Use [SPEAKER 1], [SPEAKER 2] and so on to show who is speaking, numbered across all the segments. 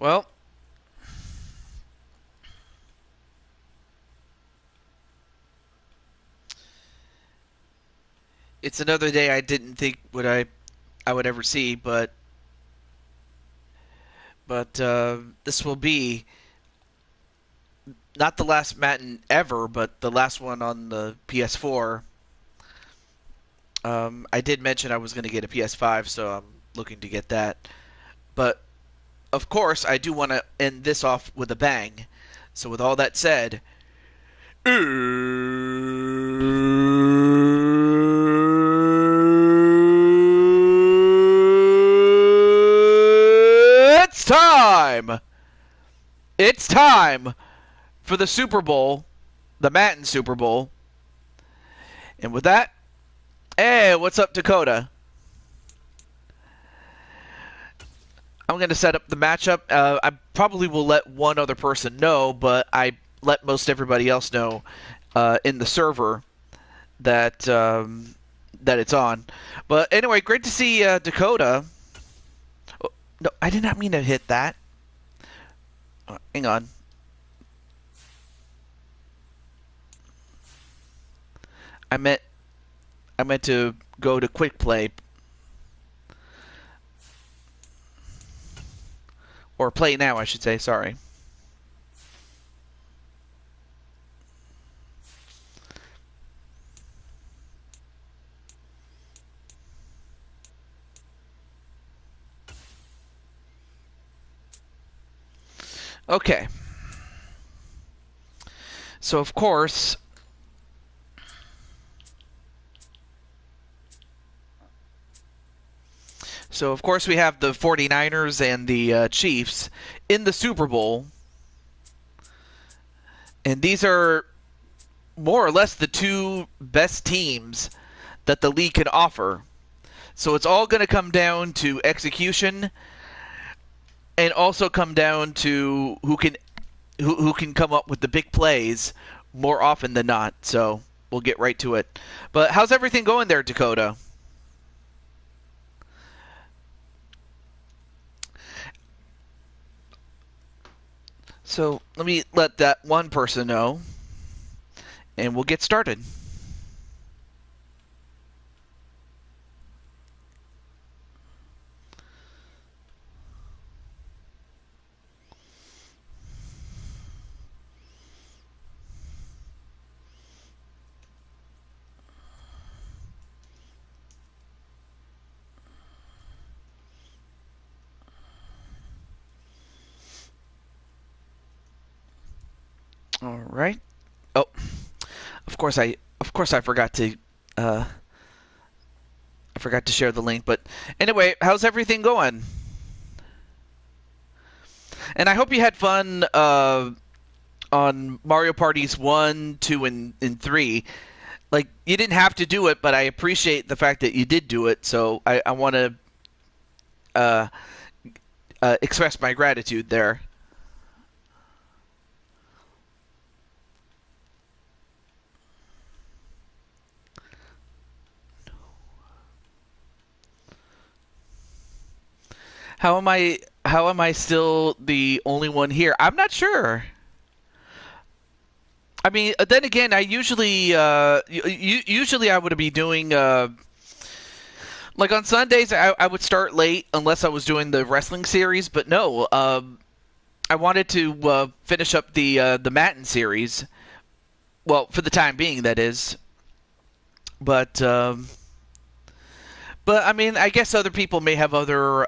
[SPEAKER 1] Well, it's another day I didn't think I would ever see, but this will be not the last Madden ever, but the last one on the PS4. I did mention I was going to get a PS5, so I'm looking to get that. But of course, I do want to end this off with a bang. So with all that said, it's time! It's time for the Super Bowl, the Madden Super Bowl. And with that, hey, what's up, Dakota? I'm going to set up the matchup. I probably will let one other person know, but I let most everybody else know in the server that that it's on. But anyway, great to see Dakota. Oh, no, I did not mean to hit that. Hang on. I meant I meant to go to quick play or play now, I should say. Sorry. Okay. So of course, we have the 49ers and the Chiefs in the Super Bowl. And these are more or less the two best teams that the league can offer. So it's all going to come down to execution and also come down to who can come up with the big plays more often than not. So we'll get right to it. But how's everything going there, Dakota? So let me let that one person know, and we'll get started. All right. Oh, of course I forgot to uh, share the link. But anyway, how's everything going? And I hope you had fun on Mario Parties 1, 2, and 3. Like, you didn't have to do it, but I appreciate the fact that you did do it. So I want to uh, express my gratitude there. How am I still the only one here? I'm not sure. I mean, then again, I usually usually I would be doing like on Sundays. I would start late unless I was doing the wrestling series. But no, I wanted to finish up the Madden series. Well, for the time being, that is. But but I mean, I guess other people may have other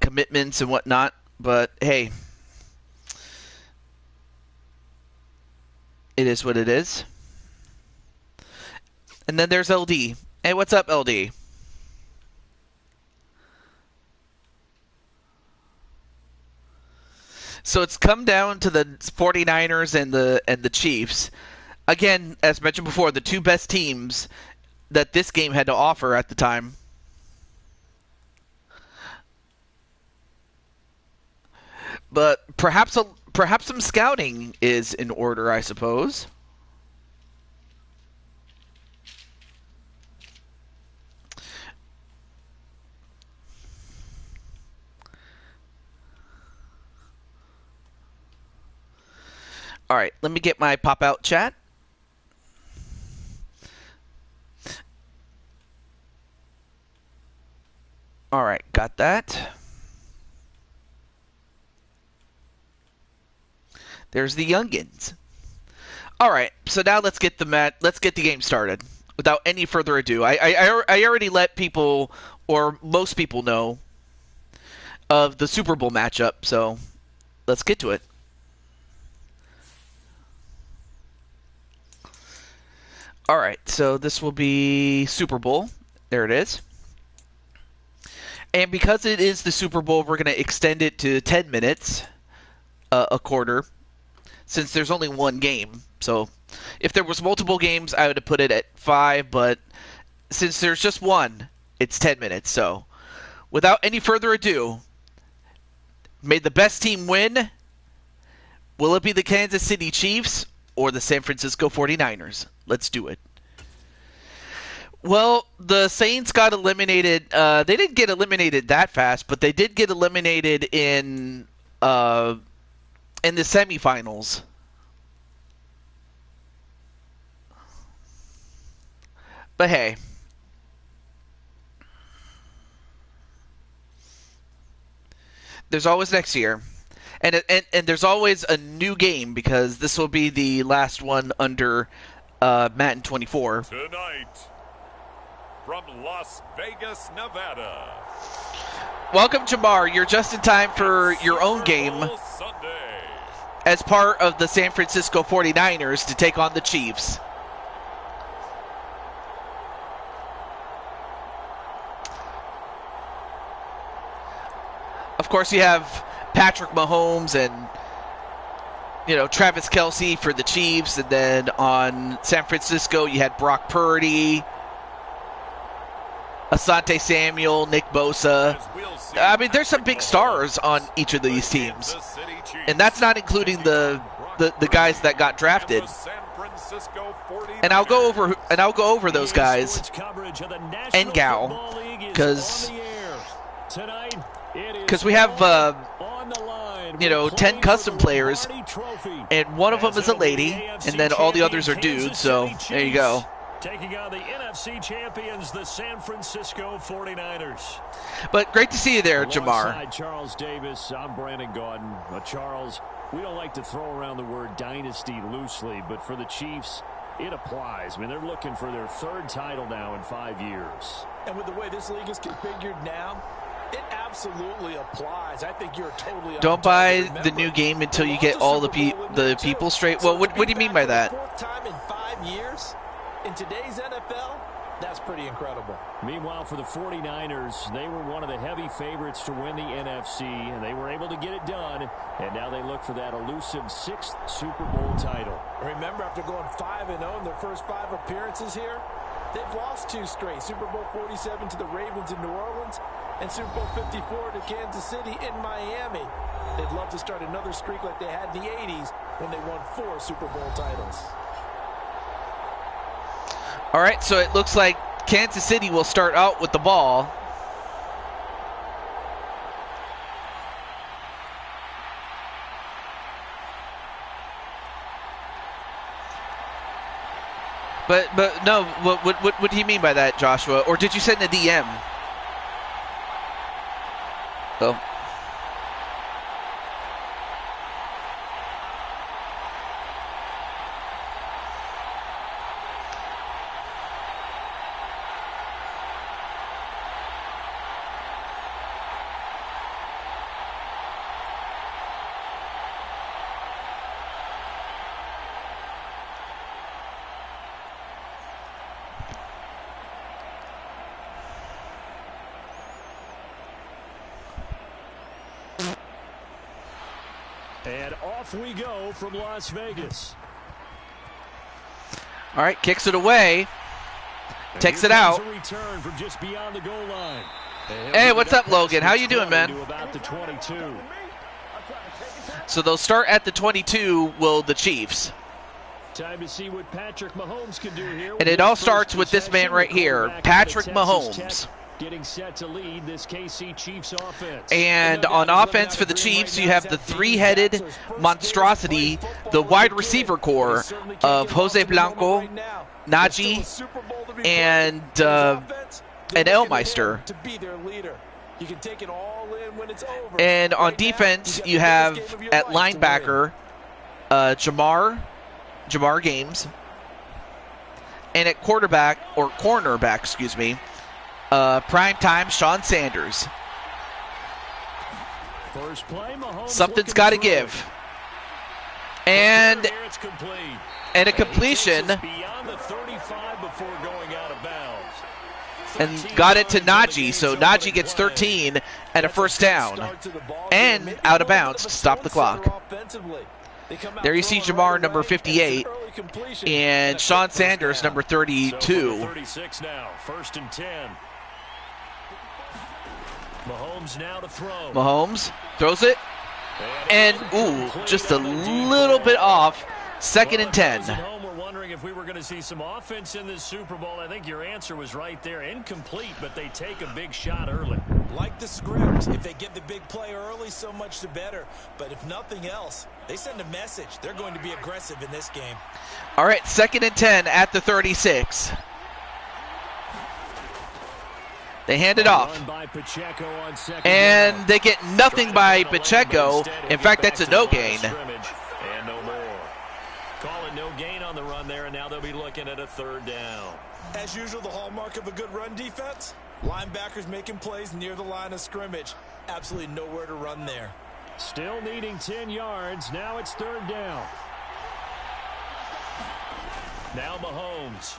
[SPEAKER 1] commitments and whatnot. But hey, it is what it is. And then there's LD. Hey, what's up, LD? So it's come down to the 49ers and the Chiefs. Again, as mentioned before, the two best teams that this game had to offer at the time. But perhaps some scouting is in order, I suppose. All right, let me get my pop-out chat. All right, got that. There's the youngins. All right, so now let's get the game started. Without any further ado, I already let people, or most people, know of the Super Bowl matchup, so let's get to it. All right, so this will be Super Bowl. There it is. And because it is the Super Bowl, we're going to extend it to 10 minutes, a quarter, since there's only one game. So if there was multiple games, I would have put it at 5, but since there's just one, it's 10 minutes. So without any further ado, may the best team win. Will it be the Kansas City Chiefs or the San Francisco 49ers? Let's do it. Well, the Saints got eliminated. They didn't get eliminated that fast, but they did get eliminated in the semifinals. But hey, there's always next year, and there's always a new game because this will be the last one under Madden 24.
[SPEAKER 2] Tonight, from Las Vegas, Nevada.
[SPEAKER 1] Welcome, Jamar. You're just in time for your own game as part of the San Francisco 49ers to take on the Chiefs. Of course, you have Patrick Mahomes and, Travis Kelce for the Chiefs. And then on San Francisco, you had Brock Purdy, Asante Samuel, Nick Bosa. I mean, there's some big stars on each of these teams. And that's not including the guys that got drafted. And I'll go over those guys and gal because we have 10 custom players, and one of them is a lady, and then all the others are dudes. So there you go.
[SPEAKER 3] Taking on the NFC champions, the San Francisco 49ers.
[SPEAKER 1] But great to see you there, Jamar.
[SPEAKER 3] Alongside Charles Davis, I'm Brandon Gaudin. Charles, we don't like to throw around the word dynasty loosely, but for the Chiefs, it applies. I mean, they're looking for their third title now in 5 years.
[SPEAKER 4] And with the way this league is configured now, it absolutely applies. I think you're totally on.
[SPEAKER 1] Don't buy the new game until you get all the people straight. Well, what do you mean by that?
[SPEAKER 4] Fourth time in 5 years in today's NFL, that's pretty incredible.
[SPEAKER 3] Meanwhile, for the 49ers, they were one of the heavy favorites to win the NFC, and they were able to get it done. And now they look for that elusive 6th Super Bowl title.
[SPEAKER 4] Remember, after going 5-0 in their first 5 appearances here, they've lost 2 straight. Super Bowl 47 to the Ravens in New Orleans and Super Bowl 54 to Kansas City in Miami. They'd love to start another streak like they had in the 80s when they won 4 Super Bowl titles.
[SPEAKER 1] All right, so it looks like Kansas City will start out with the ball. But no, what do you mean by that, Joshua? Or did you send a DM? Oh.
[SPEAKER 3] And off we go from Las Vegas.
[SPEAKER 1] All right, kicks it away. Takes it out.
[SPEAKER 3] Return from just beyond the goal line.
[SPEAKER 1] Hey, what's up, Logan? How you doing, man?
[SPEAKER 3] About the 22.
[SPEAKER 1] So they'll start at the 22, will the Chiefs.
[SPEAKER 3] Time to see what Patrick Mahomes can do here.
[SPEAKER 1] And it all starts with this man right here, Patrick Mahomes.
[SPEAKER 3] getting set to lead this KC Chiefs offense.
[SPEAKER 1] And on offense for the Chiefs, you have the three-headed monstrosity, the wide receiver core of Jose Blanco, Najee, and Elmeister. And on defense, you have at linebacker Jamar Games, and at cornerback, excuse me, primetime Sean Sanders.
[SPEAKER 3] First play,
[SPEAKER 1] something's got to give. And a completion.
[SPEAKER 3] Beyond the 35 before going out of bounds.
[SPEAKER 1] And got it to Najee, so Najee gets 13 and a first down. And out of bounds to stop the clock. There you see Jamar, number 58, and Sean Sanders, number 32.
[SPEAKER 3] 36 now, 1st and 10. Mahomes now to throw.
[SPEAKER 1] Mahomes throws it, and just a little bit off. 2nd and 10.
[SPEAKER 3] We're wondering if we were going to see some offense in this Super Bowl. I think your answer was right there. Incomplete, but they take a big shot early.
[SPEAKER 4] Like the script, if they get the big play early, so much the better. But if nothing else, they send a message. They're going to be aggressive in this game.
[SPEAKER 1] All right, 2nd and 10 at the 36. They hand it off. And they get nothing by Pacheco. In fact, that's a no gain.
[SPEAKER 3] And no more. Call it no gain on the run there, and now they'll be looking at a 3rd down.
[SPEAKER 4] As usual, the hallmark of a good run defense, linebackers making plays near the line of scrimmage. Absolutely nowhere to run there.
[SPEAKER 3] Still needing 10 yards. Now it's 3rd down. Now Mahomes.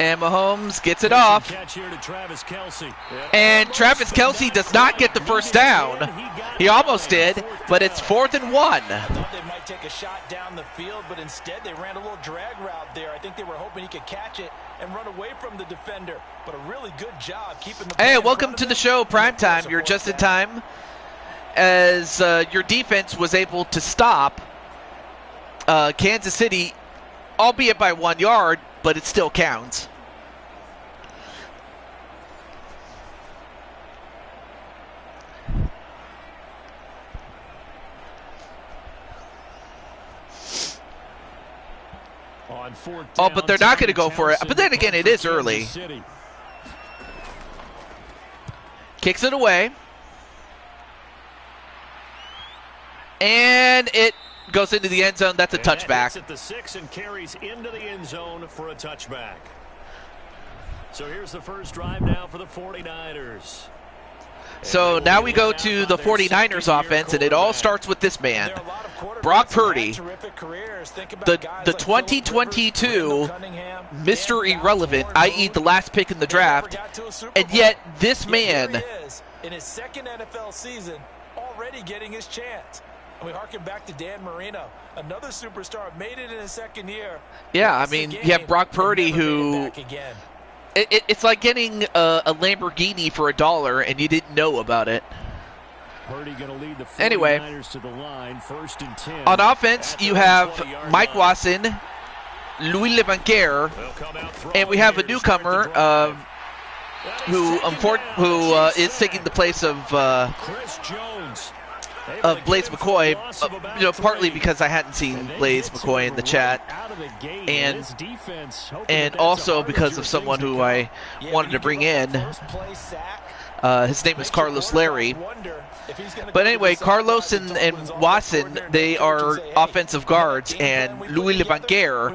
[SPEAKER 1] And Mahomes gets it off.
[SPEAKER 3] Catch here to Travis Kelce.
[SPEAKER 1] And Travis Kelce does not get the first down. He almost did, but it's 4th and 1.
[SPEAKER 4] I thought they might take a shot down the field, but instead they ran a little drag route there. I think they were hoping he could catch it and run away from the defender, but a really good job keeping the
[SPEAKER 1] Hey, welcome to the show, Primetime. You're just in time, as your defense was able to stop Kansas City, albeit by 1 yard, but it still counts. Oh, but they're not going to go for it. But then again, it is early. Kicks it away. And it goes into the end zone. That's a touchback.
[SPEAKER 3] At the 6 and carries into the end zone for a touchback. So here's the first drive now for the 49ers.
[SPEAKER 1] So now we go to the 49ers offense, and it all starts with this man, Brock Purdy, the 2022 Mr. Irrelevant, i.e. the last pick in the draft, and yet this man,
[SPEAKER 4] in his 2nd NFL season, already getting his chance. And we harken back to Dan Marino, another superstar, made it in his 2nd year.
[SPEAKER 1] Yeah, I mean, you have Brock Purdy who... It's like getting a Lamborghini for $1 and you didn't know about it. Anyway,
[SPEAKER 3] to the line, 1st and 10.
[SPEAKER 1] On offense, you have Mike Watson, Louis Lebanquer, and we have a newcomer who is taking the place of
[SPEAKER 3] Chris Jones.
[SPEAKER 1] Blaze McCoy, partly because I hadn't seen Blaze McCoy in the chat, and also because of someone who I wanted to bring in. His name is Carlos Larry. But anyway, Carlos and Watson, they are offensive guards, and Louis Lebanquer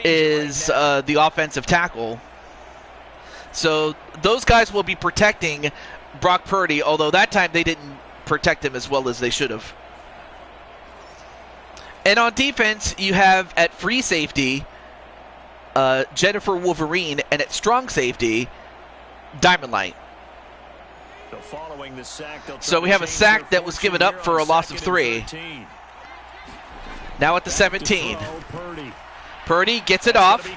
[SPEAKER 1] is the offensive tackle. So those guys will be protecting Brock Purdy, although that time they didn't protect him as well as they should have. And on defense, you have at free safety Jennifer Wolverine, and at strong safety Diamond Light. So we have a sack that was given up for a loss of 3. Now at the 17. Purdy gets it off.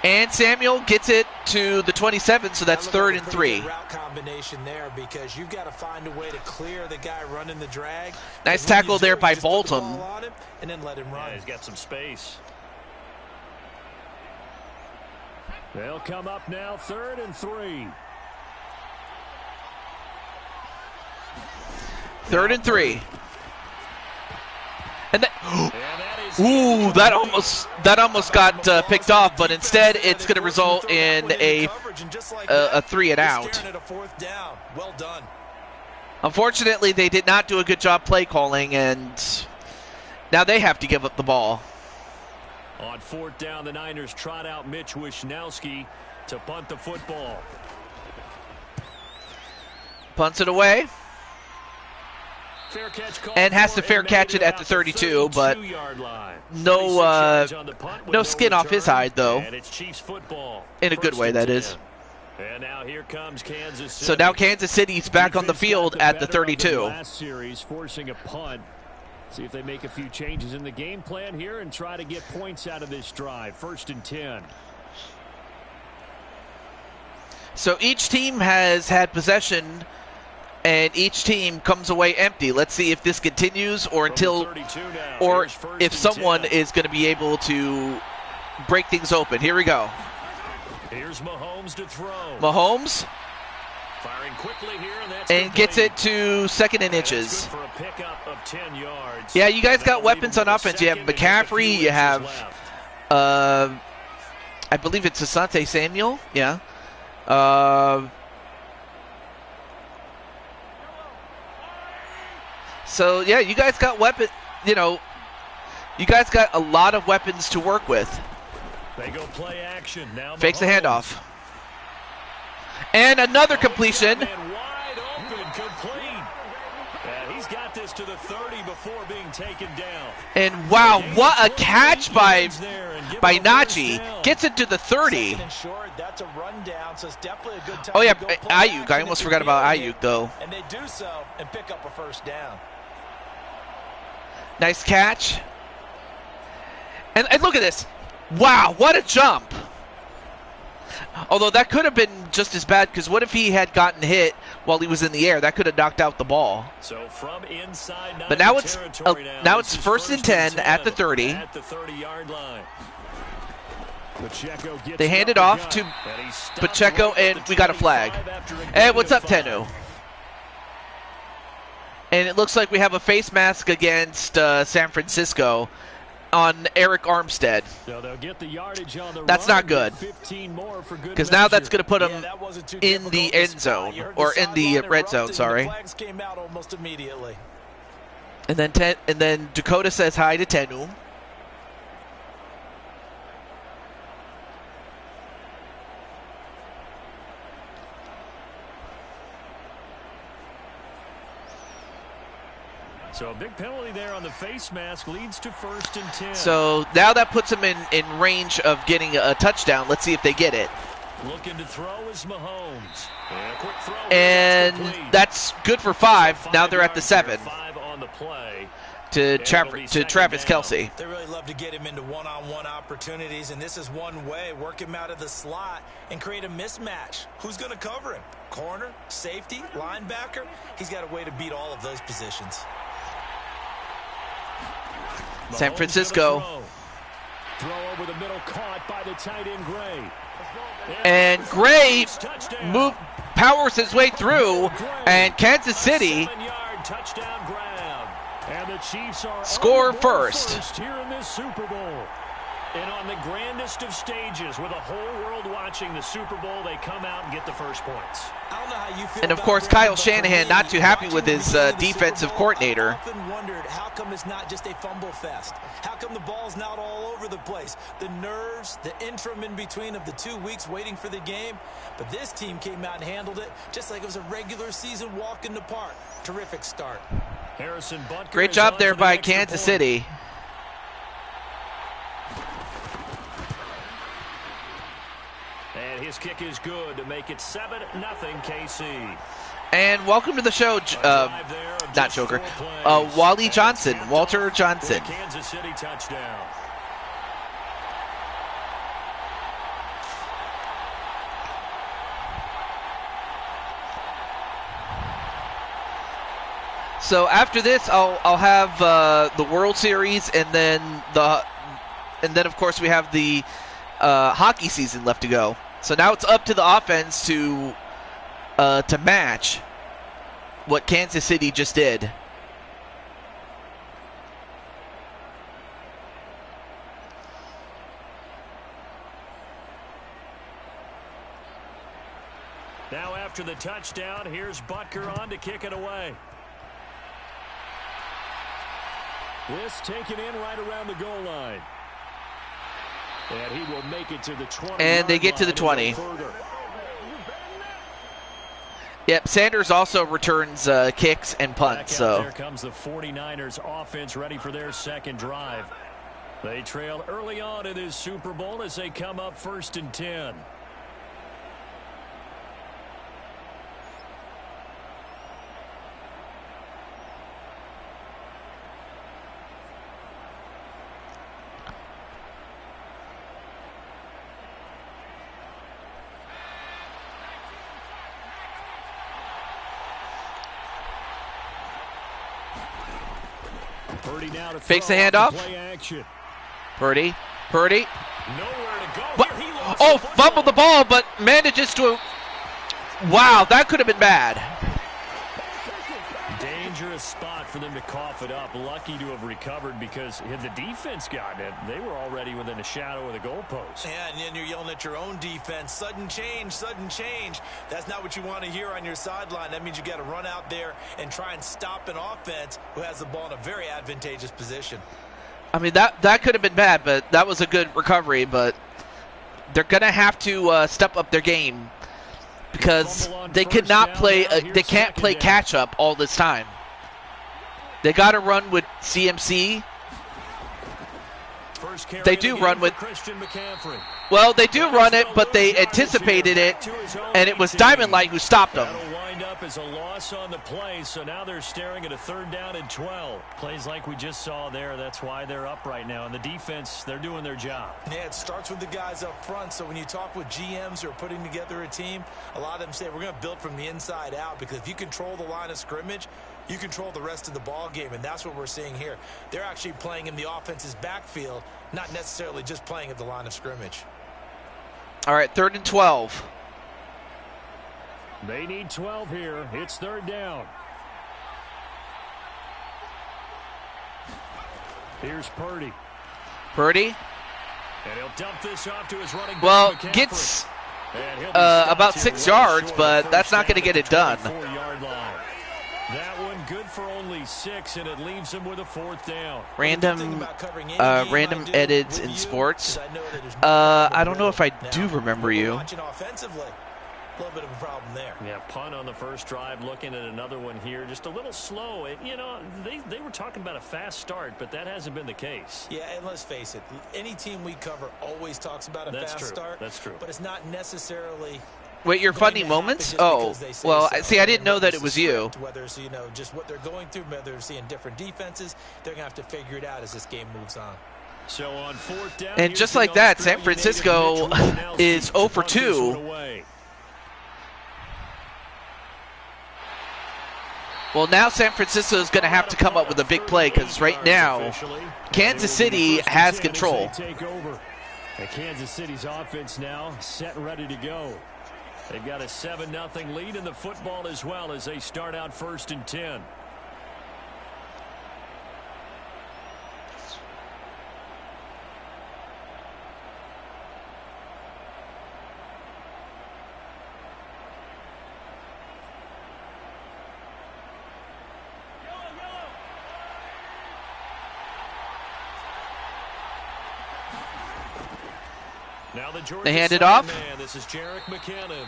[SPEAKER 1] And Samuel gets it to the 27, so that's 3rd and 3.
[SPEAKER 4] Route combination there, because you've got to find a way to clear the guy running the drag.
[SPEAKER 1] Nice tackle there by Bolton.
[SPEAKER 4] And then let him run.
[SPEAKER 3] Yeah, he's got some space. They'll come up now, 3rd and 3.
[SPEAKER 1] 3rd and 3. And ooh, that almost got picked off, but instead it's going to result in a 3 and out.
[SPEAKER 4] Well done.
[SPEAKER 1] Unfortunately, they did not do a good job play calling, and now they have to give up the ball.
[SPEAKER 3] On 4th down, the Niners trot out Mitch Wishnowski to punt the football.
[SPEAKER 1] Punts it away.
[SPEAKER 3] Fair catch
[SPEAKER 1] and has to fair catch it at the 32, but no skin off his hide, though. In a good way, that is.
[SPEAKER 3] And now here comes Kansas City.
[SPEAKER 1] So now Kansas City's back on the field at the 32.
[SPEAKER 3] Last series, forcing a punt. See if they make a few changes in the game plan here and try to get points out of this drive. 1st and 10.
[SPEAKER 1] So each team has had possession, and each team comes away empty. Let's see if this continues or if someone is going to be able to break things open. Here we go.
[SPEAKER 3] Here's Mahomes to throw.
[SPEAKER 1] Mahomes
[SPEAKER 3] firing quickly here,
[SPEAKER 1] and gets it to 2nd and inches.
[SPEAKER 3] For a pickup of 10 yards.
[SPEAKER 1] Yeah, you guys got weapons on offense. You have McCaffrey. You have, I believe it's Asante Samuel. Yeah. So yeah, you guys got weapon. You guys got a lot of weapons to work with.
[SPEAKER 3] They go play action now.
[SPEAKER 1] Fakes the handoff. And another completion.
[SPEAKER 3] Wide open, complete. And he's got this to the 30 before being taken down.
[SPEAKER 1] And wow, what a catch by Najee. Gets it to the 30.
[SPEAKER 4] That's a rundown, so it's definitely a good time.
[SPEAKER 1] Oh yeah,
[SPEAKER 4] to go play
[SPEAKER 1] Ayuk.
[SPEAKER 4] action
[SPEAKER 1] I almost forgot about Ayuk though.
[SPEAKER 4] And they do so and pick up a 1st down.
[SPEAKER 1] Nice catch. And look at this. Wow, what a jump. Although that could have been just as bad, because what if he had gotten hit while he was in the air? That could have knocked out the ball.
[SPEAKER 3] So from inside
[SPEAKER 1] but now it's 1st and 10 at the 30.
[SPEAKER 3] At the 30-yard line.
[SPEAKER 1] They hand it off to Pacheco, and we got a flag. Hey, what's up, Tenu? And it looks like we have a face mask against San Francisco on Eric Armstead.
[SPEAKER 3] So they'll get the yardage on the
[SPEAKER 1] that's
[SPEAKER 3] run,
[SPEAKER 1] not good, because now that's going to put them in the end zone, or in the red zone, sorry. And then Dakota says hi to Tenu.
[SPEAKER 3] So a big penalty there on the face mask leads to 1st and 10.
[SPEAKER 1] So now that puts them in range of getting a touchdown. Let's see if they get it.
[SPEAKER 3] Looking to throw is Mahomes. And, quick throw
[SPEAKER 1] and that's good for 5. Now they're at the 7.
[SPEAKER 3] 5 on the play.
[SPEAKER 1] To Travis Kelce.
[SPEAKER 4] They really love to get him into one-on-one opportunities, and this is one way. Work him out of the slot and create a mismatch. Who's going to cover him? Corner, safety, linebacker? He's got a way to beat all of those positions.
[SPEAKER 1] San Francisco.
[SPEAKER 3] Throw over the middle, caught by the tight end Gray.
[SPEAKER 1] And Gray powers his way through, and Kansas City
[SPEAKER 3] touchdown ground. And the Chiefs are
[SPEAKER 1] score first
[SPEAKER 3] here in this Super Bowl. And on the grandest of stages, with a whole world watching the Super Bowl, they come out and get the first points.
[SPEAKER 4] I don't know how you feel.
[SPEAKER 1] And of course, Kyle Shanahan not too happy with his defensive coordinator.
[SPEAKER 4] I often wondered, how come it's not just a fumble fest? How come the ball's not all over the place? The nerves, the interim in between of the 2 weeks waiting for the game. But this team came out and handled it just like it was a regular season walk in the park. Terrific start.
[SPEAKER 3] Harrison Butker.
[SPEAKER 1] Great job there by Kansas City.
[SPEAKER 3] And his kick is good to make it 7-0 KC.
[SPEAKER 1] And welcome to the show, not Joker, Wally Johnson, Walter Johnson.
[SPEAKER 3] Kansas City touchdown.
[SPEAKER 1] So after this, I'll have the World Series, and then of course we have the hockey season left to go. So now it's up to the offense to match what Kansas City just did.
[SPEAKER 3] Now after the touchdown, here's Butker on to kick it away. This taken in right around the goal line. And he will make it to the 20.
[SPEAKER 1] And they get to the 20. Yep, Sanders also returns kicks and punts. So
[SPEAKER 3] there comes the 49ers offense ready for their second drive. They trail early on in this Super Bowl as they come up 1st and 10.
[SPEAKER 1] Fakes the handoff. Purdy. Oh, fumbled the ball, but manages to. Wow, that could have been bad.
[SPEAKER 3] Dangerous spot for them to cough it up. Lucky to have recovered because had the defense gotten it, they were already within a shadow of the goalpost.
[SPEAKER 4] Yeah, and then you're yelling at your own defense. Sudden change, sudden change. That's not what you want to hear on your sideline. That means you got to run out there and try and stop an offense who has the ball in a very advantageous position.
[SPEAKER 1] I mean, that could have been bad, but that was a good recovery. But they're going to have to step up their game because they cannot play. They can't play catch up all this time. They got to run with CMC. They do run with. Well, they do run it, but they anticipated it, and it was Diamond Light who stopped them.
[SPEAKER 3] That'll wind up as a loss on the play, so now they're staring at a 3rd down and 12. Plays like we just saw there. That's why they're up right now. And the defense, they're doing their job.
[SPEAKER 4] Yeah, it starts with the guys up front. So when you talk with GMs who are putting together a team, a lot of them say we're going to build from the inside out because if you control the line of scrimmage, you control the rest of the ball game, and that's what we're seeing here. They're actually playing in the offense's backfield, not necessarily just playing at the line of scrimmage.
[SPEAKER 1] All right, 3rd and 12.
[SPEAKER 3] They need 12 here. It's 3rd down. Here's Purdy.
[SPEAKER 1] Purdy.
[SPEAKER 3] And he'll dump this off to his running back.
[SPEAKER 1] Well, gets about 6 yards, but that's not going to get it done.
[SPEAKER 3] That one good for only 6, and it leaves him with a 4th down.
[SPEAKER 1] Random edits in sports. I don't know if I do remember you.
[SPEAKER 4] A little bit of a problem there.
[SPEAKER 3] Yeah, punt on the first drive. Looking at another one here, just a little slow. They were talking about a fast start, but that hasn't been the case.
[SPEAKER 4] Yeah, and let's face it, any team we cover always talks about a fast start.
[SPEAKER 3] That's true.
[SPEAKER 4] But it's not necessarily.
[SPEAKER 1] Wait, your funny moments? Oh, well, see, I didn't know that it was you.
[SPEAKER 4] Whether it's, just what they're going through, whether they're seeing different defenses, they're going to have to figure it out as this game moves on.
[SPEAKER 3] So on 4th down,
[SPEAKER 1] and just like that, San Francisco is 0 for 2. Well, now San Francisco is going to have to come up with a big play because right now, Kansas City has control.
[SPEAKER 3] And Kansas City's offense now set and ready to go. They've got a 7-0 lead in the football as well as they start out 1st and 10.
[SPEAKER 1] They hand it off,
[SPEAKER 3] this is McKinnon.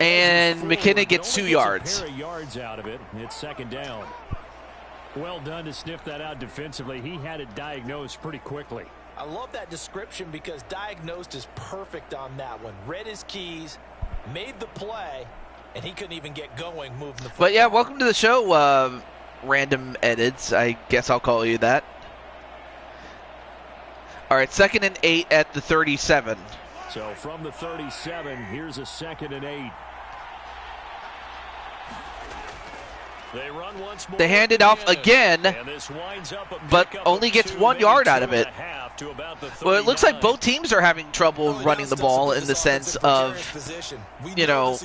[SPEAKER 1] and McKinnon gets 2 yards.
[SPEAKER 3] Yards out of it. It's 2nd down. Well done to sniff that out defensively. He had it diagnosed pretty quickly.
[SPEAKER 4] I love that description because diagnosed is perfect on that one. Read his keys, made the play, and he couldn't even get going moving the football.
[SPEAKER 1] But yeah, welcome to the show, Random Edits. I guess I'll call you that. All right, 2nd and 8 at the 37.
[SPEAKER 3] So from the 37, here's a 2nd and 8. They run once more.
[SPEAKER 1] They hand it off again,
[SPEAKER 3] And this winds up a
[SPEAKER 1] but
[SPEAKER 3] pickup
[SPEAKER 1] only
[SPEAKER 3] of
[SPEAKER 1] gets
[SPEAKER 3] 2,
[SPEAKER 1] 1 yard
[SPEAKER 3] maybe
[SPEAKER 1] out of it.
[SPEAKER 3] 2.5 to about the
[SPEAKER 1] Well, it looks like
[SPEAKER 3] 39.
[SPEAKER 1] both teams are having trouble running the ball in the sense of, you know,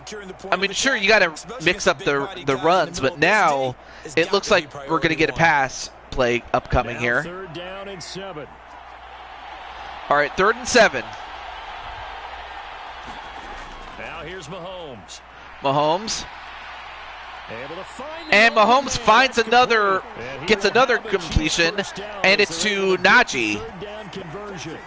[SPEAKER 1] I mean, sure, you got to mix up the runs, but now it looks like we're going to get a pass play upcoming
[SPEAKER 3] Now
[SPEAKER 1] here.
[SPEAKER 3] 3rd down and 7.
[SPEAKER 1] All right, 3rd and 7.
[SPEAKER 3] Now here's Mahomes.
[SPEAKER 1] Mahomes.
[SPEAKER 3] Able to find
[SPEAKER 1] And
[SPEAKER 3] the open
[SPEAKER 1] Mahomes
[SPEAKER 3] man.
[SPEAKER 1] finds
[SPEAKER 3] That's
[SPEAKER 1] another,
[SPEAKER 3] complete. And he
[SPEAKER 1] gets
[SPEAKER 3] will
[SPEAKER 1] another
[SPEAKER 3] have the Chiefs'
[SPEAKER 1] completion,
[SPEAKER 3] first down
[SPEAKER 1] and
[SPEAKER 3] as
[SPEAKER 1] it's
[SPEAKER 3] they're
[SPEAKER 1] to
[SPEAKER 3] able to get the
[SPEAKER 1] Najee.
[SPEAKER 3] 3rd down conversion.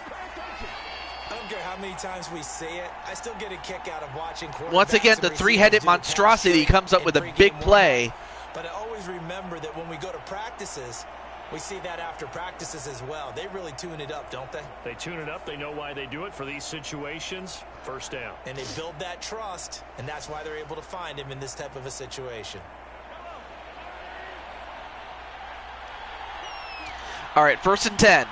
[SPEAKER 5] I don't care how many times we say it, I still get a kick out of watching quarterbacks.
[SPEAKER 1] Once again, the
[SPEAKER 5] and
[SPEAKER 1] three-headed
[SPEAKER 5] receivers do pass
[SPEAKER 1] monstrosity comes up
[SPEAKER 5] in
[SPEAKER 1] with a
[SPEAKER 5] pregame
[SPEAKER 1] big
[SPEAKER 5] warm-up.
[SPEAKER 1] play.
[SPEAKER 5] But I always remember that when we go to practices, we see that after practices as well. They really tune it up, don't they?
[SPEAKER 3] They tune it up. They know why they do it for these situations. First down.
[SPEAKER 5] And they build that trust, and that's why they're able to find him in this type of a situation.
[SPEAKER 1] All right, 1st and 10.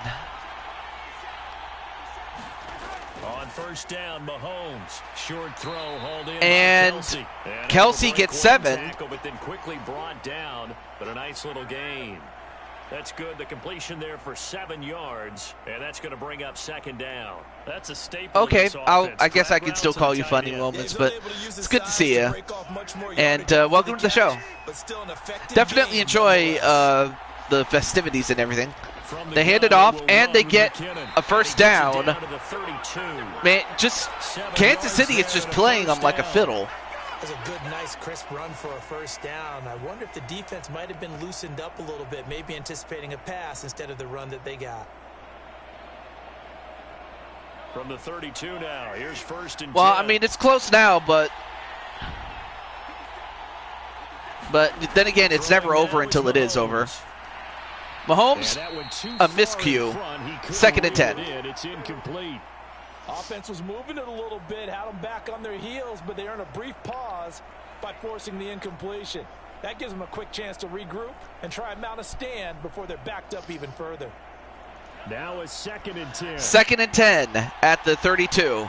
[SPEAKER 3] On 1st down, Mahomes. Short throw, hauled in
[SPEAKER 1] And
[SPEAKER 3] by Kelsey. And
[SPEAKER 1] Kelsey
[SPEAKER 3] able to break
[SPEAKER 1] gets
[SPEAKER 3] one
[SPEAKER 1] 7.
[SPEAKER 3] tackle, but then quickly brought down. But a nice little gain. That's good. The completion there for 7 yards, and that's going to bring up 2nd down. That's a staple.
[SPEAKER 1] Okay,
[SPEAKER 3] of this offense.
[SPEAKER 1] I guess I
[SPEAKER 3] Grab
[SPEAKER 1] can still
[SPEAKER 3] routes
[SPEAKER 1] call
[SPEAKER 3] and
[SPEAKER 1] you
[SPEAKER 3] tight
[SPEAKER 1] funny
[SPEAKER 3] end.
[SPEAKER 1] moments,
[SPEAKER 5] He's
[SPEAKER 1] but
[SPEAKER 5] able to use his
[SPEAKER 1] it's good to
[SPEAKER 5] size
[SPEAKER 1] see you.
[SPEAKER 5] break off much more
[SPEAKER 1] And
[SPEAKER 5] yardage after
[SPEAKER 1] welcome to the show.
[SPEAKER 5] catch, but still an effective
[SPEAKER 1] Definitely
[SPEAKER 5] game
[SPEAKER 1] enjoy
[SPEAKER 5] nonetheless.
[SPEAKER 1] the festivities and everything.
[SPEAKER 3] From the
[SPEAKER 1] They hand
[SPEAKER 3] gun,
[SPEAKER 1] it off,
[SPEAKER 3] will
[SPEAKER 1] and they
[SPEAKER 3] run
[SPEAKER 1] get
[SPEAKER 3] McKinnon.
[SPEAKER 1] a first
[SPEAKER 3] And he gets it
[SPEAKER 1] down.
[SPEAKER 3] down to the 32.
[SPEAKER 1] Man, just
[SPEAKER 3] 7
[SPEAKER 1] Kansas
[SPEAKER 3] yards
[SPEAKER 1] City is
[SPEAKER 3] there
[SPEAKER 1] just
[SPEAKER 3] and a
[SPEAKER 1] playing them
[SPEAKER 3] first
[SPEAKER 1] like a
[SPEAKER 3] down.
[SPEAKER 1] fiddle.
[SPEAKER 5] That was a good, nice, crisp run for a first down. I wonder if the defense might have been loosened up a little bit, maybe anticipating a pass instead of the run that they got.
[SPEAKER 3] From the 32 now, here's 1st and 10.
[SPEAKER 1] Well, I mean, it's close now, but then again, it's never
[SPEAKER 3] Throwing
[SPEAKER 1] over
[SPEAKER 3] now
[SPEAKER 1] until
[SPEAKER 3] is
[SPEAKER 1] it is over.
[SPEAKER 3] Mahomes.
[SPEAKER 1] Mahomes,
[SPEAKER 3] And that went too
[SPEAKER 1] a
[SPEAKER 3] far
[SPEAKER 1] miscue.
[SPEAKER 3] in front. He couldn't
[SPEAKER 1] 2nd and
[SPEAKER 3] reel
[SPEAKER 1] 10.
[SPEAKER 3] it in. It's incomplete.
[SPEAKER 4] Offense was moving it a little bit, had them back on their heels, but they earned a brief pause by forcing the incompletion. That gives them a quick chance to regroup and try and mount a stand before they're backed up even further.
[SPEAKER 3] Now a 2nd and 10.
[SPEAKER 1] 2nd and 10 at the 32.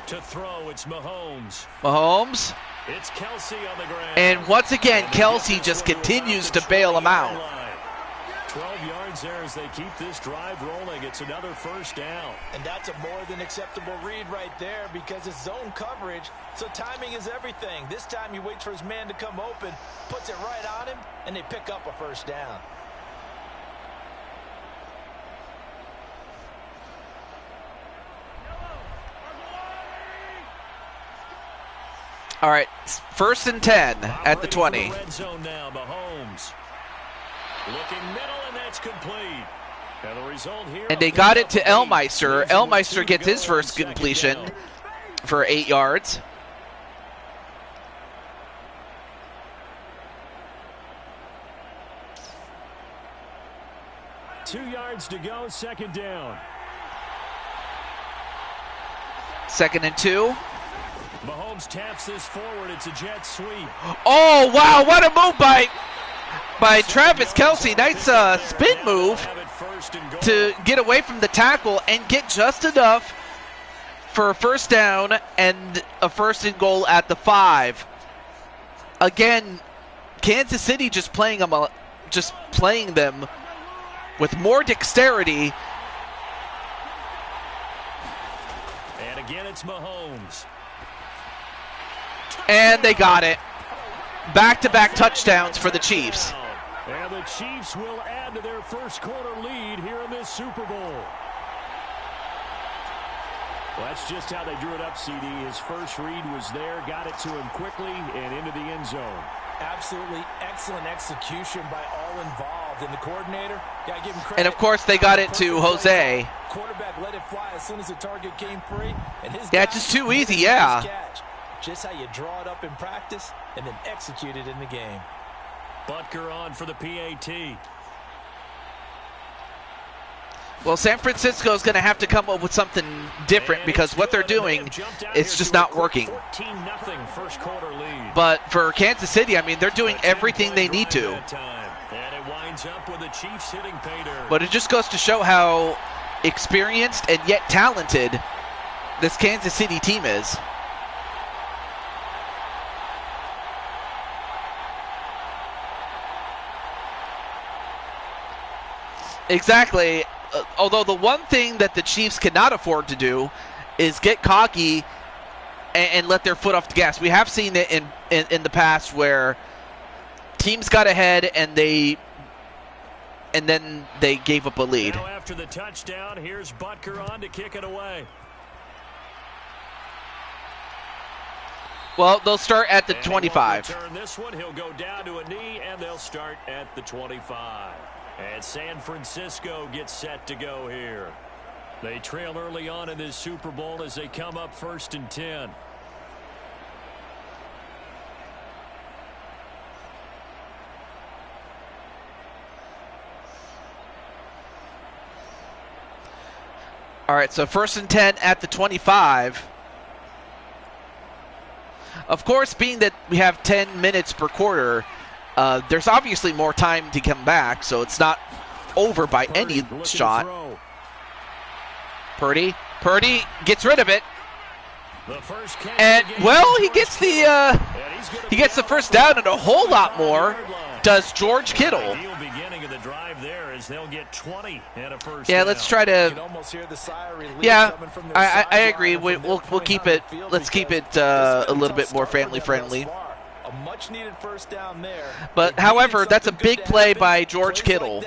[SPEAKER 3] To throw, it's Mahomes.
[SPEAKER 1] Mahomes,
[SPEAKER 3] It's Kelsey on the ground.
[SPEAKER 1] and once again,
[SPEAKER 3] And the
[SPEAKER 1] Kelsey
[SPEAKER 3] defense
[SPEAKER 1] just
[SPEAKER 3] will
[SPEAKER 1] continues
[SPEAKER 3] around
[SPEAKER 1] to
[SPEAKER 3] the
[SPEAKER 1] bail him
[SPEAKER 3] 20-yard
[SPEAKER 1] out.
[SPEAKER 3] line. 12 yards there as they keep this drive rolling. It's another first down.
[SPEAKER 5] And that's a more than acceptable read right there because it's zone coverage, so timing is everything. This time he waits for his man to come open, puts it right on him, and they pick up a first down.
[SPEAKER 1] All right, 1st and 10 at the 20.
[SPEAKER 3] Red zone now, Mahomes. Looking middle, and that's complete. And the result here.
[SPEAKER 1] And they got it to Elmeister. Elmeister gets his first completion for 8 yards.
[SPEAKER 3] Two yards to go, 2nd down.
[SPEAKER 1] 2nd and 2.
[SPEAKER 3] Mahomes taps this forward. It's a jet sweep.
[SPEAKER 1] Oh, wow, what a move by Travis Kelsey. Nice spin move
[SPEAKER 3] Have it 1st and goal.
[SPEAKER 1] to get away from the tackle and get just enough for a first down and a 1st and goal at the 5. Again, Kansas City just playing them with more dexterity.
[SPEAKER 3] And again, it's Mahomes.
[SPEAKER 1] And they got it. Back-to-back touchdowns for the Chiefs.
[SPEAKER 3] And the Chiefs will add to their first quarter lead here in this Super Bowl. Well, that's just how they drew it up, CD. His first read was there, got it to him quickly, and into the end zone.
[SPEAKER 4] Absolutely excellent execution by all involved. And the coordinator, gotta give him credit.
[SPEAKER 1] And of course, they got it to Jose.
[SPEAKER 4] Quarterback let it fly as soon as the target came free. And his
[SPEAKER 1] Yeah,
[SPEAKER 4] guy
[SPEAKER 1] just too
[SPEAKER 4] made a
[SPEAKER 1] easy,
[SPEAKER 4] nice
[SPEAKER 1] yeah.
[SPEAKER 4] catch. Just how you draw it up in practice and then execute it in the game.
[SPEAKER 3] Butker on for the PAT.
[SPEAKER 1] Well, San Francisco's going to have to come up with something different because what they're doing, it's just not working.
[SPEAKER 3] 14-0 first quarter lead.
[SPEAKER 1] But for Kansas City, I mean, they're doing everything they need to.
[SPEAKER 3] And it winds up with the Chiefs hitting pay dirt.
[SPEAKER 1] But it just goes to show how experienced and yet talented this Kansas City team is. Exactly. Although the one thing that the Chiefs cannot afford to do is get cocky and let their foot off the gas. We have seen it in the past where teams got ahead and then they gave up a lead.
[SPEAKER 3] Now after the touchdown, here's Butker on to kick it away.
[SPEAKER 1] Well, they'll start at the 25.
[SPEAKER 3] Turn this one, he'll go down to a knee, and they'll start at the 25. And San Francisco gets set to go here. They trail early on in this Super Bowl as they come up 1st and 10.
[SPEAKER 1] All right, so 1st and 10 at the 25. Of course, being that we have 10 minutes per quarter, there's obviously more time to come back, so it's not over by any shot. Purdy gets rid of it. And, well, he gets the first down and a whole lot more does George Kittle.
[SPEAKER 3] They'll get 20 and a first
[SPEAKER 1] Yeah,
[SPEAKER 3] down.
[SPEAKER 1] let's try to. Yeah, I agree. We'll keep it. Let's keep it a little bit more family friendly.
[SPEAKER 5] A much-needed first down there.
[SPEAKER 1] But however, that's a big play by George Kittle.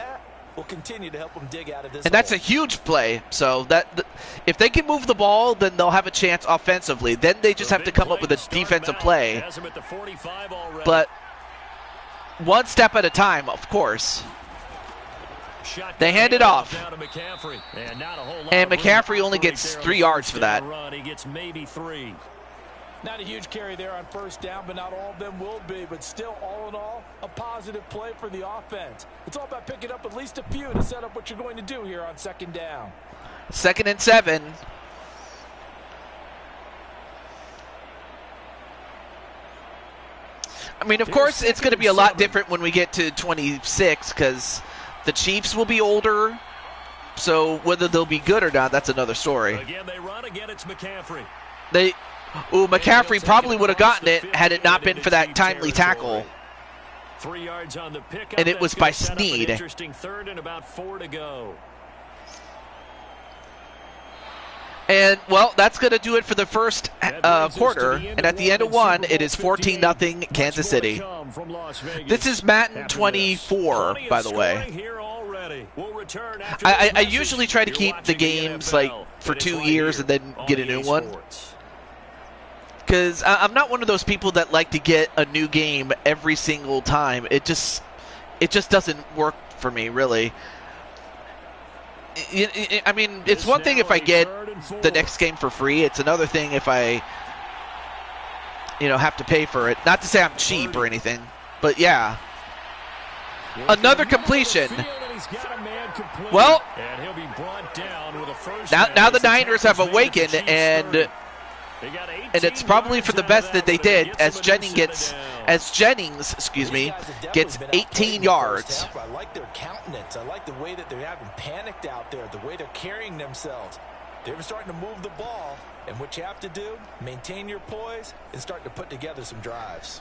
[SPEAKER 5] Will continue to help them dig out of this.
[SPEAKER 1] And that's a huge play. So if they can move the ball, then they'll have a chance offensively. Then they just have to come up with a defensive play. But one step at a time, of course. They hand it off. And McCaffrey only gets 3 yards for that.
[SPEAKER 3] He gets maybe 3.
[SPEAKER 4] Not a huge carry there on first down, but not all of them will be. But still, all in all, a positive play for the offense. It's all about picking up at least a few to set up what you're going to do here on 2nd down.
[SPEAKER 1] 2nd and 7. I mean, of course, it's going to be a lot different when we get to 26 because the Chiefs will be older. So whether they'll be good or not, that's another story.
[SPEAKER 3] Again, they run. Again, it's McCaffrey.
[SPEAKER 1] McCaffrey probably would have gotten it had it not been for that timely tackle.
[SPEAKER 3] 3 yards on the pickup,
[SPEAKER 1] and it was by Snead.
[SPEAKER 3] Interesting 3rd and about 4 to go.
[SPEAKER 1] And, well, that's going to do it for the first quarter. And at the end of one, it is 14-0 Kansas City. This is Madden 24, by the way. I usually try to keep the games like for 2 years and then get a new one. Because I'm not one of those people that like to get a new game every single time. It just doesn't work for me, really. I mean, it's one thing if I get the next game for free. It's another thing if I, have to pay for it. Not to say I'm cheap or anything, but yeah. Another completion. Well, now the Niners have awakened, and it's probably for the best that they did, as Jennings gets 18 yards.
[SPEAKER 5] I like their countenance. I like the way that they're having panicked out there, the way they're carrying themselves. They're starting to move the ball, and what you have to do, maintain your poise and start to put together some drives.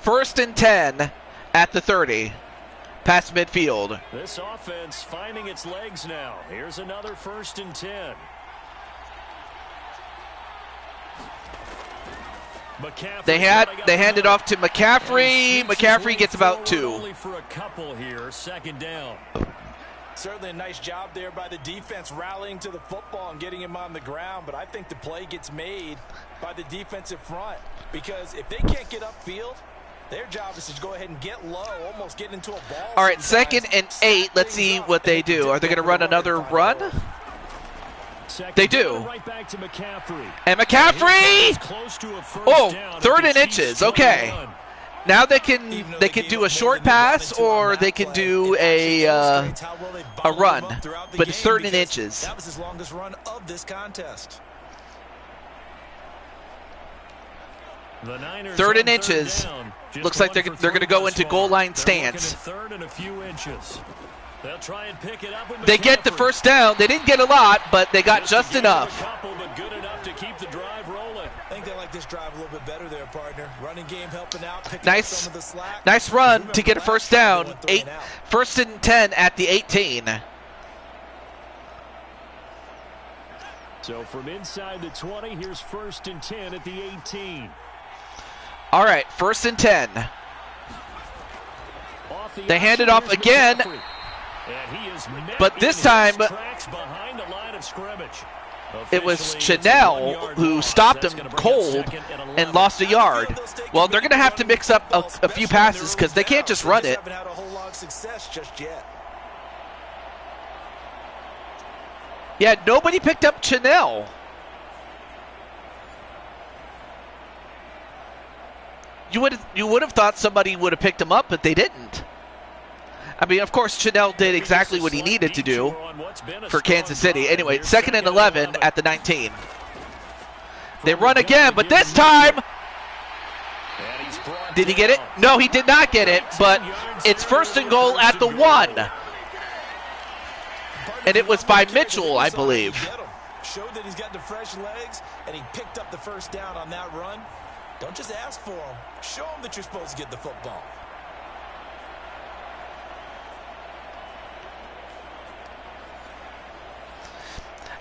[SPEAKER 1] 1st and 10 at the 30. Past midfield.
[SPEAKER 3] This offense finding its legs now. Here's another 1st and 10.
[SPEAKER 1] They hand it off to McCaffrey. McCaffrey gets about 2.
[SPEAKER 3] Only for a couple here. 2nd down.
[SPEAKER 5] Certainly a nice job there by the defense rallying to the football and getting him on the ground, but I think the play gets made by the defensive front because if they can't get upfield, their job is to go ahead and get low, almost get into a ball.
[SPEAKER 1] All right, 2nd and 8. Let's see what they do. Are they going to run another run? They do.
[SPEAKER 3] Right back to McCaffrey.
[SPEAKER 1] And McCaffrey! Oh, 3rd and inches. Okay. Now they can do a short pass or they can do a run, but it's 3rd and inches.
[SPEAKER 5] That was his longest run of this contest.
[SPEAKER 1] 3rd and inches. Looks like they're going to go into goal line stance.
[SPEAKER 3] 3rd and a few inches. They'll try and pick it up with
[SPEAKER 1] they get the first down. They didn't get a lot, but they got just enough.
[SPEAKER 3] But good enough to keep the drive rolling.
[SPEAKER 5] I think they like this drive a little bit better there, partner. Running game helping out, picking up
[SPEAKER 1] Nice,
[SPEAKER 5] some of the slack.
[SPEAKER 1] nice run
[SPEAKER 5] Remember
[SPEAKER 1] to get a
[SPEAKER 5] last
[SPEAKER 1] first
[SPEAKER 5] time they
[SPEAKER 1] down.
[SPEAKER 5] went 3 and out.
[SPEAKER 1] First and 10 at the 18.
[SPEAKER 3] So from inside the 20, here's first and 10 at the 18.
[SPEAKER 1] All right, first and 10. They hand it off again, but this time it was Chanel who stopped him cold and lost a yard. Well, they're going to have to mix up a few passes because they can't just run it. Yeah, nobody picked up Chanel. You would have thought somebody would have picked him up, but they didn't. I mean, of course, Chanel did exactly what he needed to do for Kansas City. Anyway, second and 11 at the 19. They run again, but this time, did he get it? No, he did not get it, but it's first and goal at the 1. And it was by Mitchell, I believe.
[SPEAKER 5] Showed that he's got the fresh legs, and he picked up the first down on that run. Don't just ask for him. Show him that you're supposed to get the football.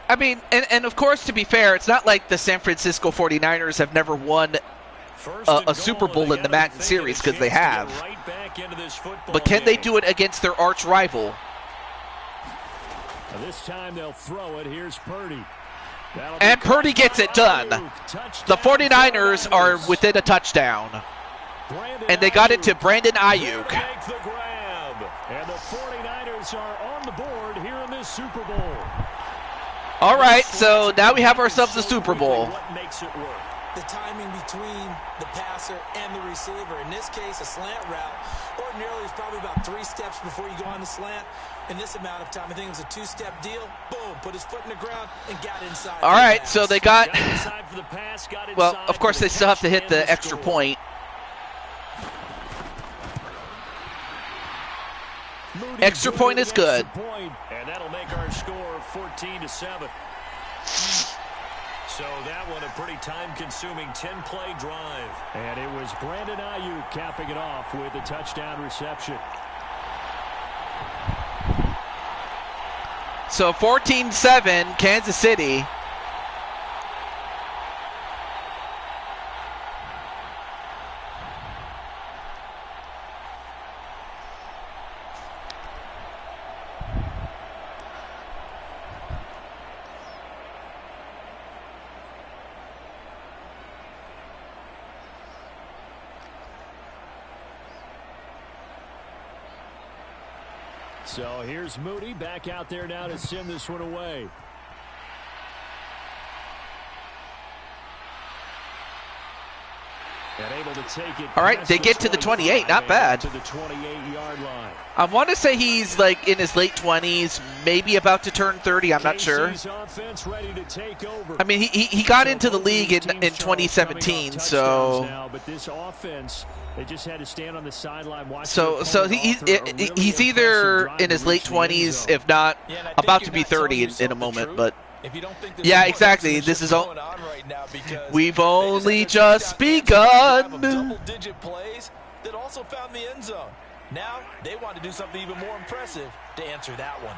[SPEAKER 1] I mean, and of course, to be fair, it's not like the San Francisco 49ers have never won a Super Bowl in the Madden series, because they have. But can they do it against their arch rival?
[SPEAKER 3] This time they'll throw it. Here's Purdy.
[SPEAKER 1] And Purdy gets it done. The 49ers are within a touchdown. And they got it to Brandon Ayuk.
[SPEAKER 3] And the 49ers are on the board here in this Super Bowl.
[SPEAKER 1] All right, so now we have ourselves a Super Bowl.
[SPEAKER 3] What makes it work?
[SPEAKER 5] The timing between the passer and the receiver. In this case, a slant route. Ordinarily, it's probably about 3 steps before you go on the slant. In this amount of time, I think it was a 2-step deal. Boom, put his foot in the ground and got inside.
[SPEAKER 1] All right, so they got,
[SPEAKER 3] For the pass, got
[SPEAKER 1] well,
[SPEAKER 3] inside
[SPEAKER 1] of course,
[SPEAKER 3] for
[SPEAKER 1] they still have to hit
[SPEAKER 3] catch
[SPEAKER 1] the
[SPEAKER 3] and
[SPEAKER 1] extra
[SPEAKER 3] score.
[SPEAKER 1] point.
[SPEAKER 3] Moody
[SPEAKER 1] Extra
[SPEAKER 3] doing
[SPEAKER 1] point
[SPEAKER 3] the
[SPEAKER 1] is good.
[SPEAKER 3] extra point, and that'll make our score 14-7. So that one a pretty time-consuming 10-play drive. And it was Brandon Ayuk capping it off with a touchdown reception.
[SPEAKER 1] So 14-7, Kansas City.
[SPEAKER 3] So here's Moody back out there now to send this one away. And able to take it.
[SPEAKER 1] All right, they get to the 28, not bad.
[SPEAKER 3] To the 28-yard line.
[SPEAKER 1] I want to say he's like in his late 20s, maybe about to turn 30, I'm not sure.
[SPEAKER 3] KC's offense ready to take over.
[SPEAKER 1] I mean, he got into the league in 2017, so
[SPEAKER 3] now, but this offense, they just had to stand on the sideline watch.
[SPEAKER 1] so he's either in his late 20s, if not about to be 30 in a moment. But
[SPEAKER 5] If you don't think there's
[SPEAKER 1] yeah,
[SPEAKER 5] more
[SPEAKER 1] exactly.
[SPEAKER 5] exhibition
[SPEAKER 1] This is all.
[SPEAKER 5] going on right now because
[SPEAKER 1] We've
[SPEAKER 5] they
[SPEAKER 1] only
[SPEAKER 5] had a
[SPEAKER 1] just
[SPEAKER 5] drive of
[SPEAKER 1] begun.
[SPEAKER 5] double-digit plays that also found the end zone. Now they want to do something even more impressive to answer that one.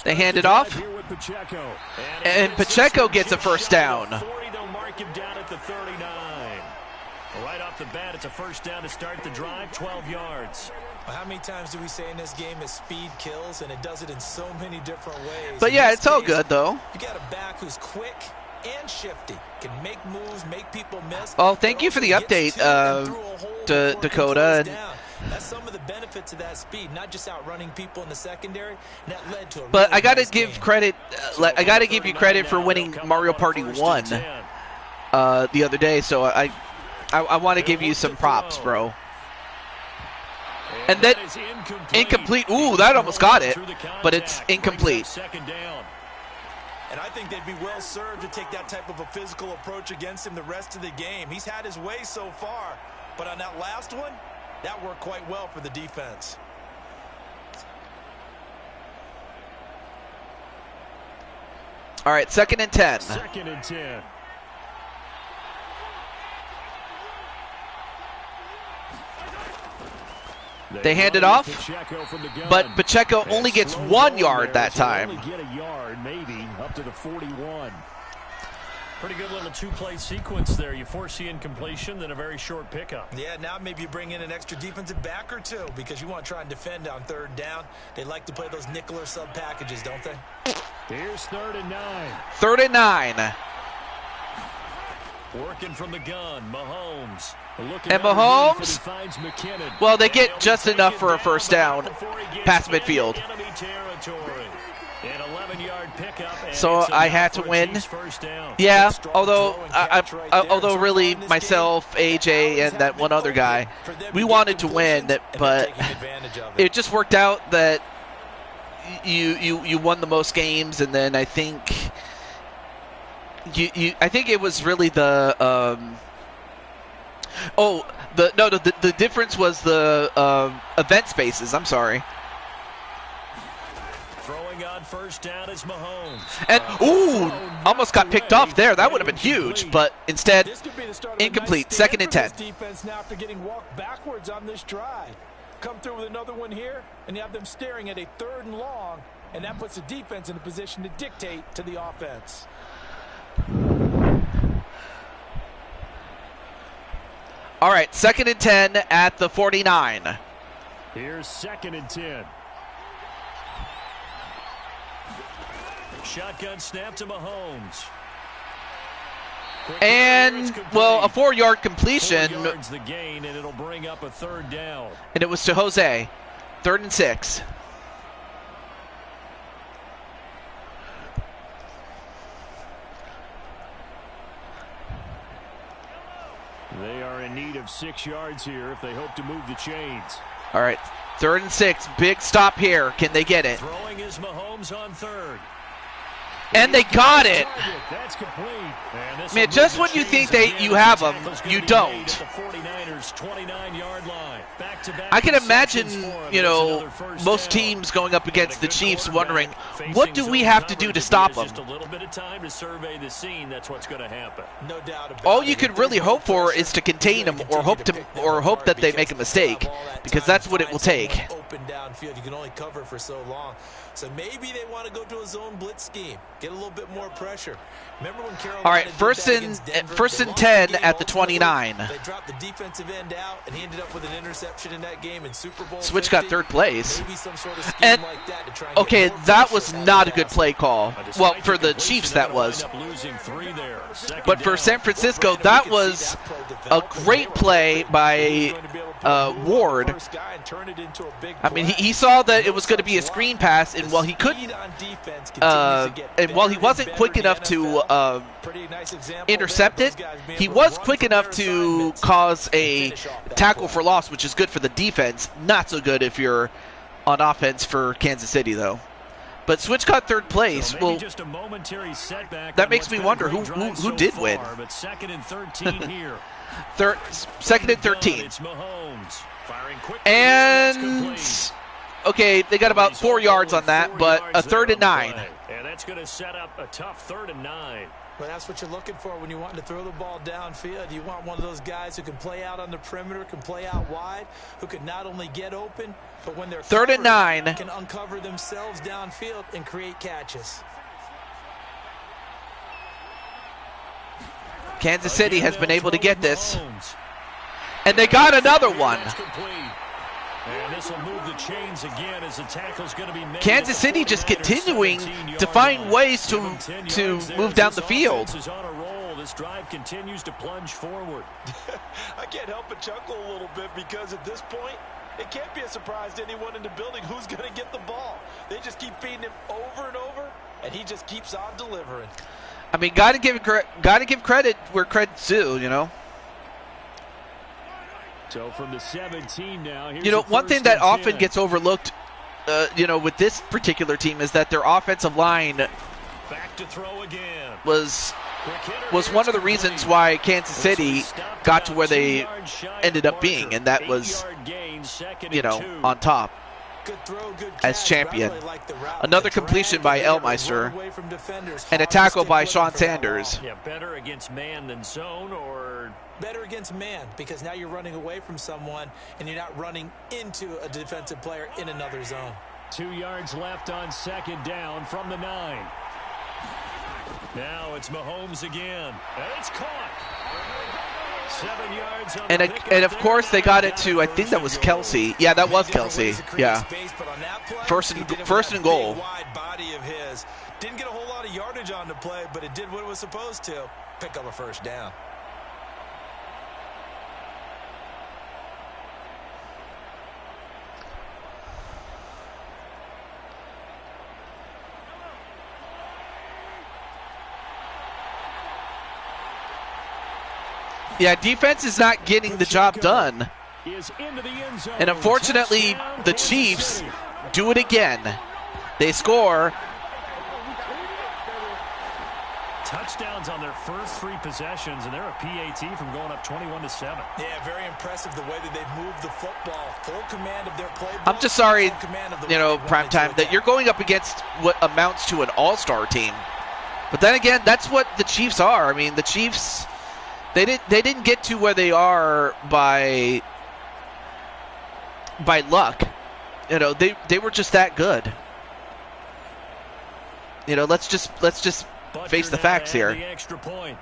[SPEAKER 1] They hand it off,
[SPEAKER 3] Here with Pacheco.
[SPEAKER 1] and Pacheco gets a first down.
[SPEAKER 3] 40, they'll mark him down at the 39. Right off the bat, it's a first down to start the drive, 12 yards.
[SPEAKER 5] Well, how many times do we say in this game that speed kills, and it does it in so many different ways?
[SPEAKER 1] But
[SPEAKER 5] In
[SPEAKER 1] yeah,
[SPEAKER 5] this
[SPEAKER 1] it's all
[SPEAKER 5] case,
[SPEAKER 1] good though.
[SPEAKER 5] You got a back who's quick and shifty, can make moves, make people miss.
[SPEAKER 1] Well, thank
[SPEAKER 5] but
[SPEAKER 1] you for the
[SPEAKER 5] also gets
[SPEAKER 1] update,
[SPEAKER 5] to and through a hole before it
[SPEAKER 1] Dakota.
[SPEAKER 5] goes
[SPEAKER 1] And,
[SPEAKER 5] down. That's some of the benefits of that speed, not just outrunning people in the secondary. And that led to a
[SPEAKER 1] but
[SPEAKER 5] really
[SPEAKER 1] I gotta
[SPEAKER 5] nice
[SPEAKER 1] give
[SPEAKER 5] game.
[SPEAKER 1] credit. I gotta give you credit for winning Mario Party 1 the other day. So I want to give you some props, bro. And then incomplete. Ooh, that almost got it, but it's incomplete.
[SPEAKER 3] Second down.
[SPEAKER 5] And I think they'd be well served to take that type of a physical approach against him the rest of the game. He's had his way so far, but on that last one, that worked quite well for the defense.
[SPEAKER 1] All right, 2nd and 10.
[SPEAKER 3] 2nd and 10.
[SPEAKER 1] They hand it off, but Pacheco only gets 1 yard that time.
[SPEAKER 3] Only get a yard, maybe, up to the 41.
[SPEAKER 6] Pretty good little two-play sequence there. You force the incompletion, then a very short pickup.
[SPEAKER 5] Yeah, now maybe you bring in an extra defensive back or two because you want to try and defend on 3rd down. They like to play those nickel or sub packages, don't they?
[SPEAKER 3] Here's 3rd and 9.
[SPEAKER 1] 3rd and 9.
[SPEAKER 6] Working from the gun, Mahomes.
[SPEAKER 1] And Mahomes, well, they get just enough for a first down past midfield. So I had to win. Yeah, although really myself, AJ, and that one other guy, we wanted to win, but it just worked out that you won the most games, and then I think I think it was really the the difference was the event spaces. I'm sorry.
[SPEAKER 6] Throwing on first down is Mahomes.
[SPEAKER 1] And almost got picked off there. That would have been huge, but instead incomplete. 2nd and 10.
[SPEAKER 4] Defense now after getting walked backwards on this drive. Come through with another one here, and you have them staring at a 3rd and long, and that puts the defense in a position to dictate to the offense.
[SPEAKER 1] All right, 2nd and 10 at the 49.
[SPEAKER 3] Here's 2nd and 10.
[SPEAKER 6] Shotgun snap to Mahomes.
[SPEAKER 1] And, well, a 4-yard completion.
[SPEAKER 6] 4 yards the gain, and it'll bring up a 3rd down.
[SPEAKER 1] And it was to Jose. 3rd and 6.
[SPEAKER 3] They are in need of 6 yards here if they hope to move the chains.
[SPEAKER 1] All right, 3rd and 6. Big stop here. Can they get it?
[SPEAKER 6] Throwing is Mahomes on 3rd.
[SPEAKER 1] And they got it.
[SPEAKER 3] That's complete.
[SPEAKER 1] Man, just when you think that you have them, you don't. I can imagine, most teams going up against the Chiefs wondering, what do we have to do to stop them?
[SPEAKER 6] Just a little bit of time to survey the scene. That's what's going to happen.
[SPEAKER 5] No doubt about it.
[SPEAKER 1] All you could really hope for is to contain them, or hope that they make a mistake, because that's what it will take.
[SPEAKER 5] Open downfield, you can only cover for so long. So maybe they want to go to a zone blitz scheme, get a little bit more pressure. Remember when Carolina
[SPEAKER 1] All right,
[SPEAKER 5] did
[SPEAKER 1] first
[SPEAKER 5] that
[SPEAKER 1] and
[SPEAKER 5] against Denver?
[SPEAKER 1] first
[SPEAKER 5] They
[SPEAKER 1] and
[SPEAKER 5] lost the
[SPEAKER 1] 10
[SPEAKER 5] game
[SPEAKER 1] at the
[SPEAKER 5] ultimately.
[SPEAKER 1] 29.
[SPEAKER 5] They dropped the defensive end out, and he ended up with an interception in that game in Super Bowl.
[SPEAKER 1] Switch
[SPEAKER 5] 50.
[SPEAKER 1] got 3rd place.
[SPEAKER 5] Maybe some sort of scheme
[SPEAKER 1] And
[SPEAKER 5] like that to try and
[SPEAKER 1] okay,
[SPEAKER 5] get more
[SPEAKER 1] that
[SPEAKER 5] pressure
[SPEAKER 1] was
[SPEAKER 5] on
[SPEAKER 1] not
[SPEAKER 5] the
[SPEAKER 1] a good
[SPEAKER 5] pass.
[SPEAKER 1] play call. Well, for the Chiefs that was. But for San Francisco, that was a great play by Ward. I mean, he saw that it was going to be a screen pass, and while he couldn't, and while he wasn't quick enough to intercept it, he was quick enough to cause a tackle for loss, which is good for the defense. Not so good if you're on offense for Kansas City, though. But Switch got 3rd place.
[SPEAKER 6] So
[SPEAKER 1] well,
[SPEAKER 6] just a momentary setback
[SPEAKER 1] that makes me wonder who did win.
[SPEAKER 6] But 2nd and 13 here.
[SPEAKER 1] 2nd and 13.
[SPEAKER 6] It's Mahomes firing quickly.
[SPEAKER 1] And okay, they got about 4 yards on that, but a 3rd and 9.
[SPEAKER 6] And that's going to set up a tough 3rd and 9.
[SPEAKER 5] But that's what you're looking for when you want to throw the ball downfield. You want one of those guys who can play out on the perimeter, can play out wide, who can not only get open, but when they're
[SPEAKER 1] 3rd and 9,
[SPEAKER 5] can uncover themselves downfield and create catches.
[SPEAKER 1] Kansas City has been able to get this. And they got another one.
[SPEAKER 6] And this will move the chains again as the tackle's going to be made.
[SPEAKER 1] Kansas City just continuing to find ways to move down the field.
[SPEAKER 6] This drive continues to plunge forward.
[SPEAKER 4] I can't help but chuckle a little bit because at this point, it can't be a surprise to anyone in the building who's going to get the ball. They just keep feeding him over and over, and he just keeps on delivering.
[SPEAKER 1] I mean, gotta give credit where credit's due,
[SPEAKER 3] So from the 17 now,
[SPEAKER 1] one thing that often gets overlooked, with this particular team is that their offensive line
[SPEAKER 6] back to throw again.
[SPEAKER 1] was one of the reasons why Kansas City got to where they ended up being, and that was, on top.
[SPEAKER 5] Good throw, good
[SPEAKER 1] as
[SPEAKER 5] catch,
[SPEAKER 1] champion.
[SPEAKER 5] really like the route.
[SPEAKER 1] Another
[SPEAKER 5] The
[SPEAKER 1] completion
[SPEAKER 5] drag,
[SPEAKER 1] by
[SPEAKER 5] and
[SPEAKER 1] Elmeister.
[SPEAKER 5] away from defenders.
[SPEAKER 1] And a
[SPEAKER 5] Hard to
[SPEAKER 1] tackle
[SPEAKER 5] stick
[SPEAKER 1] by
[SPEAKER 5] with
[SPEAKER 1] Sean
[SPEAKER 5] him for that
[SPEAKER 1] Sanders.
[SPEAKER 5] long.
[SPEAKER 6] Yeah, better against man than zone, or
[SPEAKER 5] Better against man, because now you're running away from someone and you're not running into a defensive player in another zone.
[SPEAKER 3] 2 yards left on second down from the 9. Now it's Mahomes again. And it's caught. 7 yards on the pickup
[SPEAKER 1] And of
[SPEAKER 3] there.
[SPEAKER 1] course they got it to, I think that was Kelsey. Yeah, that was Kelsey. Yeah. First and goal.
[SPEAKER 5] Wide body of his. Didn't get a whole lot of yardage on the play, but it did what it was supposed to. Pick up a first down.
[SPEAKER 1] Yeah, defense is not getting the job done.
[SPEAKER 3] Is into the end zone.
[SPEAKER 1] And unfortunately,
[SPEAKER 3] Touchdown,
[SPEAKER 1] the
[SPEAKER 3] Kansas
[SPEAKER 1] Chiefs
[SPEAKER 3] City.
[SPEAKER 1] do it again. They score.
[SPEAKER 6] touchdowns on their first 3 possessions, and they're a PAT from going up 21-7.
[SPEAKER 5] Yeah, very impressive the way that they've moved the football. Full command of their playbook.
[SPEAKER 1] I'm just sorry,
[SPEAKER 5] full command of the
[SPEAKER 1] you
[SPEAKER 5] way
[SPEAKER 1] know,
[SPEAKER 5] they
[SPEAKER 1] prime
[SPEAKER 5] want to
[SPEAKER 1] time, that
[SPEAKER 5] attack.
[SPEAKER 1] you're going up against what amounts to an all-star team. But then again, that's what the Chiefs are. I mean, the Chiefs, they didn't get to where they are by luck. You know, they were just that good. You know, let's just face the facts here.
[SPEAKER 6] The extra point.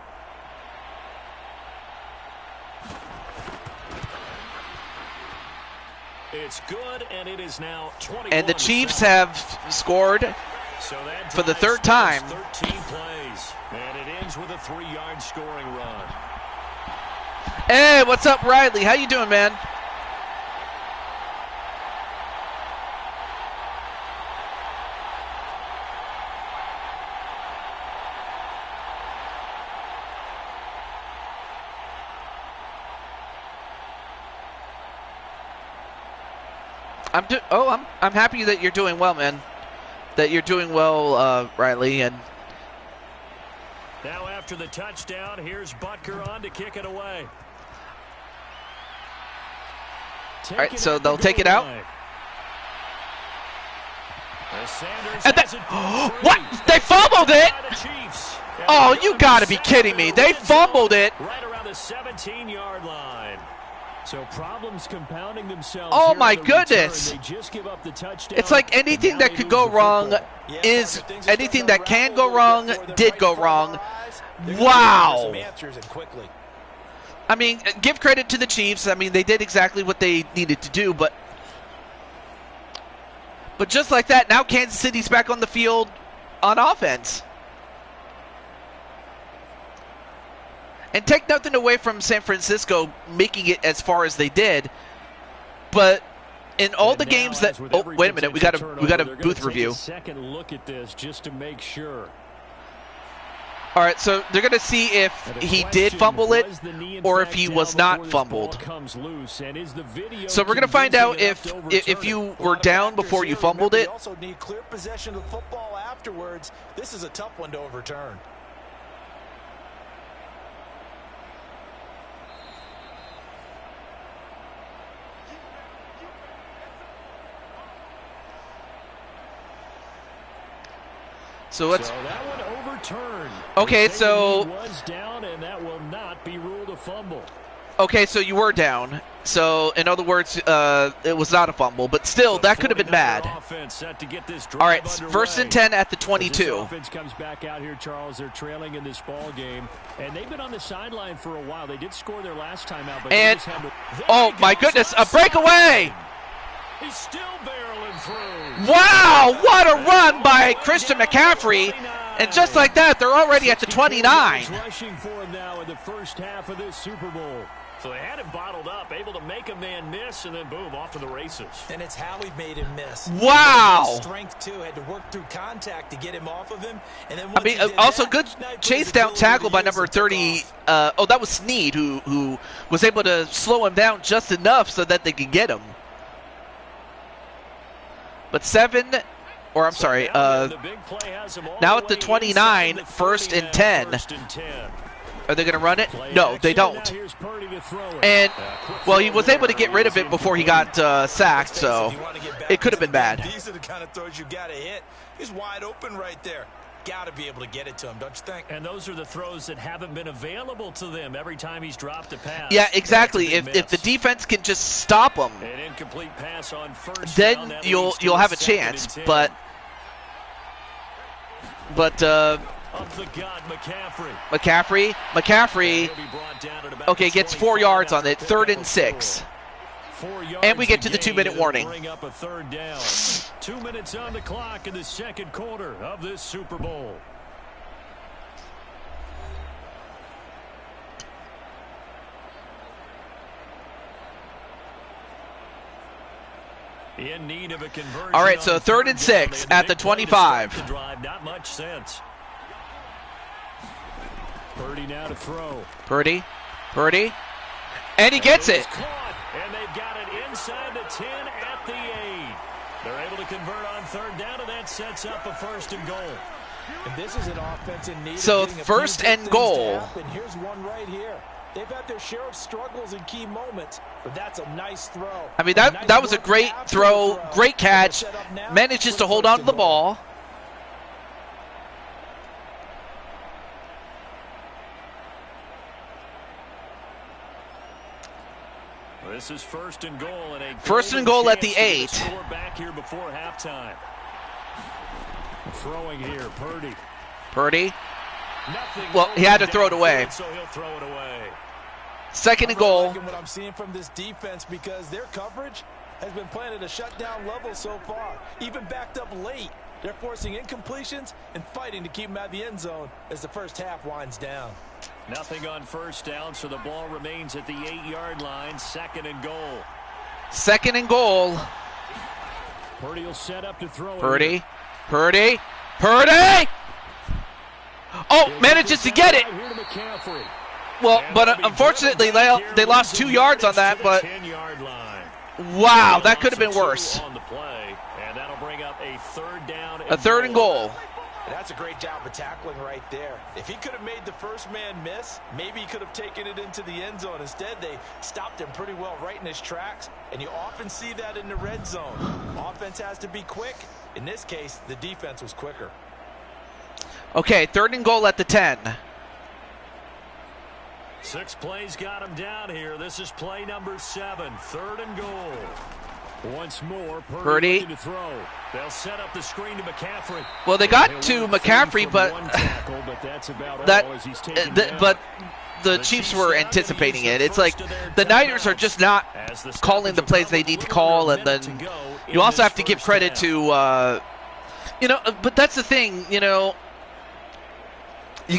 [SPEAKER 6] It's good, and it is now 21.
[SPEAKER 1] And the Chiefs have scored
[SPEAKER 6] So that
[SPEAKER 1] for the
[SPEAKER 6] drive
[SPEAKER 1] third time.
[SPEAKER 6] spans 13 plays, and it ends with a 3-yard scoring run.
[SPEAKER 1] Hey, what's up, Riley? How you doing, man? I'm happy that you're doing well, man. That you're doing well, Riley. And
[SPEAKER 6] Now after the touchdown, here's Butker on to kick it away.
[SPEAKER 1] all right, so they'll take it out. And what? They fumbled it? Oh, you got to be kidding me! They fumbled it.
[SPEAKER 6] Right around the 17-yard line.
[SPEAKER 3] So problems compounding themselves.
[SPEAKER 1] Oh
[SPEAKER 3] here
[SPEAKER 1] my
[SPEAKER 3] on the return.
[SPEAKER 1] goodness!
[SPEAKER 3] They just give up the touchdown,
[SPEAKER 1] It's like
[SPEAKER 3] and
[SPEAKER 1] anything
[SPEAKER 3] now
[SPEAKER 1] that
[SPEAKER 3] they
[SPEAKER 1] could
[SPEAKER 3] lose
[SPEAKER 1] go
[SPEAKER 3] the
[SPEAKER 1] wrong
[SPEAKER 3] football.
[SPEAKER 1] is anything that can go wrong did go wrong. Wow. I mean, give credit to the Chiefs. I mean, they did exactly what they needed to do, but just like that, now Kansas City's back on the field on offense. And take nothing away from San Francisco making it as far as they did, but in all the games that wait a minute, we got a booth review.
[SPEAKER 3] Second look at this just to make sure.
[SPEAKER 1] All right, so they're going to see if he did fumble it or if he was not fumbled. So we're going to find out if you were down before you fumbled it.
[SPEAKER 5] You also need clear possession of the football afterwards. This is a tough one to overturn.
[SPEAKER 1] So let's.
[SPEAKER 3] So that one overturned.
[SPEAKER 1] Okay,
[SPEAKER 3] They say
[SPEAKER 1] so
[SPEAKER 3] he was down, and that will not be ruled a fumble.
[SPEAKER 1] okay, so you were down. So in other words, it was not a fumble, but still, that could have been bad. All right, first and 10 at the 22.
[SPEAKER 3] This offense comes back out here, Charles. They're trailing in this ball game, and they've been on the sideline for a while. They did score their last time out, but
[SPEAKER 1] And
[SPEAKER 3] they just had to...
[SPEAKER 1] oh my goodness, a breakaway!
[SPEAKER 6] He's still barreling through.
[SPEAKER 1] Wow, what a run by Christian McCaffrey! And just like that, they're already at the 29.
[SPEAKER 3] Rushing for him now in the first half of this Super Bowl.
[SPEAKER 6] So they had him bottled up, able to make a man miss, and then boom, off to the races.
[SPEAKER 5] And it's how he made him miss.
[SPEAKER 1] Wow.
[SPEAKER 5] Strength too, had to work through contact to get him off of him. And then
[SPEAKER 1] I
[SPEAKER 5] once
[SPEAKER 1] mean,
[SPEAKER 5] he did
[SPEAKER 1] also
[SPEAKER 5] that,
[SPEAKER 1] good
[SPEAKER 5] now he put
[SPEAKER 1] chase
[SPEAKER 5] his
[SPEAKER 1] down
[SPEAKER 5] ability
[SPEAKER 1] tackle
[SPEAKER 5] to
[SPEAKER 1] by
[SPEAKER 5] use
[SPEAKER 1] number
[SPEAKER 5] and took
[SPEAKER 1] 30.
[SPEAKER 5] off.
[SPEAKER 1] That was Snead who was able to slow him down just enough so that they could get him. But now at the 29, first and 10. Are they going to run it? No, they don't. And, well, he was able to get rid of it before he got sacked, so it could have been bad.
[SPEAKER 5] These are the kind of throws you got to hit. He's wide open right there. Got to be able to get it to him, don't you think?
[SPEAKER 6] And those are the throws that haven't been available to them every time he's dropped a pass.
[SPEAKER 1] Yeah, exactly. If the defense can just stop him,
[SPEAKER 6] an incomplete pass on first
[SPEAKER 1] then
[SPEAKER 6] down, that
[SPEAKER 1] you'll
[SPEAKER 6] leads to
[SPEAKER 1] have a
[SPEAKER 6] second
[SPEAKER 1] chance.
[SPEAKER 6] and 10.
[SPEAKER 1] But
[SPEAKER 6] Up the gut, McCaffrey. He'll be brought down at about
[SPEAKER 1] Okay,
[SPEAKER 6] the
[SPEAKER 1] gets 4
[SPEAKER 6] 25
[SPEAKER 1] yards on it.
[SPEAKER 6] after
[SPEAKER 1] 3rd
[SPEAKER 6] pickup
[SPEAKER 1] and
[SPEAKER 6] of
[SPEAKER 1] 6.
[SPEAKER 6] 4 yards
[SPEAKER 1] And we get to the
[SPEAKER 6] a gain
[SPEAKER 1] 2-minute warning.
[SPEAKER 6] Bring up a third down. 2 minutes on the clock in the second quarter of this Super Bowl. In need of a conversion.
[SPEAKER 1] All right, so
[SPEAKER 6] on
[SPEAKER 1] 3rd and 6 at the 25.
[SPEAKER 6] The drive, not much sense. Purdy now to throw.
[SPEAKER 1] Purdy. And he gets it.
[SPEAKER 6] Caught, and they've got it inside the 10 at the 8. They're able to convert on 3rd down, and that sets up a 1st and goal.
[SPEAKER 4] And this is an offense in need
[SPEAKER 1] So
[SPEAKER 4] of getting a
[SPEAKER 1] 1st
[SPEAKER 4] few good
[SPEAKER 1] and
[SPEAKER 4] things
[SPEAKER 1] goal.
[SPEAKER 4] to happen. Here's one right here. They've had their share of struggles in key moments, but that's a nice throw.
[SPEAKER 1] I mean, that was a great throw, great catch. Manages to hold on to the ball.
[SPEAKER 6] This is 1st and goal, and a
[SPEAKER 1] 1st and goal at the 8.
[SPEAKER 6] Score back here before halftime. Throwing here, Purdy.
[SPEAKER 1] Nothing. Well, he had to throw it away.
[SPEAKER 6] So he'll throw it away.
[SPEAKER 1] 2nd and goal.
[SPEAKER 4] I'm liking what I'm seeing from this defense because their coverage has been playing at a shutdown level so far. Even backed up late, they're forcing incompletions and fighting to keep them out of the end zone as the first half winds down.
[SPEAKER 6] Nothing on 1st down, so the ball remains at the 8-yard line. 2nd and goal.
[SPEAKER 1] 2nd and goal.
[SPEAKER 6] Purdy will set up to throw.
[SPEAKER 1] Purdy. Oh, manages to get it. Well, but unfortunately, they lost 2 yards on that, but wow, that could have been worse.
[SPEAKER 6] On the play, and that'll bring up a 3rd down.
[SPEAKER 1] A 3rd and goal.
[SPEAKER 4] That's a great job of tackling right there. If he could have made the first man miss, maybe he could have taken it into the end zone. Instead, they stopped him pretty well right in his tracks, and you often see that in the red zone. Offense has to be quick. In this case, the defense was quicker.
[SPEAKER 1] Okay, 3rd and goal at the 10.
[SPEAKER 6] 6 plays got him down here. This is play number 7. 3rd and goal. Once more, Purdy looking to throw. They'll set up the screen to McCaffrey.
[SPEAKER 1] Well, they got to McCaffrey, but
[SPEAKER 6] that's about
[SPEAKER 1] that,
[SPEAKER 6] all as he's
[SPEAKER 1] but the Chiefs were anticipating it. It's like the Niners are just not calling the plays they need to call, and then you also have to give credit to, but that's the thing, you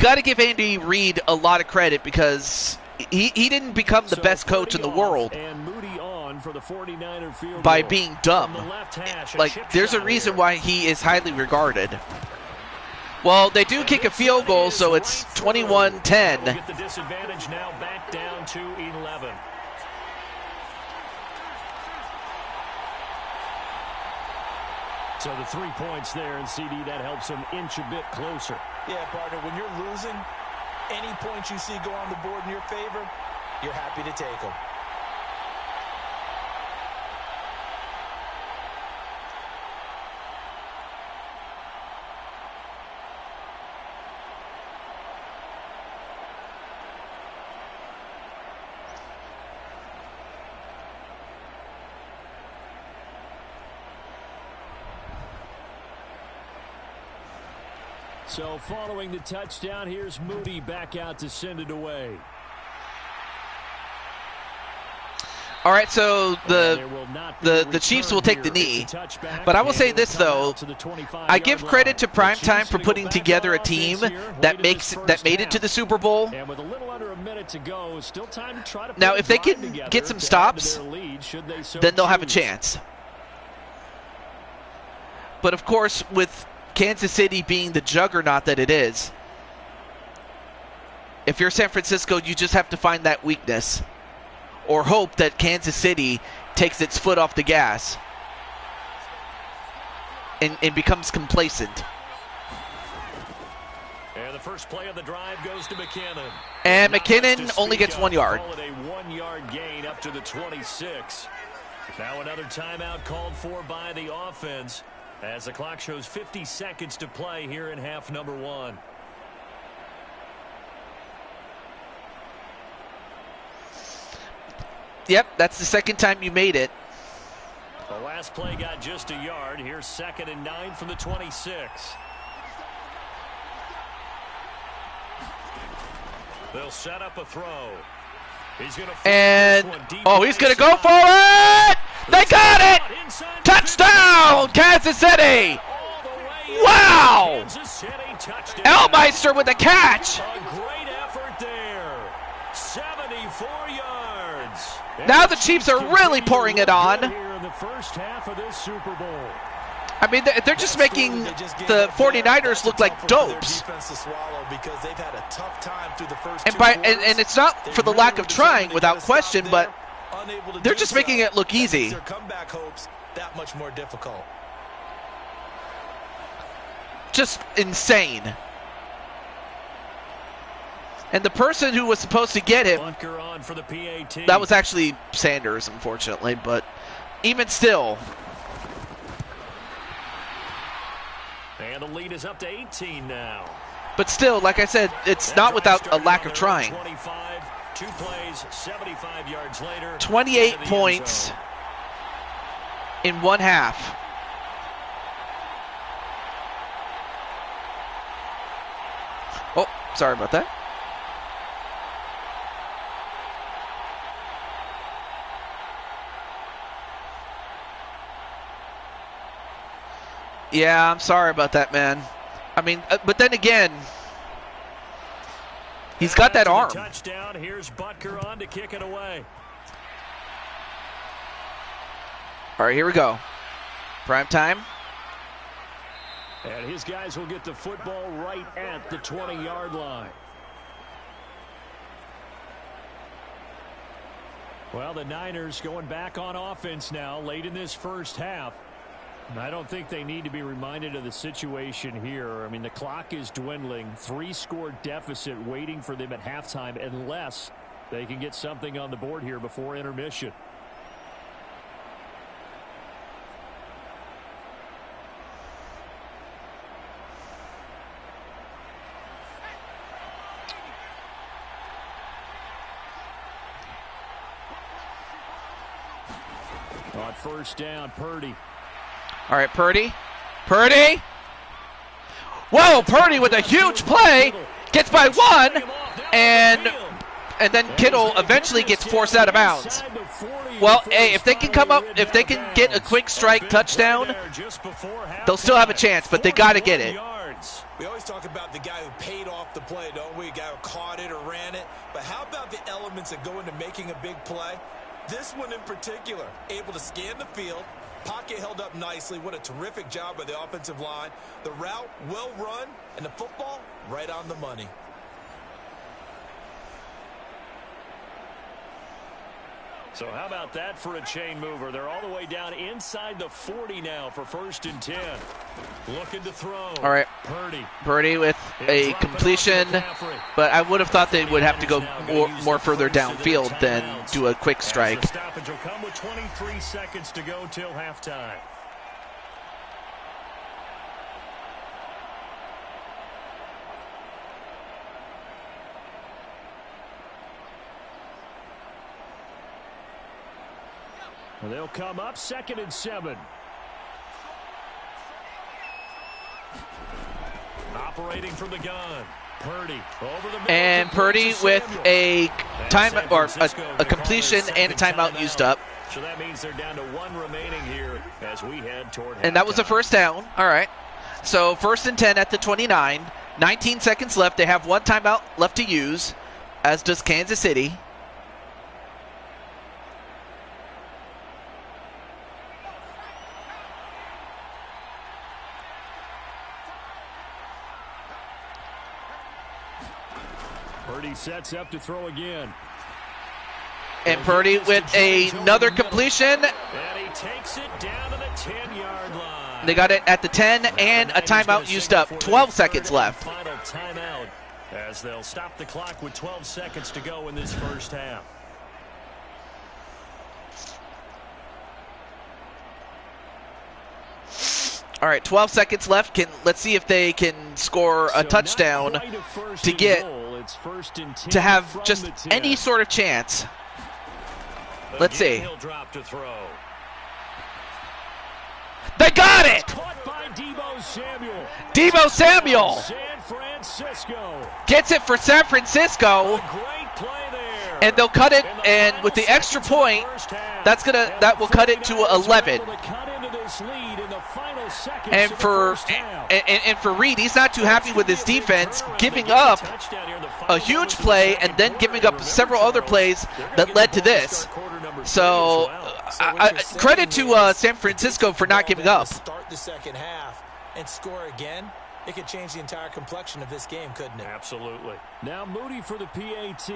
[SPEAKER 1] got to give Andy Reid a lot of credit because he didn't become the best coach in the world by being dumb. Like, there's a reason why he is highly regarded. Well, they do kick a field goal, so it's 21-10.
[SPEAKER 6] Get the disadvantage now back down to 11. So the 3 points there, and CD, that helps him inch a bit closer.
[SPEAKER 4] Yeah, partner, when you're losing, any points you see go on the board in your favor, you're happy to take them.
[SPEAKER 6] So following the touchdown, here's Moody back out to send it away.
[SPEAKER 1] All right, so the Chiefs will take the knee. But I will say this, though. I give credit to Primetime for putting together a team that made it to the Super Bowl. Now, if they can get some stops, then they'll have a chance. But, of course, with Kansas City being the juggernaut that it is, if you're San Francisco, you just have to find that weakness or hope that Kansas City takes its foot off the gas and becomes complacent.
[SPEAKER 6] And the first play of the drive goes to McKinnon.
[SPEAKER 1] And McKinnon only gets 1 yard.
[SPEAKER 6] Call it a 1-yard gain up to the 26. Now another timeout called for by the offense as the clock shows 50 seconds to play here in half number 1.
[SPEAKER 1] Yep, that's the second time you made it.
[SPEAKER 6] The last play got just a yard. Here's 2nd and 9 from the 26. They'll set up a throw. He's going to
[SPEAKER 1] he's going to go for it! They got it! Touchdown, Kansas City! Wow! Elmeister with the catch!
[SPEAKER 6] A great effort there. 74 yards.
[SPEAKER 1] Now the Chiefs are really pouring it on.
[SPEAKER 6] Here in the first half of this Super Bowl.
[SPEAKER 1] I mean, they're just making the 49ers look like dopes. And it's not for the lack of trying, without question, but they're just making it look easy.
[SPEAKER 5] Their comeback hopes that much more difficult.
[SPEAKER 1] Just insane. And the person who was supposed to get him, that was actually Sanders, unfortunately, but even still.
[SPEAKER 6] And the lead is up to 18 now.
[SPEAKER 1] But still, like I said, it's not without a lack of trying.
[SPEAKER 6] 25, 2 plays, 75 yards later.
[SPEAKER 1] 28 points in 1 half. Oh, sorry about that. Yeah, I'm sorry about that, man. I mean, but then again, he's got that arm.
[SPEAKER 6] Touchdown. Here's Butker on to kick it away.
[SPEAKER 1] All right, here we go. Prime time.
[SPEAKER 3] And his guys will get the football right at the 20-yard line. Well, the Niners going back on offense now late in this first half. I don't think they need to be reminded of the situation here. I mean, the clock is dwindling. 3-score deficit waiting for them at halftime unless they can get something on the board here before intermission. On first down, Purdy.
[SPEAKER 1] All right, Purdy. Purdy. Whoa, Purdy with a huge play. Gets by 1. And then Kittle eventually gets forced out of bounds. Well, hey, if they can get a quick strike touchdown, they'll still have a chance, but they got to get it.
[SPEAKER 5] We always talk about the guy who paid off the play, don't we? The guy who caught it or ran it. But how about the elements that go into making a big play? This one in particular, able to scan the field. Pocket held up nicely. What a terrific job by the offensive line. The route well run, and the football right on the money.
[SPEAKER 6] So how about that for a chain mover? They're all the way down inside the 40 now for 1st and 10. Looking to throw.
[SPEAKER 1] All right, Purdy with a completion, but I would have thought they would have to go more further downfield than do a quick strike.
[SPEAKER 6] The stoppage will come with 23 seconds to go till halftime. They'll come up 2nd and 7. Operating from the gun. Purdy over the middle.
[SPEAKER 1] And Purdy with a time or a completion and a timeout used up.
[SPEAKER 6] So that means they're down to 1 remaining here as we head toward halftime.
[SPEAKER 1] And that was a first down. All right. So 1st and 10 at the 29. 19 seconds left. They have 1 timeout left to use, as does Kansas City.
[SPEAKER 3] Purdy sets up to throw again.
[SPEAKER 1] And Purdy with another completion.
[SPEAKER 3] And he takes it down to the 10-yard line.
[SPEAKER 1] They got it at the 10 and a timeout used up. 12 seconds left.
[SPEAKER 3] Final timeout as they'll stop the clock with 12 seconds to go in this first half.
[SPEAKER 1] All right, 12 seconds left. Let's see if they can score a touchdown to get to have just any sort of chance. Let's see.
[SPEAKER 3] He'll drop to throw.
[SPEAKER 1] They got it!
[SPEAKER 3] Caught by Deebo Samuel.
[SPEAKER 1] Deebo Samuel
[SPEAKER 3] San Francisco.
[SPEAKER 1] gets it for San Francisco,
[SPEAKER 3] Great play there.
[SPEAKER 1] and they'll cut it. And with the extra point, that will cut it to 11. And for Reed, he's not too happy with his defense, giving up a huge play and then giving up several other plays that led to this. So credit to San Francisco for not giving up.
[SPEAKER 5] Start the second half and score again. It could change the entire complexion of this game, couldn't it?
[SPEAKER 3] Absolutely. Now Moody for the PAT.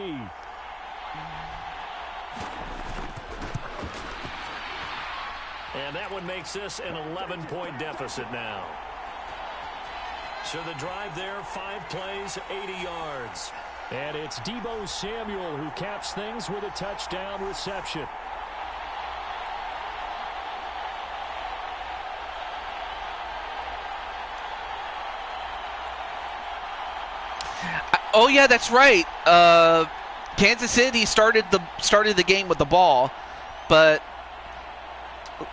[SPEAKER 3] And that one makes this an 11-point deficit now. So the drive there, 5 plays, 80 yards. And it's Deebo Samuel who caps things with a touchdown reception.
[SPEAKER 1] Oh yeah, that's right. Kansas City started the game with the ball, but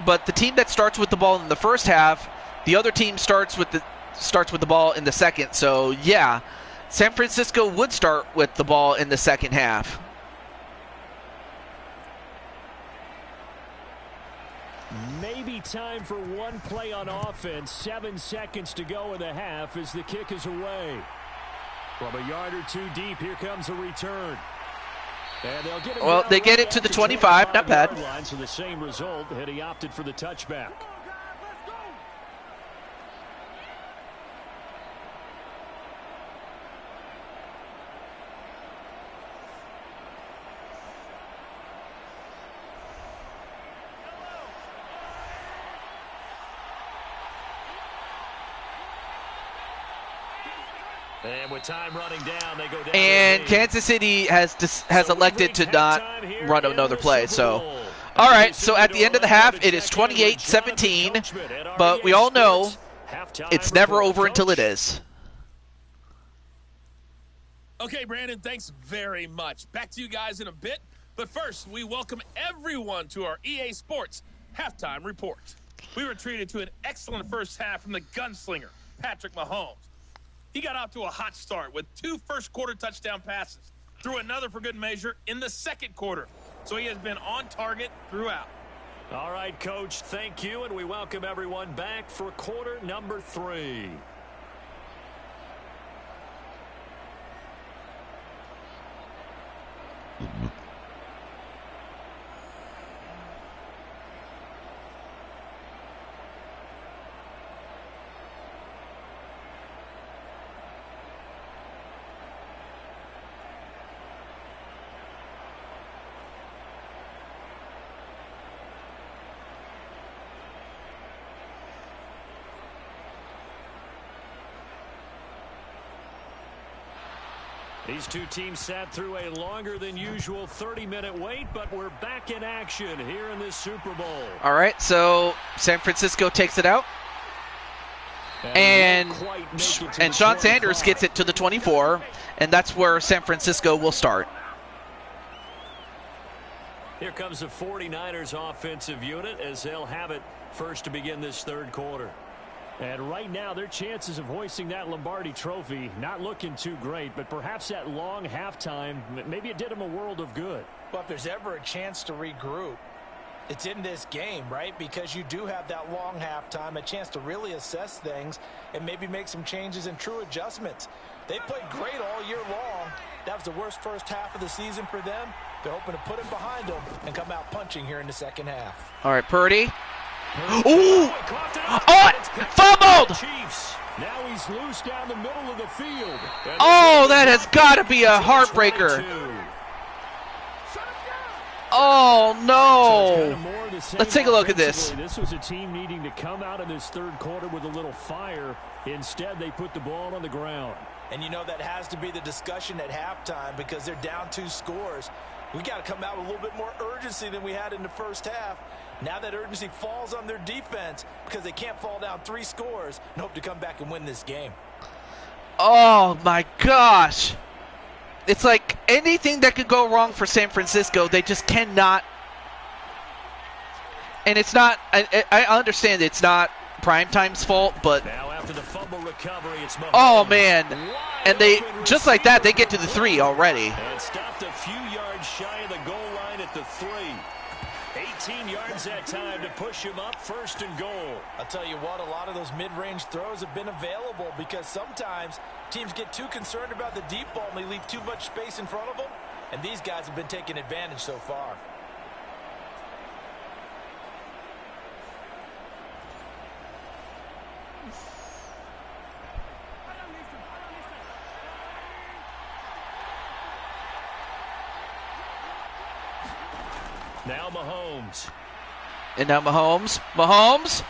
[SPEAKER 1] the team that starts with the ball in the first half, the other team starts with the ball in the second. So yeah, San Francisco would start with the ball in the second half.
[SPEAKER 3] Maybe time for one play on offense. 7 seconds to go in the half as the kick is away. From a yard or two deep, here comes a return. And they'll get
[SPEAKER 1] well, they get it to the 25. Not bad.
[SPEAKER 3] Line, so the same result, and he opted for the touchback. And with time running down, they go down.
[SPEAKER 1] And Kansas City has elected to not run another play. So, all right. So at the end of the half, it is 28-17. But we all know it's never over until it is.
[SPEAKER 7] Okay, Brandon, thanks very much. Back to you guys in a bit. But first, we welcome everyone to our EA Sports Halftime Report. We were treated to an excellent first half from the gunslinger, Patrick Mahomes. He got off to a hot start with 2 first-quarter touchdown passes, threw another for good measure in the second quarter. So he has been on target throughout.
[SPEAKER 3] All right, Coach, thank you, and we welcome everyone back for quarter number 3. These two teams sat through a longer than usual 30-minute wait, but we're back in action here in this Super Bowl.
[SPEAKER 1] All right, so San Francisco takes it out. And Sean Sanders gets it to the 24, and that's where San Francisco will start.
[SPEAKER 3] Here comes the 49ers offensive unit as they'll have it first to begin this third quarter. And right now, their chances of hoisting that Lombardi trophy not looking too great, but perhaps that long halftime, maybe it did them a world of good.
[SPEAKER 5] But if there's ever a chance to regroup, it's in this game, right? Because you do have that long halftime, a chance to really assess things and maybe make some changes and true adjustments. They played great all year long. That was the worst first half of the season for them. They're hoping to put it behind them and come out punching here in the second half.
[SPEAKER 1] All right, Purdy. Ooh! Oh, fumbled!
[SPEAKER 3] Now he's loose down the middle of the field.
[SPEAKER 1] Oh, that has got to be a heartbreaker. Oh,
[SPEAKER 3] So it's kind
[SPEAKER 1] no.
[SPEAKER 3] of more of the same
[SPEAKER 1] Let's take a look at this.
[SPEAKER 3] offensively. This was a team needing to come out in this third quarter with a little fire. Instead, they put the ball on the ground.
[SPEAKER 5] And you know that has to be the discussion at halftime because they're down 2 scores. We got to come out with a little bit more urgency than we had in the first half. Now that urgency falls on their defense because they can't fall down 3 scores and hope to come back and win this game.
[SPEAKER 1] Oh, my gosh. It's like anything that could go wrong for San Francisco, they just cannot. And it's not, I understand it's not Primetime's fault, but.
[SPEAKER 6] Now after the fumble recovery, it's Mahomes.
[SPEAKER 1] Oh, man. And they, just like that, they get to the 3 already.
[SPEAKER 6] And stopped a few yards shy of the goal line at the 3. 18 yards that time to push him up 1st and goal.
[SPEAKER 5] I'll tell you what, a lot of those mid-range throws have been available because sometimes teams get too concerned about the deep ball and they leave too much space in front of them. And these guys have been taking advantage so far.
[SPEAKER 6] Now Mahomes.
[SPEAKER 1] And now Mahomes. Mahomes.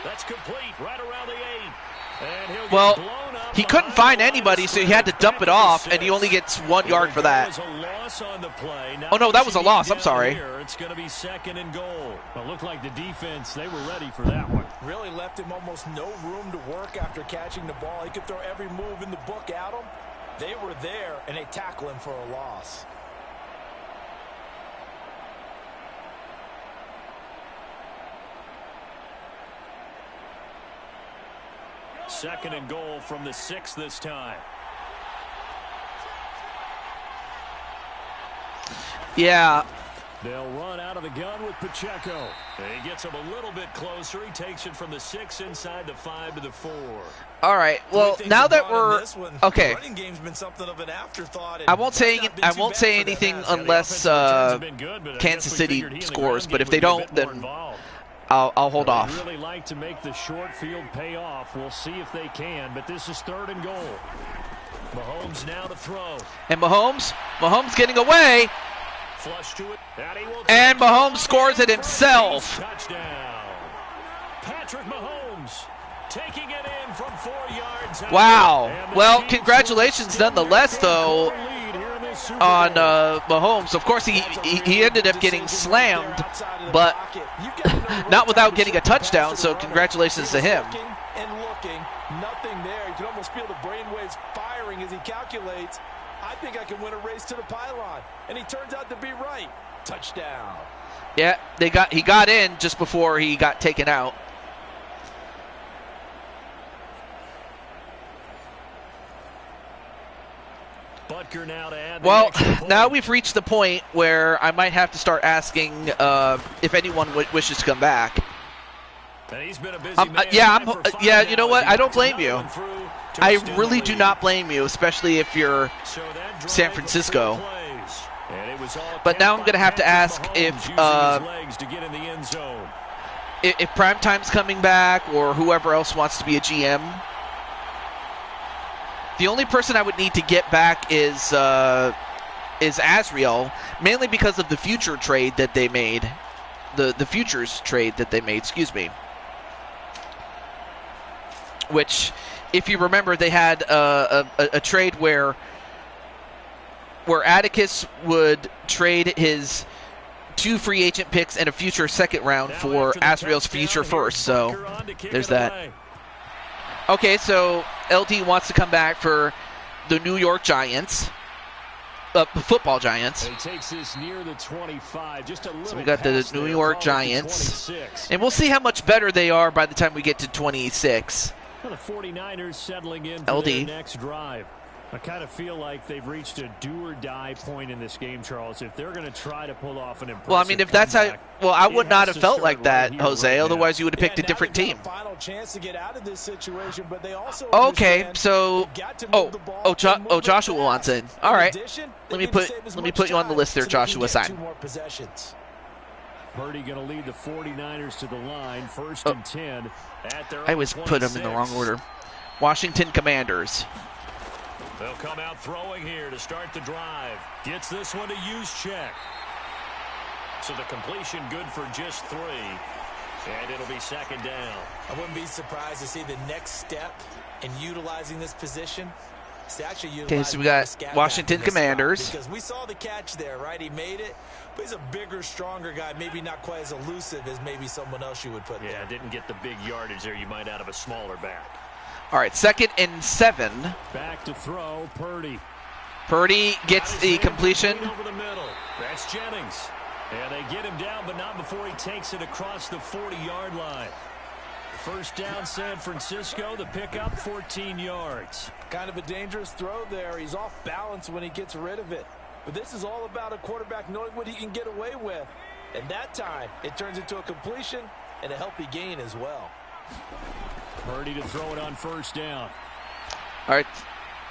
[SPEAKER 6] That's complete right around the 8. And he'll get
[SPEAKER 1] Well,
[SPEAKER 6] blown up
[SPEAKER 1] he couldn't
[SPEAKER 6] behind
[SPEAKER 1] find
[SPEAKER 6] the line
[SPEAKER 1] anybody,
[SPEAKER 6] of
[SPEAKER 1] so he had to
[SPEAKER 6] scrimmage.
[SPEAKER 1] dump it
[SPEAKER 6] Back to
[SPEAKER 1] off,
[SPEAKER 6] the
[SPEAKER 1] and he only
[SPEAKER 6] 6.
[SPEAKER 1] gets 1 yard for that.
[SPEAKER 6] There was a loss on the play. Now
[SPEAKER 1] Oh, no, that was a loss. I'm
[SPEAKER 6] down
[SPEAKER 1] sorry.
[SPEAKER 6] here, it's going to be 2nd and goal.
[SPEAKER 3] It looked like the defense, they were ready for that one.
[SPEAKER 5] Really left him almost no room to work after catching the ball. He could throw every move in the book at him. They were there, and they tackle him for a loss.
[SPEAKER 6] Second and goal from the 6 this time.
[SPEAKER 1] Yeah.
[SPEAKER 3] They'll run out of the gun with Pacheco.
[SPEAKER 6] He gets him a little bit closer. He takes it from the 6 inside the 5 to the 4.
[SPEAKER 1] All right. Well,
[SPEAKER 5] Things
[SPEAKER 1] now
[SPEAKER 5] have
[SPEAKER 1] that
[SPEAKER 5] gone in
[SPEAKER 1] we're
[SPEAKER 5] this one.
[SPEAKER 1] okay,
[SPEAKER 5] The running game's been something of an afterthought. And
[SPEAKER 1] I won't say
[SPEAKER 5] that's not been too bad for them,
[SPEAKER 1] anything
[SPEAKER 5] has it?
[SPEAKER 6] Yeah, the
[SPEAKER 1] unless
[SPEAKER 6] offensive returns have been good, but I
[SPEAKER 1] Kansas
[SPEAKER 6] guess we
[SPEAKER 1] City
[SPEAKER 6] figured he and the
[SPEAKER 1] scores.
[SPEAKER 6] ground
[SPEAKER 1] But
[SPEAKER 6] game
[SPEAKER 1] if they
[SPEAKER 6] would be a
[SPEAKER 1] don't,
[SPEAKER 6] bit more
[SPEAKER 1] then
[SPEAKER 6] involved.
[SPEAKER 1] I'll hold
[SPEAKER 3] They
[SPEAKER 1] off.
[SPEAKER 3] really like to make the short field pay off. We'll see if they can, but this is 3rd and goal.
[SPEAKER 6] Mahomes now to throw.
[SPEAKER 1] And Mahomes getting away,
[SPEAKER 6] Flush to it.
[SPEAKER 1] and Mahomes scores it himself.
[SPEAKER 6] Touchdown. Patrick Mahomes taking it in from 4 yards out.
[SPEAKER 1] Wow.
[SPEAKER 6] And the
[SPEAKER 1] Well,
[SPEAKER 6] Chiefs
[SPEAKER 1] congratulations
[SPEAKER 6] still
[SPEAKER 1] nonetheless,
[SPEAKER 6] have a
[SPEAKER 1] though,
[SPEAKER 6] lead here in this Super
[SPEAKER 1] on
[SPEAKER 6] Bowl.
[SPEAKER 1] Mahomes. Of course, he ended up getting slammed, but not without getting a touchdown, so congratulations to him.
[SPEAKER 5] Looking and looking, nothing there. You can almost feel the brainwaves firing as he calculates, I think I can win a race to the pylon. And he turns out to be right. Touchdown.
[SPEAKER 1] Yeah, he got in just before he got taken out.
[SPEAKER 6] Butker now to add the
[SPEAKER 1] Well,
[SPEAKER 6] extra point.
[SPEAKER 1] now we've reached the point where I might have to start asking if anyone wishes to come back.
[SPEAKER 6] And he's been a busy
[SPEAKER 1] Yeah,
[SPEAKER 6] man for 5
[SPEAKER 1] yeah. You
[SPEAKER 6] now
[SPEAKER 1] know
[SPEAKER 6] as
[SPEAKER 1] what?
[SPEAKER 6] he
[SPEAKER 1] I don't
[SPEAKER 6] gets
[SPEAKER 1] blame
[SPEAKER 6] another
[SPEAKER 1] you.
[SPEAKER 6] one through to
[SPEAKER 1] I
[SPEAKER 6] extend the
[SPEAKER 1] really do
[SPEAKER 6] lead.
[SPEAKER 1] not blame you, especially if you're
[SPEAKER 6] So that drive
[SPEAKER 1] San
[SPEAKER 6] of
[SPEAKER 1] Francisco.
[SPEAKER 6] 4 plays. And it was all
[SPEAKER 1] But now I'm
[SPEAKER 6] kept
[SPEAKER 1] going to
[SPEAKER 6] by
[SPEAKER 1] have to
[SPEAKER 6] Patrick
[SPEAKER 1] ask
[SPEAKER 6] Mahomes
[SPEAKER 1] if
[SPEAKER 6] using his legs to get in the end zone.
[SPEAKER 1] if Primetime's coming back or whoever else wants to be a GM. The only person I would need to get back is Azriel, mainly because of the future trade that they made. The futures trade that they made, excuse me. Which, if you remember, they had a trade where Atticus would trade his 2 free agent picks and a future 2nd round
[SPEAKER 6] Now
[SPEAKER 1] for
[SPEAKER 6] after the
[SPEAKER 1] Azriel's
[SPEAKER 6] touchdown,
[SPEAKER 1] future
[SPEAKER 6] here's
[SPEAKER 1] first. So
[SPEAKER 6] Butker on to kick
[SPEAKER 1] there's
[SPEAKER 6] it
[SPEAKER 1] that.
[SPEAKER 6] away.
[SPEAKER 1] Okay, so LD wants to come back for the New York Giants, football Giants.
[SPEAKER 3] He takes this near the 25, just a little.
[SPEAKER 1] So we got the
[SPEAKER 3] past
[SPEAKER 1] New
[SPEAKER 3] there,
[SPEAKER 1] York
[SPEAKER 3] call it the
[SPEAKER 1] Giants.
[SPEAKER 3] 26.
[SPEAKER 1] And we'll see how much better they are by the time we get to 26.
[SPEAKER 3] Well, the 49ers settling in for
[SPEAKER 1] LD.
[SPEAKER 3] their next drive. I kind of feel like they've reached a do-or-die point in this game, Charles. If they're going to try to pull off an impressive
[SPEAKER 1] Well, I mean, if that's how...
[SPEAKER 3] comeback,
[SPEAKER 1] Well, I
[SPEAKER 3] it
[SPEAKER 1] would not
[SPEAKER 3] has
[SPEAKER 1] have
[SPEAKER 3] to
[SPEAKER 1] felt
[SPEAKER 3] start
[SPEAKER 1] like
[SPEAKER 3] right
[SPEAKER 1] that,
[SPEAKER 3] here,
[SPEAKER 1] Jose.
[SPEAKER 3] right now.
[SPEAKER 1] Otherwise, you would have picked a
[SPEAKER 5] now
[SPEAKER 1] different
[SPEAKER 5] they've
[SPEAKER 1] team.
[SPEAKER 5] got a final chance to get out of this situation, but they also
[SPEAKER 1] Okay,
[SPEAKER 5] understand
[SPEAKER 1] so...
[SPEAKER 5] they've got to move the ball and move it
[SPEAKER 1] Joshua
[SPEAKER 5] fast.
[SPEAKER 1] wants in. All right.
[SPEAKER 5] addition,
[SPEAKER 1] Let
[SPEAKER 5] they
[SPEAKER 1] me
[SPEAKER 5] need to
[SPEAKER 1] put
[SPEAKER 5] save as
[SPEAKER 1] let me
[SPEAKER 5] much
[SPEAKER 1] put you on the
[SPEAKER 5] time
[SPEAKER 1] list there,
[SPEAKER 5] so they can
[SPEAKER 1] Joshua.
[SPEAKER 5] get
[SPEAKER 1] Sign.
[SPEAKER 5] 2 more possessions.
[SPEAKER 3] Purdy going to lead the 49ers to the line, 1st and 10 at their
[SPEAKER 1] I
[SPEAKER 3] own
[SPEAKER 1] always put them in the wrong
[SPEAKER 3] 26.
[SPEAKER 1] order. Washington Commanders.
[SPEAKER 6] They'll come out throwing here to start the drive. Gets this one to use check. So the completion good for just 3. And it'll be second down.
[SPEAKER 5] I wouldn't be surprised to see the next step in utilizing this position.
[SPEAKER 1] Okay, so we got Washington Commanders.
[SPEAKER 5] Because we saw the catch there, right? He made it, but he's a bigger, stronger guy, maybe not quite as elusive as maybe someone else you would put there.
[SPEAKER 6] Yeah, didn't get the big yardage there you might out of a smaller back.
[SPEAKER 1] All right, 2nd and 7.
[SPEAKER 3] Back to throw, Purdy.
[SPEAKER 1] Purdy gets the completion.
[SPEAKER 6] Over the middle. That's Jennings. And they get him down, but not before he takes it across the 40-yard line. First down, San Francisco. The pickup, 14 yards.
[SPEAKER 4] Kind of a dangerous throw there. He's off balance when he gets rid of it. But this is all about a quarterback knowing what he can get away with. And that time, it turns into a completion and a healthy gain as well.
[SPEAKER 3] Purdy to throw it on first down.
[SPEAKER 1] All right,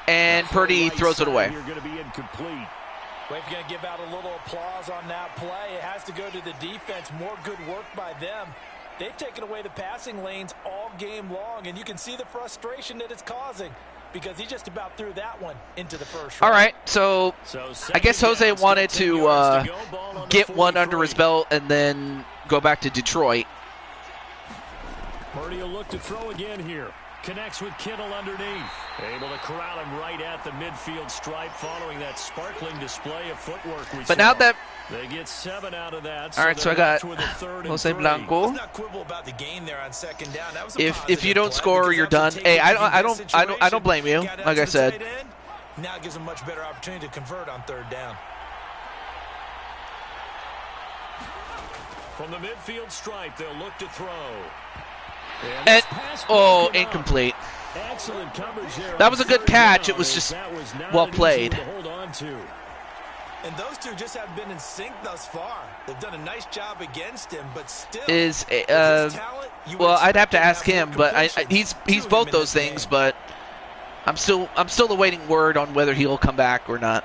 [SPEAKER 1] and Purdy throws it away.
[SPEAKER 3] You're going to be incomplete.
[SPEAKER 5] Well, if you're going to give out a little applause on that play, it has to go to the defense. More good work by them. They've taken away the passing lanes all game long, and you can see the frustration that it's causing because he just about threw that one into the first round.
[SPEAKER 1] All right, so I guess Jose wanted to get one under his belt and then go back to Detroit.
[SPEAKER 3] Purdy will look to throw again here.
[SPEAKER 6] Connects with Kittle underneath. Able to corral him right at the midfield stripe following that sparkling display of footwork we saw.
[SPEAKER 1] But now that
[SPEAKER 6] they get 7 out of that.
[SPEAKER 1] all right, so I got Jose Blanco.
[SPEAKER 5] Let's not quibble about the gain there on second down. That was a
[SPEAKER 1] If you don't score, you're done. Hey, I don't blame you. Like I said.
[SPEAKER 5] Now it gives a much better opportunity to convert on third down.
[SPEAKER 6] From the midfield stripe, they'll look to throw.
[SPEAKER 1] And incomplete.
[SPEAKER 3] Excellent coverage there.
[SPEAKER 1] That was a good catch. It was just well played.
[SPEAKER 5] And those two just haven't been in sync thus far. They've done a nice job against him, but still.
[SPEAKER 1] Well, I'd have to ask him, but he's both those things. But I'm still awaiting word on whether he'll come back or not.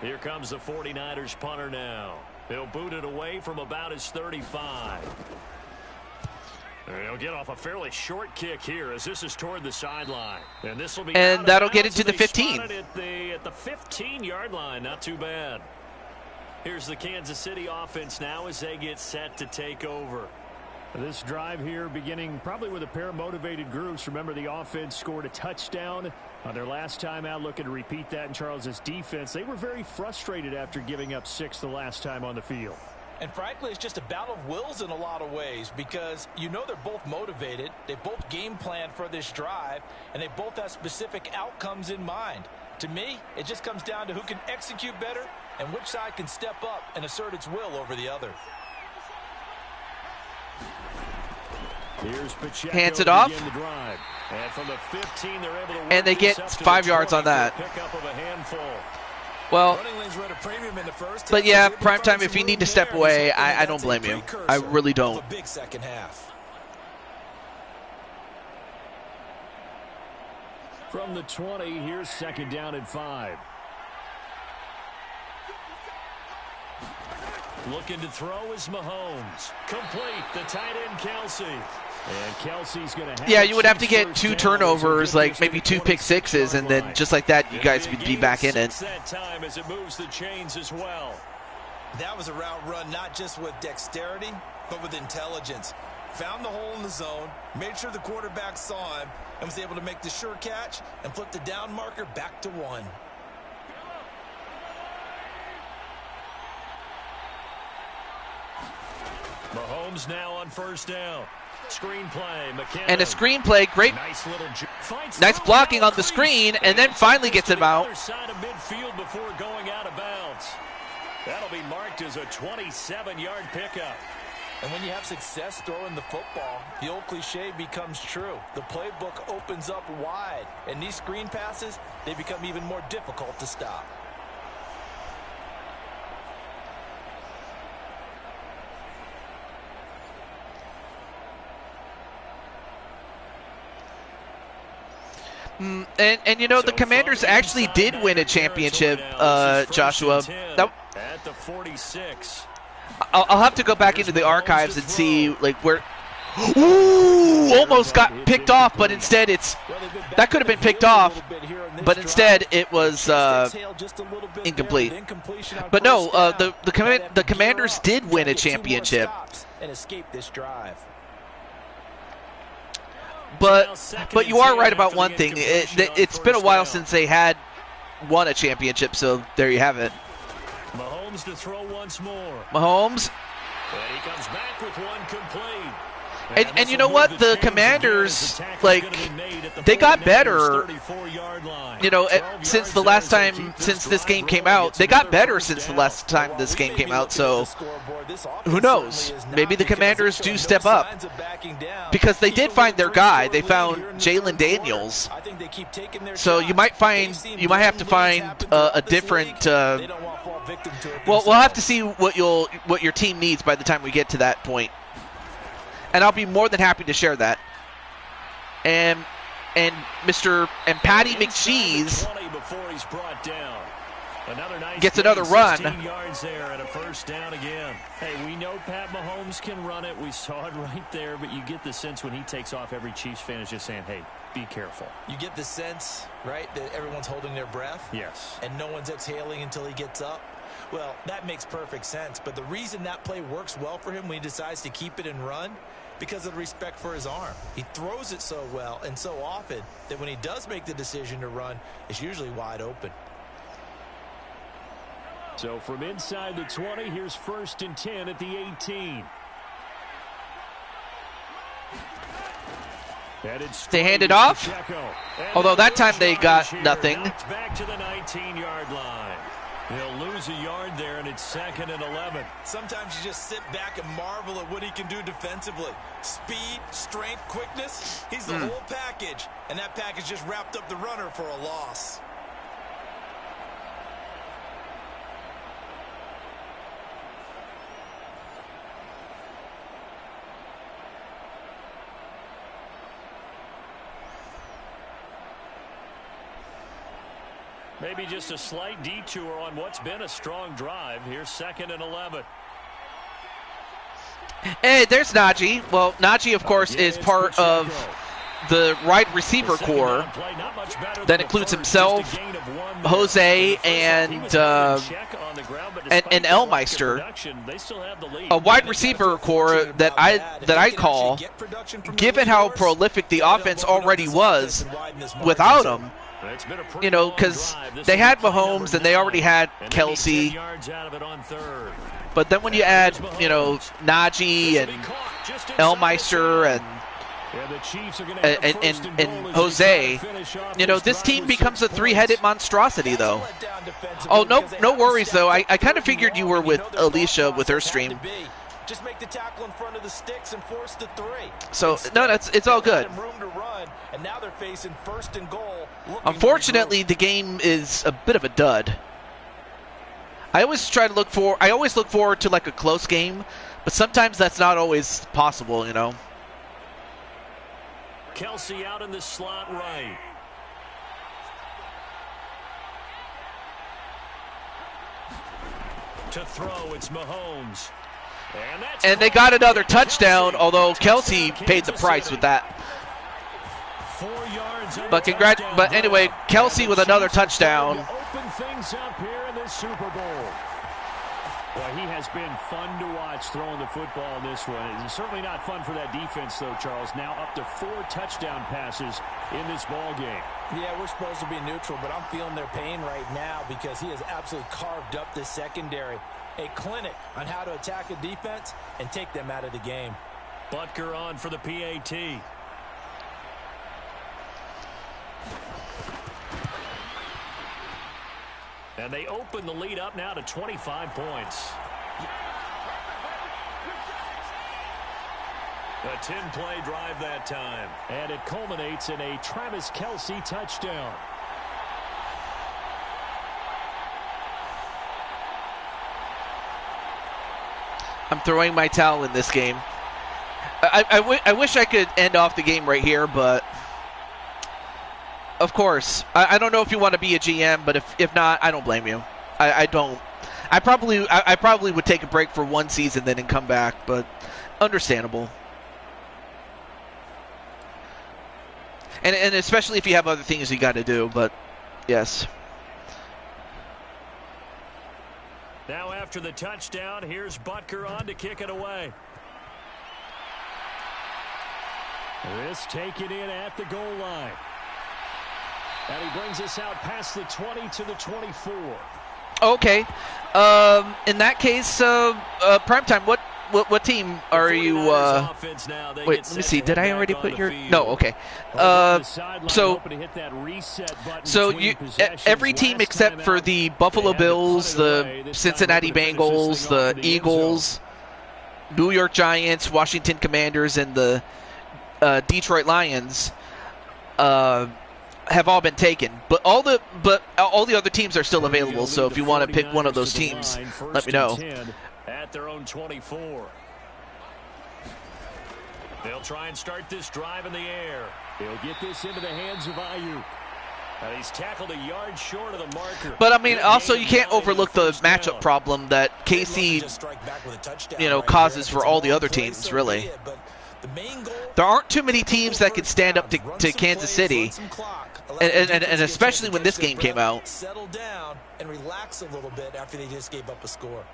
[SPEAKER 6] Here comes the 49ers punter now. He'll boot it away from about his 35. He'll get off a fairly short kick here as this is toward the sideline. And this will be
[SPEAKER 1] that'll get into the 15.
[SPEAKER 6] At the 15-yard line. Not too bad. Here's the Kansas City offense now as they get set to take over.
[SPEAKER 3] This drive here beginning probably with a pair of motivated groups. Remember, the offense scored a touchdown on their last time out, looking to repeat that in Charles's defense. They were very frustrated after giving up 6 the last time on the field.
[SPEAKER 5] And frankly, it's just a battle of wills in a lot of ways because you know they're both motivated. They both game plan for this drive, and they both have specific outcomes in mind. To me, it just comes down to who can execute better and which side can step up and assert its will over the other.
[SPEAKER 3] Here's Pacheco
[SPEAKER 1] hands it off.
[SPEAKER 3] The drive.
[SPEAKER 6] And from the 15, they're able to
[SPEAKER 1] and they get 5 yards on that.
[SPEAKER 6] Pickup of a handful.
[SPEAKER 1] Well, but yeah, primetime, if you need to step away, I don't blame you. I really don't.
[SPEAKER 5] Big second half.
[SPEAKER 3] From the 20, here's second down and 5.
[SPEAKER 6] Looking to throw is Mahomes. Complete, the tight end Kelsey.
[SPEAKER 3] And Kelsey's going to have
[SPEAKER 1] you would have to get 2 turnovers, like maybe 2 pick sixes, and then just like that, you guys would be back in it.
[SPEAKER 6] That time as it moves the chains as well.
[SPEAKER 5] That was a route run not just with dexterity, but with intelligence. Found the hole in the zone, made sure the quarterback saw him, and was able to make the sure catch and flip the down marker back to 1.
[SPEAKER 6] Mahomes now on first down. Screenplay, McKinnon.
[SPEAKER 1] And a screenplay, great, nice blocking on the screen, and then finally gets him out.
[SPEAKER 6] Side of midfield before going out of bounds. That'll be marked as a 27-yard pickup.
[SPEAKER 5] And when you have success throwing the football, the old cliche becomes true. The playbook opens up wide, and these screen passes, they become even more difficult to stop.
[SPEAKER 1] And you know, the Commanders actually did win a championship, Joshua.
[SPEAKER 6] At the 46.
[SPEAKER 1] I'll have to go back into the archives and see like where. Ooh! Ooh, almost got picked off, but instead that could have been picked off, but instead it was incomplete. But no, the Commanders did win a championship.
[SPEAKER 5] And escape this drive.
[SPEAKER 1] But you are right about one thing. It's been a while since they had won a championship, so there you have it.
[SPEAKER 6] Mahomes to throw once more.
[SPEAKER 1] Mahomes.
[SPEAKER 6] And he comes back with one complete.
[SPEAKER 1] And you know what? The Commanders, like, they got better, you know, since this game came out. They got better since the last time this game came out, so who knows? Maybe the Commanders do step up, because they did find their guy. They found Jalen Daniels, so you might have to find a different. Well, we'll have to see what your team needs by the time we get to that point. And I'll be more than happy to share that. And Patty McCheese gets another run.
[SPEAKER 6] Yards there and a first down again. Hey, we know Pat Mahomes can run it. We saw it right there, but you get the sense when he takes off, every Chiefs fan is just saying, hey, be careful.
[SPEAKER 5] You get the sense, right, that everyone's holding their breath?
[SPEAKER 6] Yes.
[SPEAKER 5] And no one's exhaling until he gets up? Well, that makes perfect sense. But the reason that play works well for him when he decides to keep it and run, because of the respect for his arm. He throws it so well and so often that when he does make the decision to run, it's usually wide open.
[SPEAKER 3] So from inside the 20, here's 1st and 10 at the 18.
[SPEAKER 1] They hand it off, although that time they got nothing.
[SPEAKER 6] Back to the 19-yard line. He'll lose a yard there, and it's 2nd and 11.
[SPEAKER 5] Sometimes you just sit back and marvel at what he can do defensively. Speed, strength, quickness. He's the whole package, and that package just wrapped up the runner for a loss.
[SPEAKER 6] Maybe just a slight detour on what's been a strong drive. Here's 2nd and 11.
[SPEAKER 1] Hey, there's Najee. Well, Najee, of course, is part of the wide receiver core that includes himself, Jose, and Elmeister. A wide receiver core that I call, given how prolific the offense already was without him. You know, because they had Mahomes and they already had Kelsey. But then when you add, you know, Najee and Elmeister and Jose, you know, this team becomes a three-headed monstrosity, though. Oh, no worries, though. I kind of figured you were with Alicia with her stream.
[SPEAKER 5] Just make the tackle in front of the sticks and force the three.
[SPEAKER 1] So, no, it's all good.
[SPEAKER 5] And now they're facing 1st and goal.
[SPEAKER 1] Unfortunately, the game is a bit of a dud. I always look forward to like a close game, but sometimes that's not always possible, you know.
[SPEAKER 6] Kelsey out in the slot right. To throw, it's Mahomes.
[SPEAKER 1] And they got another touchdown, although Kelsey paid the price with that. But anyway, Kelsey with another touchdown.
[SPEAKER 3] Open things up here in this Super Bowl. Well, he has been fun to watch throwing the football in this one. It's certainly not fun for that defense, though, Charles. Now up to 4 touchdown passes in this ball game.
[SPEAKER 5] Yeah, we're supposed to be neutral, but I'm feeling their pain right now because he has absolutely carved up this secondary. A clinic on how to attack a defense and take them out of the game.
[SPEAKER 6] Butker on for the PAT. And they open the lead up now to 25 points. A 10-play drive that time.
[SPEAKER 3] And it culminates in a Travis Kelce touchdown.
[SPEAKER 1] I'm throwing my towel in this game. I wish I could end off the game right here, but of course, I don't know if you want to be a GM, but if not, I don't blame you. I don't. I probably would take a break for one season then and come back, but understandable. And especially if you have other things you got to do. But yes.
[SPEAKER 6] Now after the touchdown, here's Butker on to kick it away.
[SPEAKER 3] This taken in at the goal line. And he brings us out past the 20 to the 24.
[SPEAKER 1] Okay. In that case, Primetime, what team are you? Wait, let me see. Did I already put your? No. Okay. So every team except for the Buffalo Bills, the Cincinnati Bengals, the Eagles, New York Giants, Washington Commanders, and the Detroit Lions have all been taken, but all the other teams are still available. So if you want to pick one of those teams, let me know.
[SPEAKER 6] At their own 24. They'll try and start this drive in the air.
[SPEAKER 3] He'll get this into the hands of Ayuk.
[SPEAKER 6] And he's tackled a yard short of the marker.
[SPEAKER 1] But I mean, also you can't overlook the matchup problem that KC, causes for all the other teams. Really, there aren't too many teams that can stand up to Kansas City, and especially when this game came out.
[SPEAKER 5] Settle down and relax a little bit after they just gave up a score.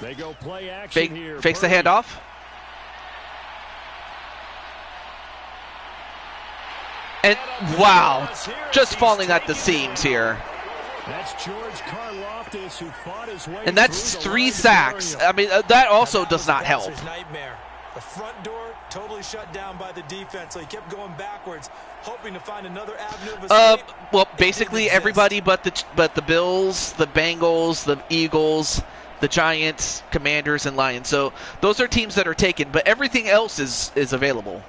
[SPEAKER 3] They go play action here.
[SPEAKER 1] Fakes the handoff. And wow, just falling at the seams here.
[SPEAKER 3] That's George Karlaftis, who fought his way.
[SPEAKER 1] And that's 3 sacks. I mean, that also does not help.
[SPEAKER 5] Nightmare. The front door totally shut down by the defense, so he kept going backwards, hoping to find another avenue of escape.
[SPEAKER 1] Well, basically everybody but the Bills, the Bengals, the Eagles, the Giants, Commanders, and Lions. So those are teams that are taken, but everything else is available.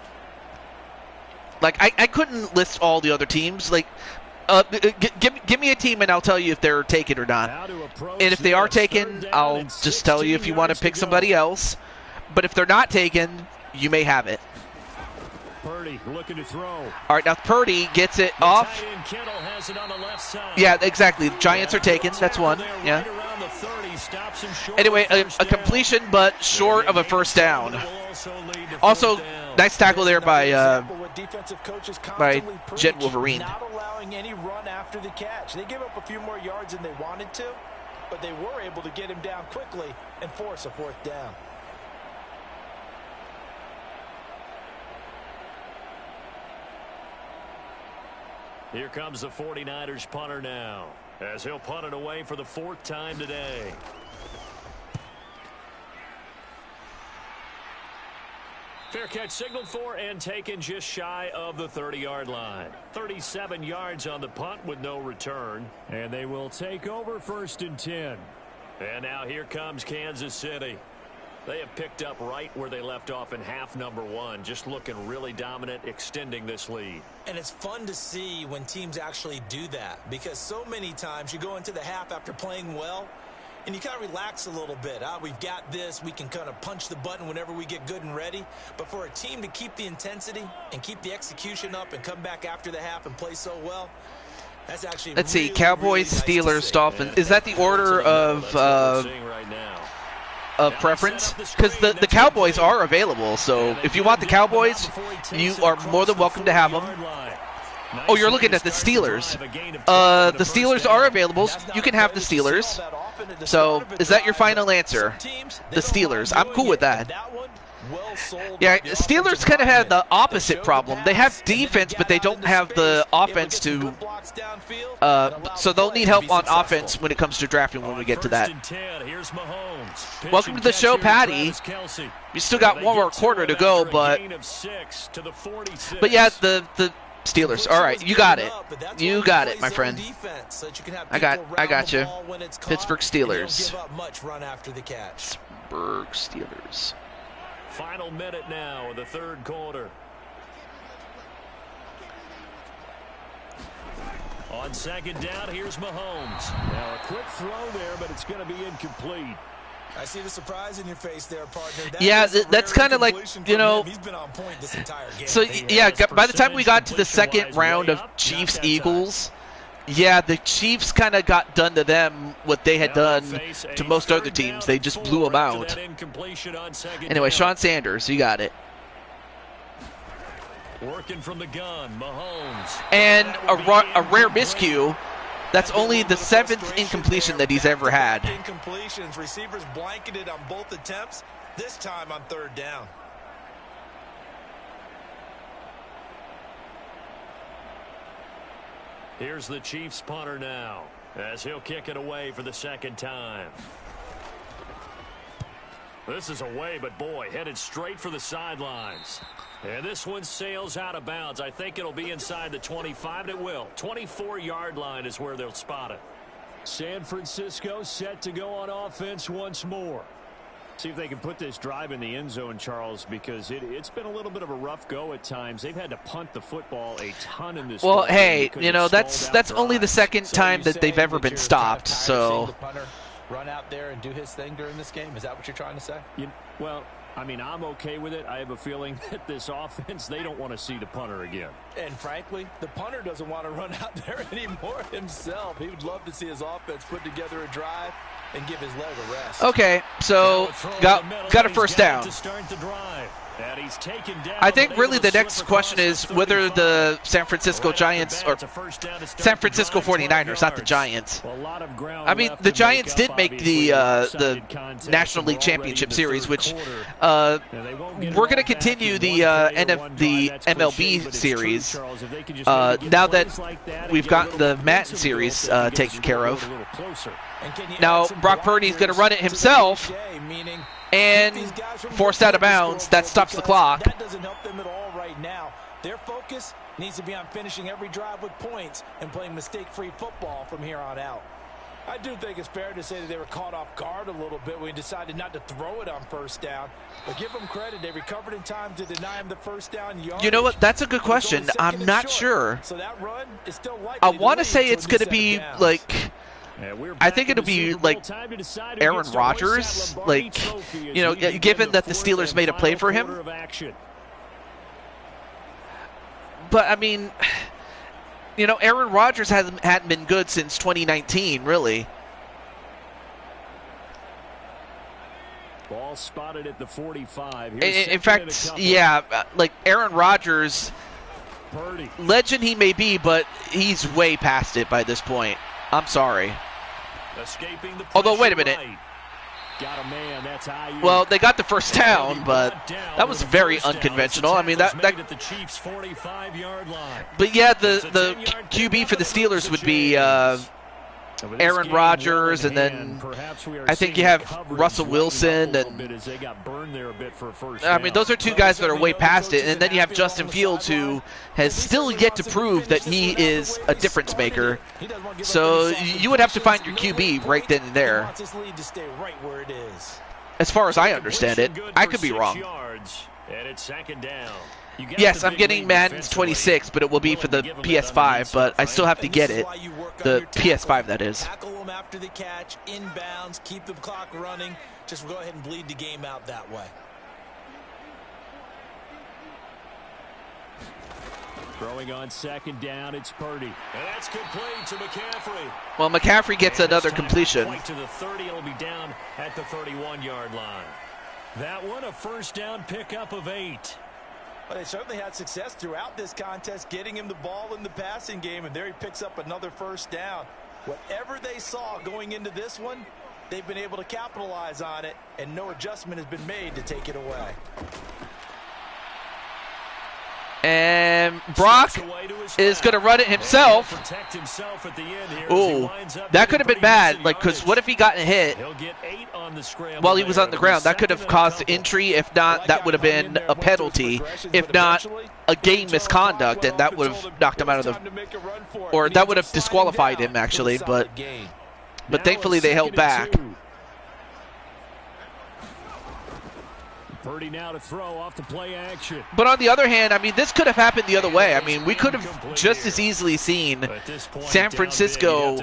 [SPEAKER 1] Like I couldn't list all the other teams. Like, give me a team and I'll tell you if they're taken or not. And if they are taken, I'll just tell you if you want to pick somebody else. But if they're not taken, you may have it.
[SPEAKER 3] Purdy looking to throw.
[SPEAKER 1] All right, now Purdy gets it off.
[SPEAKER 6] Has it on the left side.
[SPEAKER 1] Yeah, exactly. The Giants are taken. That's one. Yeah. Anyway, a completion, but short of a first down. Also, nice tackle there by Jet Wolverine.
[SPEAKER 4] Not allowing any run after the catch. They gave up a few more yards than they wanted to, but they were able to get him down quickly and force a 4th down.
[SPEAKER 6] Here comes the 49ers punter now, as he'll punt it away for the 4th time today. Fair catch signaled for and taken just shy of the 30-yard line. 37 yards on the punt with no return.
[SPEAKER 3] And they will take over 1st and 10.
[SPEAKER 6] And now here comes Kansas City. They have picked up right where they left off in half number 1, just looking really dominant, extending this lead.
[SPEAKER 5] And it's fun to see when teams actually do that, because so many times you go into the half after playing well, and you kind of relax a little bit. We've got this. We can kind of punch the button whenever we get good and ready. But for a team to keep the intensity and keep the execution up and come back after the half and play so well, that's actually
[SPEAKER 1] Let's see, Cowboys,
[SPEAKER 5] really
[SPEAKER 1] Steelers,
[SPEAKER 5] nice
[SPEAKER 1] Dolphins. Is that the order of preference? Because the Cowboys are available, so if you want the Cowboys, you are more than welcome to have them. Oh, you're looking at the Steelers. The Steelers are available. You can have the Steelers. So, is that your final answer? The Steelers. I'm cool with that. Yeah, Steelers kind of have the opposite problem. They have defense, but they don't have the offense to... so they'll need help on offense when it comes to drafting when we get to that. Welcome to the show, Patty. We still got one more quarter to go, but yeah, the Steelers. All right, you got it. You got it, my friend. I got you. Pittsburgh Steelers. Pittsburgh Steelers.
[SPEAKER 6] Final minute now of the 3rd quarter. On 2nd down, here's Mahomes.
[SPEAKER 3] Now a quick throw there, but it's going to be incomplete.
[SPEAKER 5] I see the surprise in your face there, partner.
[SPEAKER 1] That's kind of like, you know.
[SPEAKER 5] He's been on point this entire game.
[SPEAKER 1] So, yeah, by the time we got to the 2nd round of Chiefs-Eagles, yeah, the Chiefs kind of got done to them what they had done to most other teams. They just blew them out. Anyway, Sean Sanders, you got it.
[SPEAKER 6] Working from the gun, Mahomes.
[SPEAKER 1] And a rare miscue. That's only the 7th incompletion that he's ever had.
[SPEAKER 5] Incompletions. Receivers blanketed on both attempts, this time on 3rd down.
[SPEAKER 6] Here's the Chiefs punter now, as he'll kick it away for the 2nd time. This is away, but boy, headed straight for the sidelines. And this one sails out of bounds. I think it'll be inside the 25. It will. 24-yard line is where they'll spot it.
[SPEAKER 3] San Francisco set to go on offense once more. See if they can put this drive in the end zone, Charles, because it's been a little bit of a rough go at times. They've had to punt the football a ton in this.
[SPEAKER 1] Well, hey, you know, that's only the 2nd time that they've ever been stopped, so.
[SPEAKER 5] Run out there and do his thing during this game? Is that what you're trying to say?
[SPEAKER 3] Well, I mean, I'm okay with it. I have a feeling that this offense, they don't want to see the punter again.
[SPEAKER 5] And frankly, the punter doesn't want to run out there anymore himself. He would love to see his offense put together a drive and give his leg a rest.
[SPEAKER 1] Okay, so got a 1st down.
[SPEAKER 6] To start the drive. And he's taken down,
[SPEAKER 1] I think really the next question is whether the San Francisco Giants or San Francisco 49ers, not the Giants. I mean, the Giants did make the National League Championship Series, which we're going to continue the MLB series now that we've got the Madden series taken care of. Now Brock Purdy's going to run it himself and forced out of bounds. That stops the clock.
[SPEAKER 5] That doesn't help them at all right now. Their focus needs to be on finishing every drive with points and playing mistake-free football from here on out. I do think it's fair to say that they were caught off guard a little bit when he decided not to throw it on 1st down. But give them credit. They recovered in time to deny him the 1st down yardage.
[SPEAKER 1] You know what? That's a good question. I'm not sure.
[SPEAKER 5] So that run is still likely
[SPEAKER 1] I want to say it's going to be like... I think it'll be like Aaron Rodgers, like, you know, given that the Steelers made a play for him. But, I mean, you know, Aaron Rodgers hadn't been good since 2019, really.
[SPEAKER 3] Ball spotted at the 45.
[SPEAKER 1] In fact, yeah, like Aaron Rodgers, legend he may be, but he's way past it by this point. I'm sorry. Although, wait a minute.
[SPEAKER 3] Got a man, that's how
[SPEAKER 1] well, they got the 1st down, but that was very unconventional. I mean, that
[SPEAKER 6] at the Chiefs' 45-yard line.
[SPEAKER 1] But yeah, the QB for the Steelers would be Aaron Rodgers, and then I think you have Russell Wilson, and I mean, those are 2 guys that are way past it, and then you have Justin Fields, who has still yet to prove that he is a difference maker. So you would have to find your QB right then and there. As far as I understand it, I could be wrong.
[SPEAKER 6] And it's 2nd down.
[SPEAKER 1] Yes, I'm getting Madden's 26, but it will be for the PS5, but I still have to get it. The PS5, that is.
[SPEAKER 5] Tackle them after the catch, inbounds, keep the clock running. Just go ahead and bleed the game out that way.
[SPEAKER 3] Throwing on 2nd down, it's Purdy.
[SPEAKER 6] And that's complete to McCaffrey.
[SPEAKER 1] Well, McCaffrey gets another completion.
[SPEAKER 6] To the 30, it'll be down at the 31-yard line. That one, a 1st down pickup of 8.
[SPEAKER 5] Well, they certainly had success throughout this contest, getting him the ball in the passing game, and there he picks up another 1st down. Whatever they saw going into this one, they've been able to capitalize on it, and no adjustment has been made to take it away.
[SPEAKER 1] And Brock is going to run it himself. Ooh, that could have been bad. Like, because what if he got hit while he was on the ground? That could have caused entry. If not, that would have been a penalty. If not, a game misconduct, and that would have knocked him out of the, or that would have disqualified him actually. But thankfully they held back.
[SPEAKER 3] Purdy now to throw off the play action.
[SPEAKER 1] But on the other hand, I mean, this could have happened the other way. I mean, we could have just as easily seen San Francisco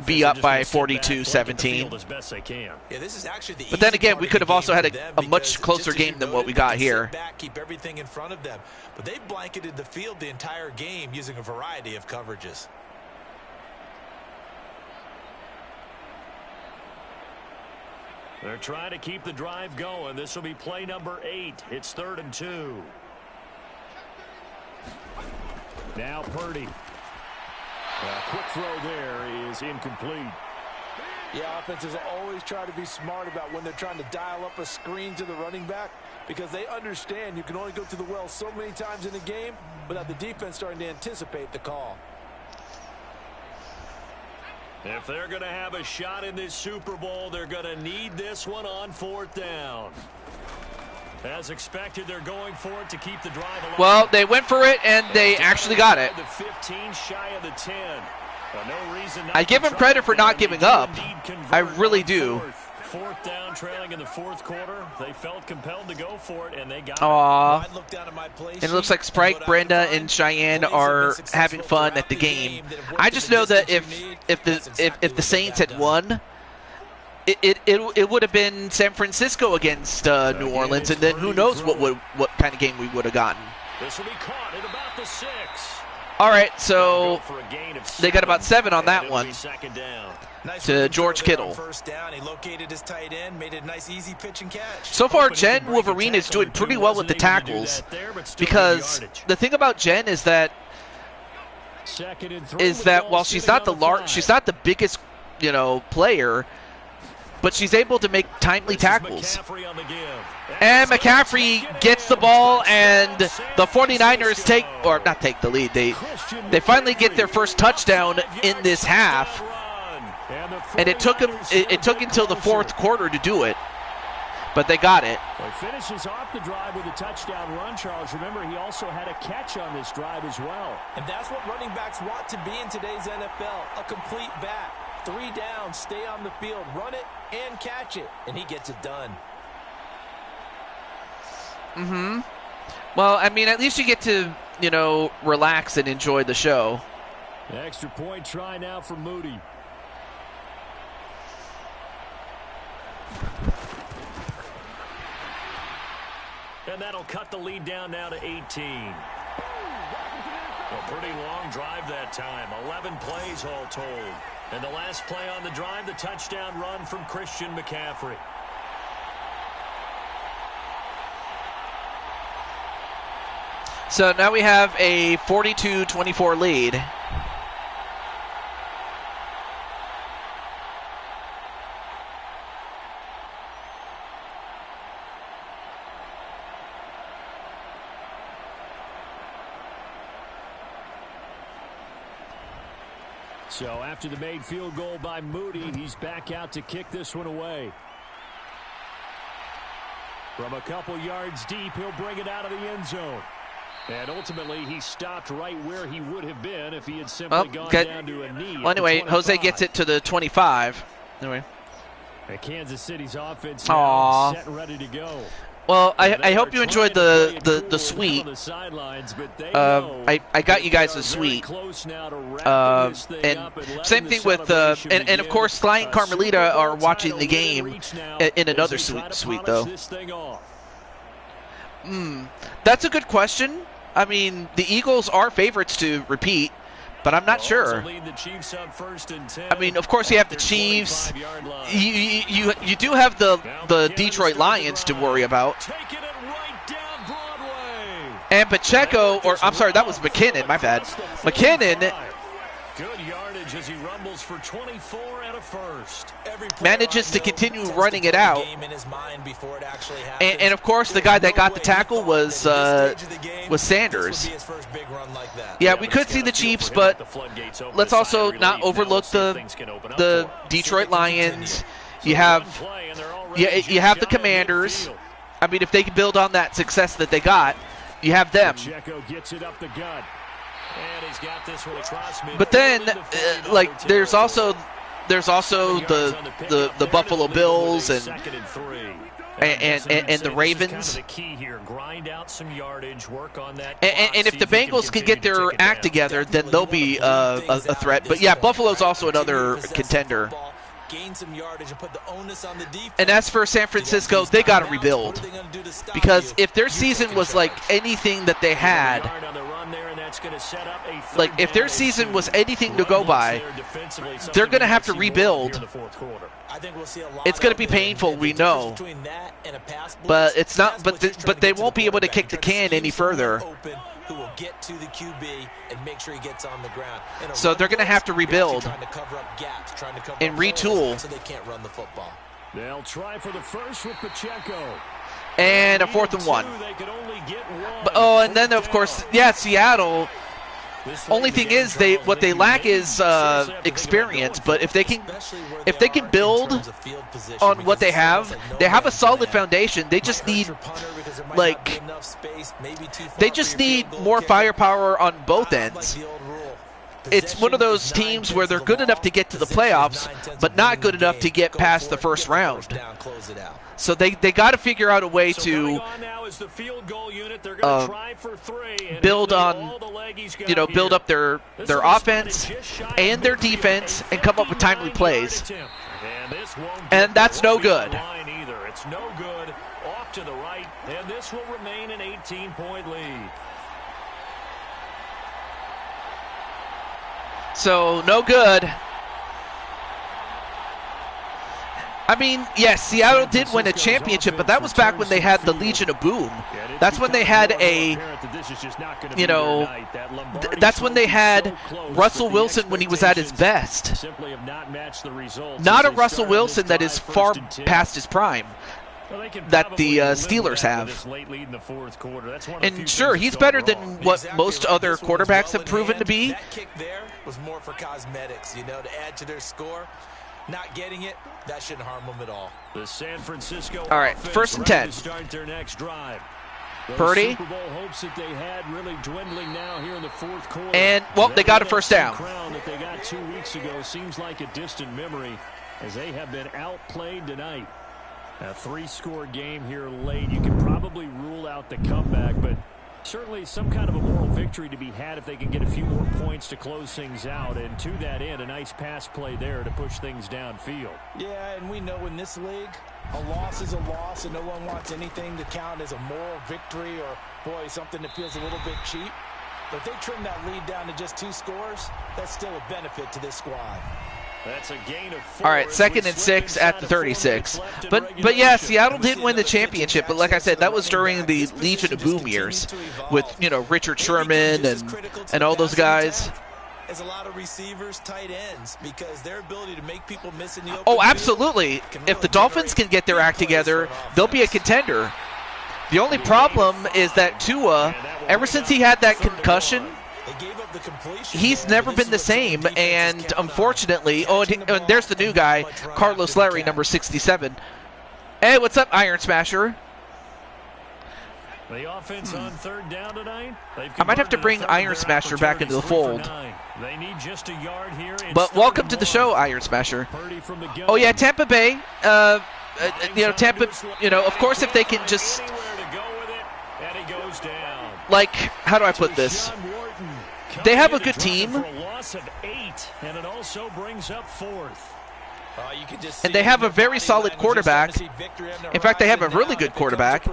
[SPEAKER 1] be up by 42-17. But then again, we could have also had a much closer game than what we got here.
[SPEAKER 5] Keep everything in front of them. But they blanketed the field the entire game using a variety of coverages.
[SPEAKER 6] They're trying to keep the drive going. This will be play number 8. It's 3rd and 2.
[SPEAKER 3] Now Purdy. Quick throw there is incomplete.
[SPEAKER 4] Yeah, offenses always try to be smart about when they're trying to dial up a screen to the running back because they understand you can only go to the well so many times in a game without the defense starting to anticipate the call.
[SPEAKER 6] If they're going to have a shot in this Super Bowl, they're going to need this one on 4th down. As expected, they're going for it to keep the drive alive.
[SPEAKER 1] Well, they went for it, and they actually got it.
[SPEAKER 6] The 15 shy of the 10. No reason not
[SPEAKER 1] I give them credit for not giving up. I really do.
[SPEAKER 6] 4th down, trailing in the 4th quarter. They felt compelled to go for it, and they got
[SPEAKER 1] it. And it looks like Sprite, Brenda, and Cheyenne are having fun at the game. I just know that if the Saints had won, it would have been San Francisco against New Orleans, and then who knows what kind of game we would have gotten.
[SPEAKER 6] This will be caught at about the 6.
[SPEAKER 1] All right, so they got about 7 on that one to George Kittle.
[SPEAKER 5] First down, he located his tight end, made a nice easy pitch and catch.
[SPEAKER 1] So far, Jen Wolverine is doing pretty well with the tackles because the thing about Jen is that while she's not the biggest, player, but she's able to make timely tackles. And McCaffrey gets the ball, and the 49ers not take the lead. They finally get their first touchdown in this half, and it took until the 4th quarter to do it, but they got it.
[SPEAKER 3] Well, he finishes off the drive with a touchdown run, Charles. Remember, he also had a catch on this drive as well.
[SPEAKER 4] And that's what running backs want to be in today's NFL, a complete back. 3 down, stay on the field, run it, and catch it, and he gets it done.
[SPEAKER 1] Well, I mean, at least you get to, relax and enjoy the show.
[SPEAKER 3] An extra point try now for Moody.
[SPEAKER 6] And that'll cut the lead down now to 18. A pretty long drive that time. 11 plays all told. And the last play on the drive, the touchdown run from Christian McCaffrey.
[SPEAKER 1] So now we have a 42-24 lead.
[SPEAKER 3] So after the made field goal by Moody, he's back out to kick this one away. From a couple yards deep, he'll bring it out of the end zone. And ultimately, he stopped right where he would have been if he had simply gone down to a knee.
[SPEAKER 1] Well, anyway, Jose gets it to the 25. Anyway.
[SPEAKER 3] And Kansas City's offense now set and ready to go.
[SPEAKER 1] Well, I hope you enjoyed the suite. I got you guys a suite. And same thing with and of course Sly and Carmelita are watching the game in another suite though. That's a good question. I mean, the Eagles are favorites to repeat, but I'm not sure. I mean, of course you have the Chiefs. You do have the Detroit Lions to worry about. And Pacheco, or I'm sorry, that was McKinnon, my bad. McKinnon
[SPEAKER 6] good yardage as he rumbles for 24 and a first.
[SPEAKER 1] Manages to continue running it out. And of course, the guy that got the tackle was Sanders. Yeah, we could see the Chiefs, but let's also not overlook the Detroit Lions. You have the Commanders. I mean, if they can build on that success that they got, you have them. But then, there's also the Buffalo Bills and the Ravens. And if the Bengals can get their act together, then they'll be a threat. But yeah, Buffalo's also another contender. And as for San Francisco, they got to rebuild. Because if their season was like anything that they had, like if their season was anything to go by, they're going to have to rebuild. It's going to be painful, we know. But it's not. But they won't be able to kick the can any further.
[SPEAKER 4] who will get to the QB and make sure he gets on the ground.
[SPEAKER 1] So they're going to have to rebuild
[SPEAKER 4] trying to cover up gaps, trying to cover
[SPEAKER 1] and
[SPEAKER 4] up
[SPEAKER 1] retool.
[SPEAKER 4] so they can't run the football.
[SPEAKER 3] They'll try for the first with Pacheco.
[SPEAKER 1] And a 4th and 1.
[SPEAKER 3] They could only get one.
[SPEAKER 1] But, and then of course, yeah, Seattle. Only thing is, what they lack is experience. But if they can build on what they have a solid foundation. They just need more firepower on both ends. It's one of those teams where they're good enough to get to the playoffs, but not good enough to get past the first round. So they got to figure out a way to build on, build up their offense and their defense and come up with timely plays. And that's no good.
[SPEAKER 3] It's no good. Off to the right, and this will remain an 18-point lead.
[SPEAKER 1] So, no good. I mean, yes, Seattle did win a championship, but that was back when they had the Legion of Boom. That's when they had that's when they had Russell Wilson when he was at his best. Not a Russell Wilson that is far past his prime that the Steelers have. And sure, he's better than what most other quarterbacks have proven to be.
[SPEAKER 4] That kick there was more for cosmetics, to add to their score. Not getting it, that shouldn't harm them at all.
[SPEAKER 3] The San Francisco
[SPEAKER 1] all right, 1st and 10.
[SPEAKER 3] Start their next drive.
[SPEAKER 1] Purdy.
[SPEAKER 3] Super Bowl hopes that they had really dwindling now here in the 4th quarter.
[SPEAKER 1] And, well, they got a first down.
[SPEAKER 3] Crown that they got 2 weeks ago seems like a distant memory as they have been outplayed tonight. A 3-score game here late. You can probably rule out the comeback, but certainly some kind of a moral victory to be had if they can get a few more points to close things out. And to that end, a nice pass play there to push things downfield.
[SPEAKER 4] Yeah, and we know in this league, a loss is a loss, and no one wants anything to count as a moral victory or, boy, something that feels a little bit cheap. But if they trim that lead down to just 2 scores, that's still a benefit to this squad.
[SPEAKER 3] That's a gain of 4.
[SPEAKER 1] All right, 2nd and 6 at the 36. But yeah, Seattle did win the championship. But like I said, that was during the Legion of Boom years with Richard Sherman and all those guys.
[SPEAKER 4] As a lot of receivers, tight ends, because their ability to make people miss in the open.
[SPEAKER 1] Oh, absolutely. If the Dolphins can get their act together, they'll be a contender. The only problem is that Tua, ever since he had that concussion, he's never been the same, and unfortunately, and there's the new guy, Carlos Larry, number 67. Hey, what's up, Iron Smasher?
[SPEAKER 3] The offense on 3rd down tonight.
[SPEAKER 1] I might have to bring Iron Smasher back into the fold.
[SPEAKER 3] They need just a yard here.
[SPEAKER 1] But welcome to the show, Iron Smasher. Oh yeah, Tampa Bay. Tampa. Of course, if they can just how do I put this? They have a good team. And they have a very solid quarterback. In fact, they have a really good quarterback.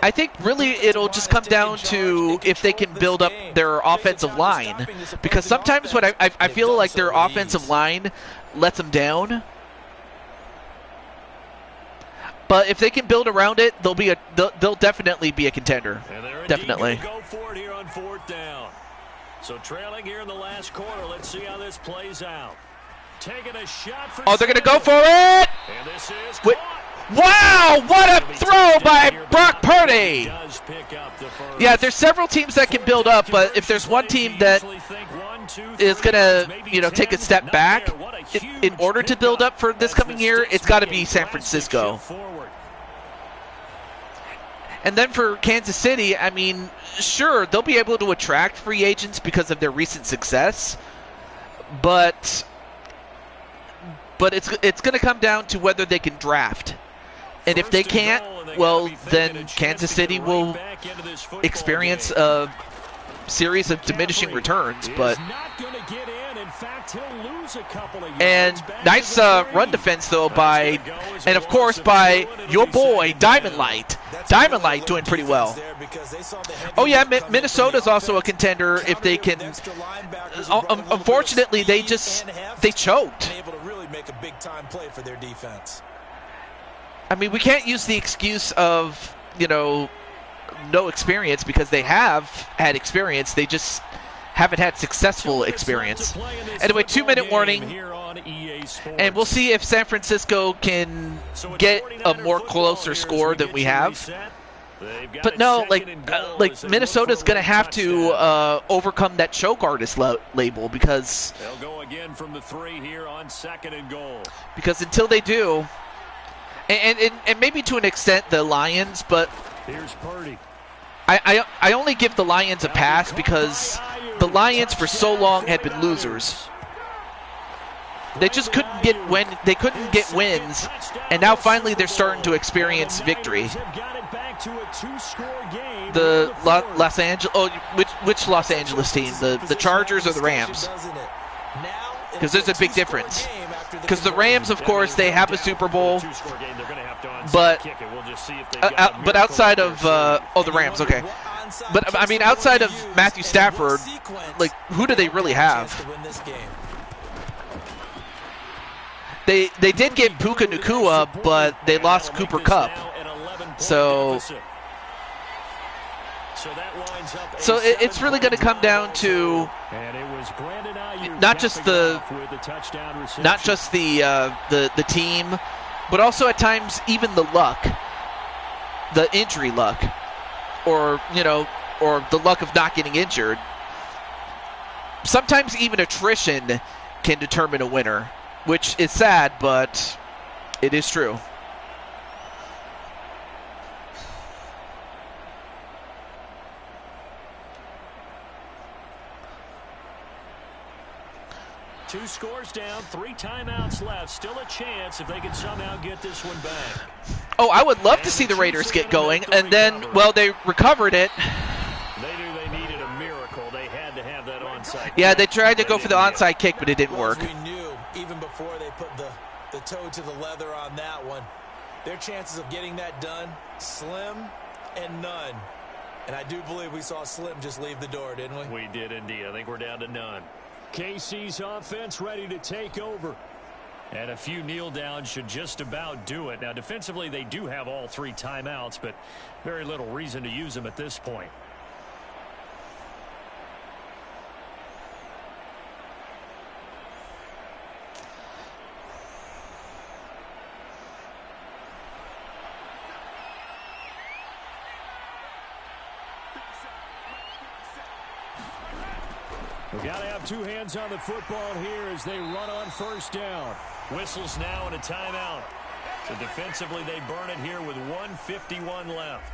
[SPEAKER 1] I think really it'll just come down to if they can build up their offensive line. Because sometimes when I feel like their offensive line lets them down. But if they can build around it, they'll definitely be a contender. Definitely.
[SPEAKER 3] Go for it here on 4th down. So trailing here in the last quarter. Let's see how this plays out. Taking a shot for
[SPEAKER 1] they're going to go for it.
[SPEAKER 3] And this is
[SPEAKER 1] wow, what a throw by Brock Purdy. Yeah, there's several teams that can build up, but if there's one team that is going to, take a step back in order to build up for this coming year, it's got to be San Francisco. And then for Kansas City, I mean, sure, they'll be able to attract free agents because of their recent success, but it's going to come down to whether they can draft. And if they can't, well, then Kansas City will experience a series of diminishing returns. But and nice run defense though by your boy Diamond Light. Diamond Light doing pretty well. Oh yeah, Minnesota's also a contender if they can. Unfortunately, they choked.
[SPEAKER 4] Make a big time play for their defense.
[SPEAKER 1] I mean, we can't use the excuse of, no experience because they have had experience. They just haven't had successful experience. Anyway, 2-minute warning. And we'll see if San Francisco can get a more closer score than we have. But no, like Minnesota's going to have to overcome that choke artist label because
[SPEAKER 3] they'll go again from the 3 here on 2nd and goal.
[SPEAKER 1] Because until they do, and maybe to an extent the Lions, but
[SPEAKER 3] here's Purdy.
[SPEAKER 1] I only give the Lions a pass because the Lions for so long had been losers. They just couldn't get wins, and now finally they're starting to experience victory. The Los Angeles, which Los Angeles team? The Chargers or the Rams? Because there's a big difference. Because the Rams, of course, they have a Super Bowl, but outside of the Rams, okay. But I mean, outside of Matthew Stafford, like who do they really have? They did get Puka Nacua, but they lost Cooper Kupp. So it's really going to come down to not just the team, but also at times even the luck, the injury luck, or the luck of not getting injured. Sometimes even attrition can determine a winner, which is sad, but it is true.
[SPEAKER 3] Two scores down, 3 timeouts left. Still a chance if they can somehow get this one back.
[SPEAKER 1] Oh, I would love to see the Raiders get going, and then, well, they recovered it.
[SPEAKER 3] They knew they needed a miracle. They had to have that onside.
[SPEAKER 1] Yeah, they tried to go for the onside kick, but it didn't work.
[SPEAKER 5] We knew even before they put the toe to the leather on that one, their chances of getting that done, slim and none. And I do believe we saw Slim just leave the door, didn't we?
[SPEAKER 3] We did indeed. I think we're down to none. KC's offense ready to take over. And a few kneel downs should just about do it. Now, defensively, they do have all 3 timeouts, but very little reason to use them at this point. We've got to have 2 hands on the football here as they run on first down. Whistles now and a timeout. So defensively, they burn it here with 1:51 left.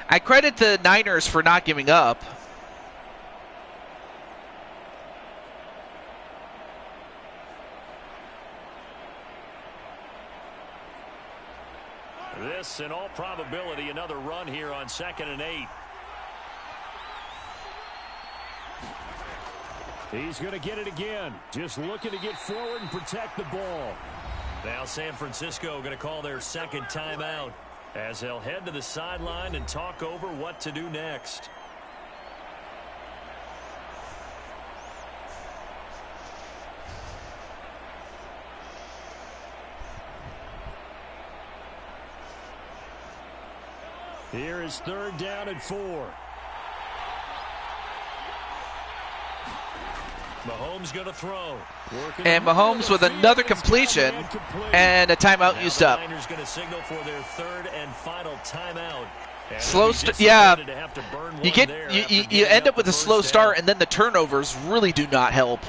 [SPEAKER 1] I credit the Niners for not giving up.
[SPEAKER 3] This, in all probability, another run here on 2nd and 8. He's going to get it again. Just looking to get forward and protect the ball. Now San Francisco going to call their 2nd timeout as they'll head to the sideline and talk over what to do next. Here is 3rd down and 4. Mahomes going to throw.
[SPEAKER 1] And Mahomes with another completion and a timeout used up.
[SPEAKER 3] Niners going to signal for their 3rd and final timeout.
[SPEAKER 1] Slow start, yeah. You end up with a slow start, and then the turnovers really do not help.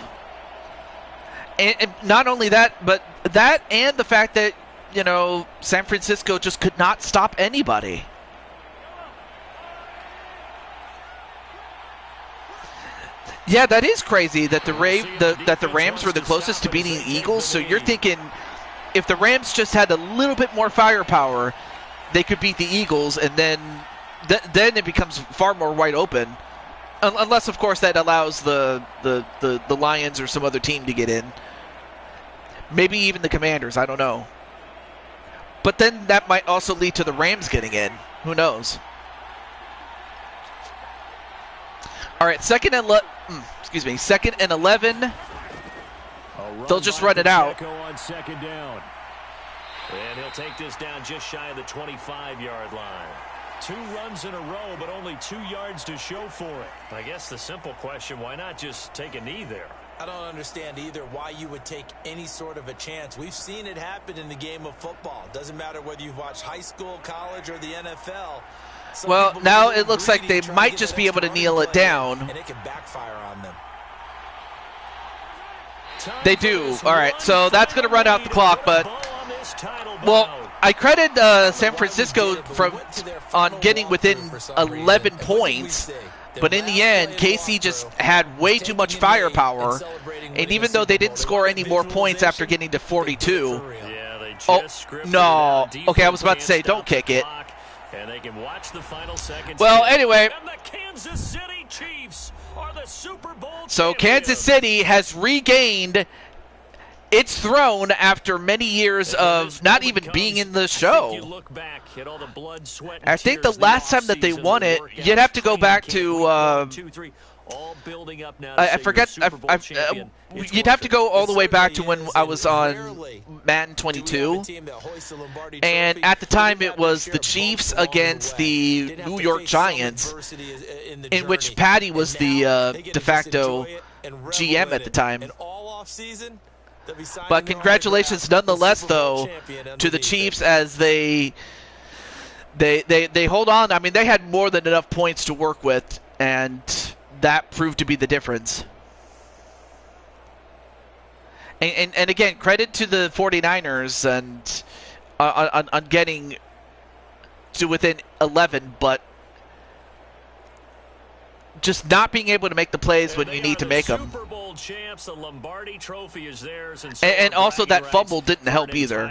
[SPEAKER 1] And not only that, but that and the fact that San Francisco just could not stop anybody. Yeah, that is crazy that the Rams were the closest to beating the Eagles. So you're thinking if the Rams just had a little bit more firepower, they could beat the Eagles, and then it becomes far more wide open. Unless, of course, that allows the Lions or some other team to get in. Maybe even the Commanders. I don't know. But then that might also lead to the Rams getting in. Who knows? All right, 2nd and 11. They'll just run it out.
[SPEAKER 3] On 2nd down.
[SPEAKER 6] And he'll take this down just shy of the 25-yard line. 2 runs in a row, but only 2 yards to show for it. I guess the simple question, why not just take a knee there?
[SPEAKER 5] I don't understand either why you would take any sort of a chance. We've seen it happen in the game of football. Doesn't matter whether you've watched high school, college, or the NFL.
[SPEAKER 1] Well, now it looks like they might just be able to kneel it down.
[SPEAKER 5] And it can backfire on them.
[SPEAKER 1] They do. All right, so that's going to run out the clock, but, well, I credit San Francisco on getting within 11 points, but in the end, KC just had way too much firepower, and even though they didn't score any more points after getting to 42, oh, no, okay, I was about to say, don't kick it.
[SPEAKER 6] And they can watch the final seconds.
[SPEAKER 1] Well, anyway,
[SPEAKER 6] and the Kansas City Chiefs are the Super Bowl
[SPEAKER 1] so Kansas City has regained its throne after many years of not even being in the show. I think the last time that they won it, you'd have to go back to I forget. You'd have to go all the way back to when I was on Madden 22, and at the time it was the Chiefs against the New York Giants, in which Patty was the de facto GM at the time. But congratulations nonetheless, though, to the Chiefs as they hold on. I mean, they had more than enough points to work with, and that proved to be the difference. And again, credit to the 49ers and on getting to within 11, but just not being able to make the plays when you need to make them.
[SPEAKER 6] Super Bowl champs, the Lombardi Trophy is theirs,
[SPEAKER 1] and also that fumble didn't help either.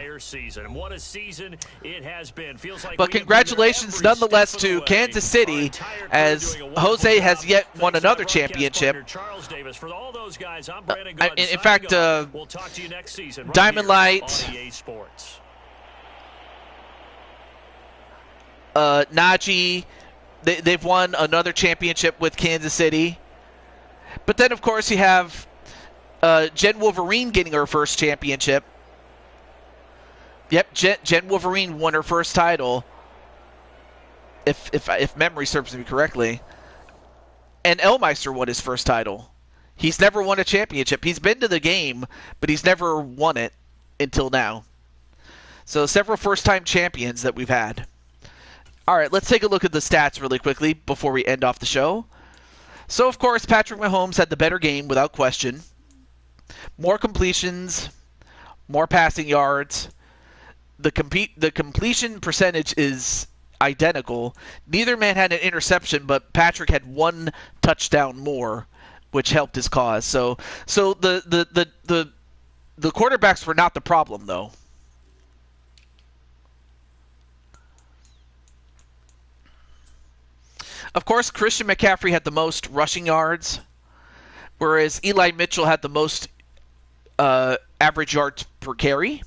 [SPEAKER 6] What a season it has been. Feels like
[SPEAKER 1] but congratulations nonetheless to Kansas City, as Jose has yet won another championship. In fact, Diamond Light, Najee, they've won another championship with Kansas City. But then, of course, you have Jen Wolverine getting her first championship. Yep, Jen Wolverine won her first title, if memory serves me correctly. And Elmeister won his first title. He's never won a championship. He's been to the game, but he's never won it until now. So several first-time champions that we've had. All right, let's take a look at the stats really quickly before we end off the show. So, of course, Patrick Mahomes had the better game without question. More completions, more passing yards. The completion percentage is identical. Neither man had an interception, but Patrick had one touchdown more, which helped his cause. So the quarterbacks were not the problem, though. Of course, Christian McCaffrey had the most rushing yards, whereas Eli Mitchell had the most average yards per carry.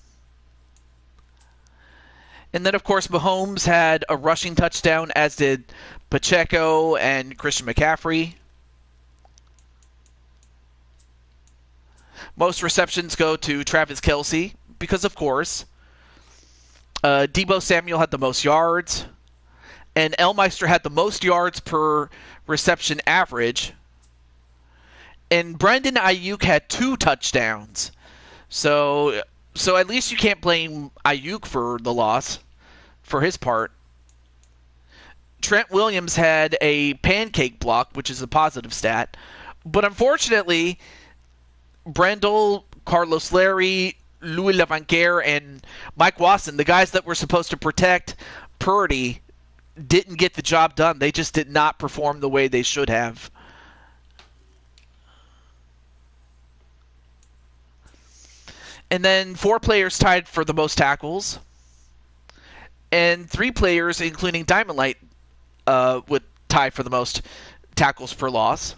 [SPEAKER 1] And then, of course, Mahomes had a rushing touchdown, as did Pacheco and Christian McCaffrey. Most receptions go to Travis Kelce, because, of course, Deebo Samuel had the most yards. And Elmeister had the most yards per reception average. And Brandon Ayuk had 2 touchdowns. So at least you can't blame Ayuk for the loss, for his part. Trent Williams had a pancake block, which is a positive stat. But unfortunately, Brendel, Carlos Larry, Louis Levanquer, and Mike Watson, the guys that were supposed to protect Purdy, didn't get the job done. They just did not perform the way they should have. And then 4 players tied for the most tackles. And 3 players, including Diamond Light, would tie for the most tackles per loss.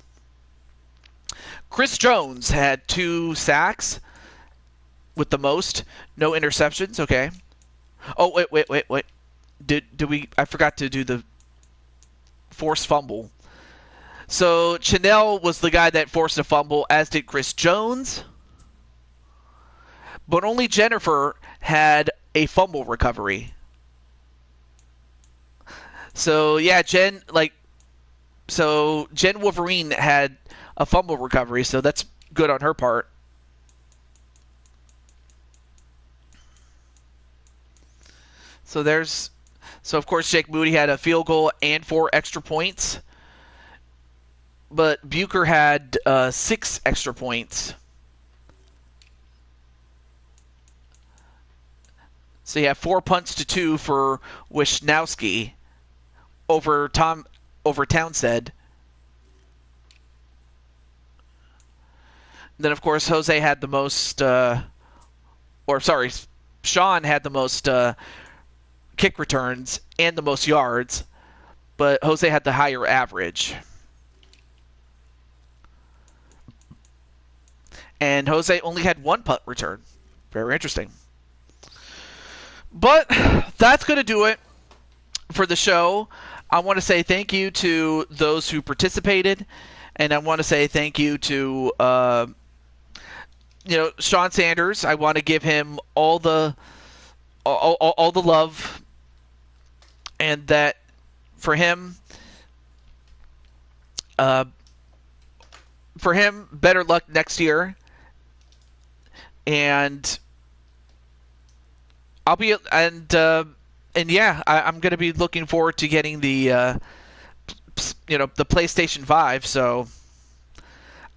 [SPEAKER 1] Chris Jones had 2 sacks with the most. No interceptions. Okay. Oh, wait. Did we? I forgot to do the forced fumble. So Chanel was the guy that forced a fumble, as did Chris Jones. But only Jennifer had a fumble recovery. So yeah, Jen Wolverine had a fumble recovery, so that's good on her part. So of course Jake Moody had a field goal and 4 extra points, but Bucher had 6 extra points. So you have 4 punts to 2 for Wisnowski over Townsend. Then of course Jose had the most, Sean had the most kick returns and the most yards, but Jose had the higher average. And Jose only had 1 punt return. Very interesting. But that's going to do it for the show. I want to say thank you to those who participated, and I want to say thank you to Sean Sanders. I want to give him all the love, and that for him, better luck next year. And I'm going to be looking forward to getting the PlayStation 5. So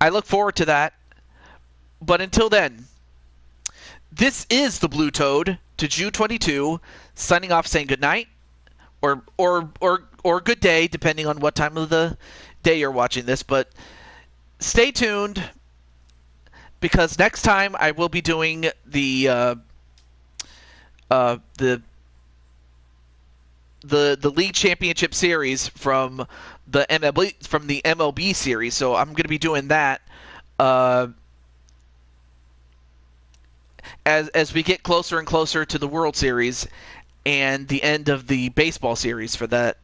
[SPEAKER 1] I look forward to that. But until then, this is the Blue Toad to Jew 22 signing off, saying good night or good day, depending on what time of the day you're watching this. But stay tuned, because next time I will be doing the league championship series from the MLB series. So I'm going to be doing that as we get closer and closer to the World Series and the end of the baseball series for that.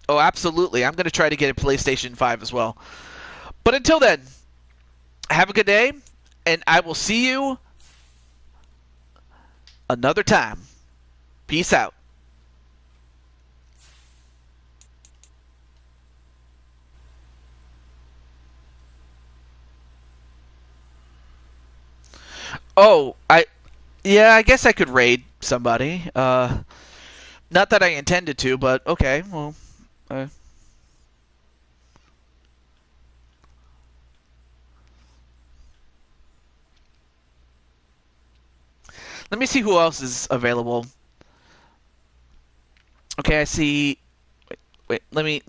[SPEAKER 1] Oh, absolutely. I'm going to try to get a PlayStation 5 as well. But until then, have a good day, and I will see you another time. Peace out. Oh, I guess I could raid somebody. Not that I intended to, but okay. Well, let me see who else is available. Okay, I see. Wait. Let me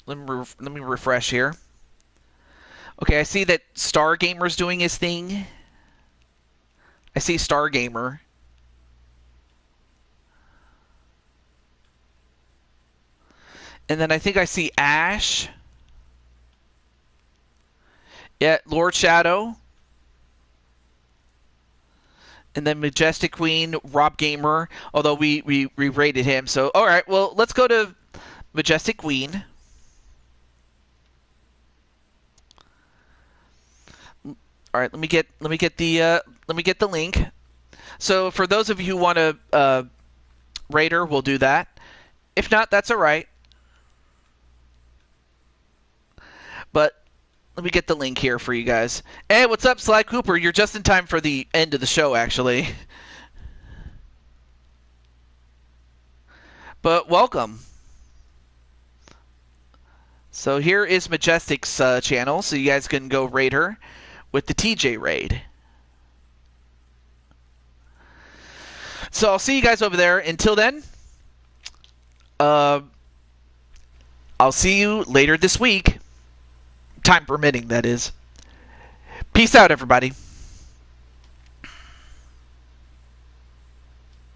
[SPEAKER 1] refresh here. Okay, I see that Star Gamer's doing his thing. I see Star Gamer. And then I think I see Ash. Yeah, Lord Shadow. And then Majestic Queen, Rob Gamer, although we rated him. So, all right, well, let's go to Majestic Queen. All right, let me get the link. So, for those of you who want to rate her, we'll do that. If not, that's all right. But let me get the link here for you guys. Hey, what's up, Sly Cooper? You're just in time for the end of the show, actually. But welcome. So here is Majestic's channel, so you guys can go raid her with the TJ raid. So I'll see you guys over there. Until then, I'll see you later this week. Time permitting, that is. Peace out, everybody.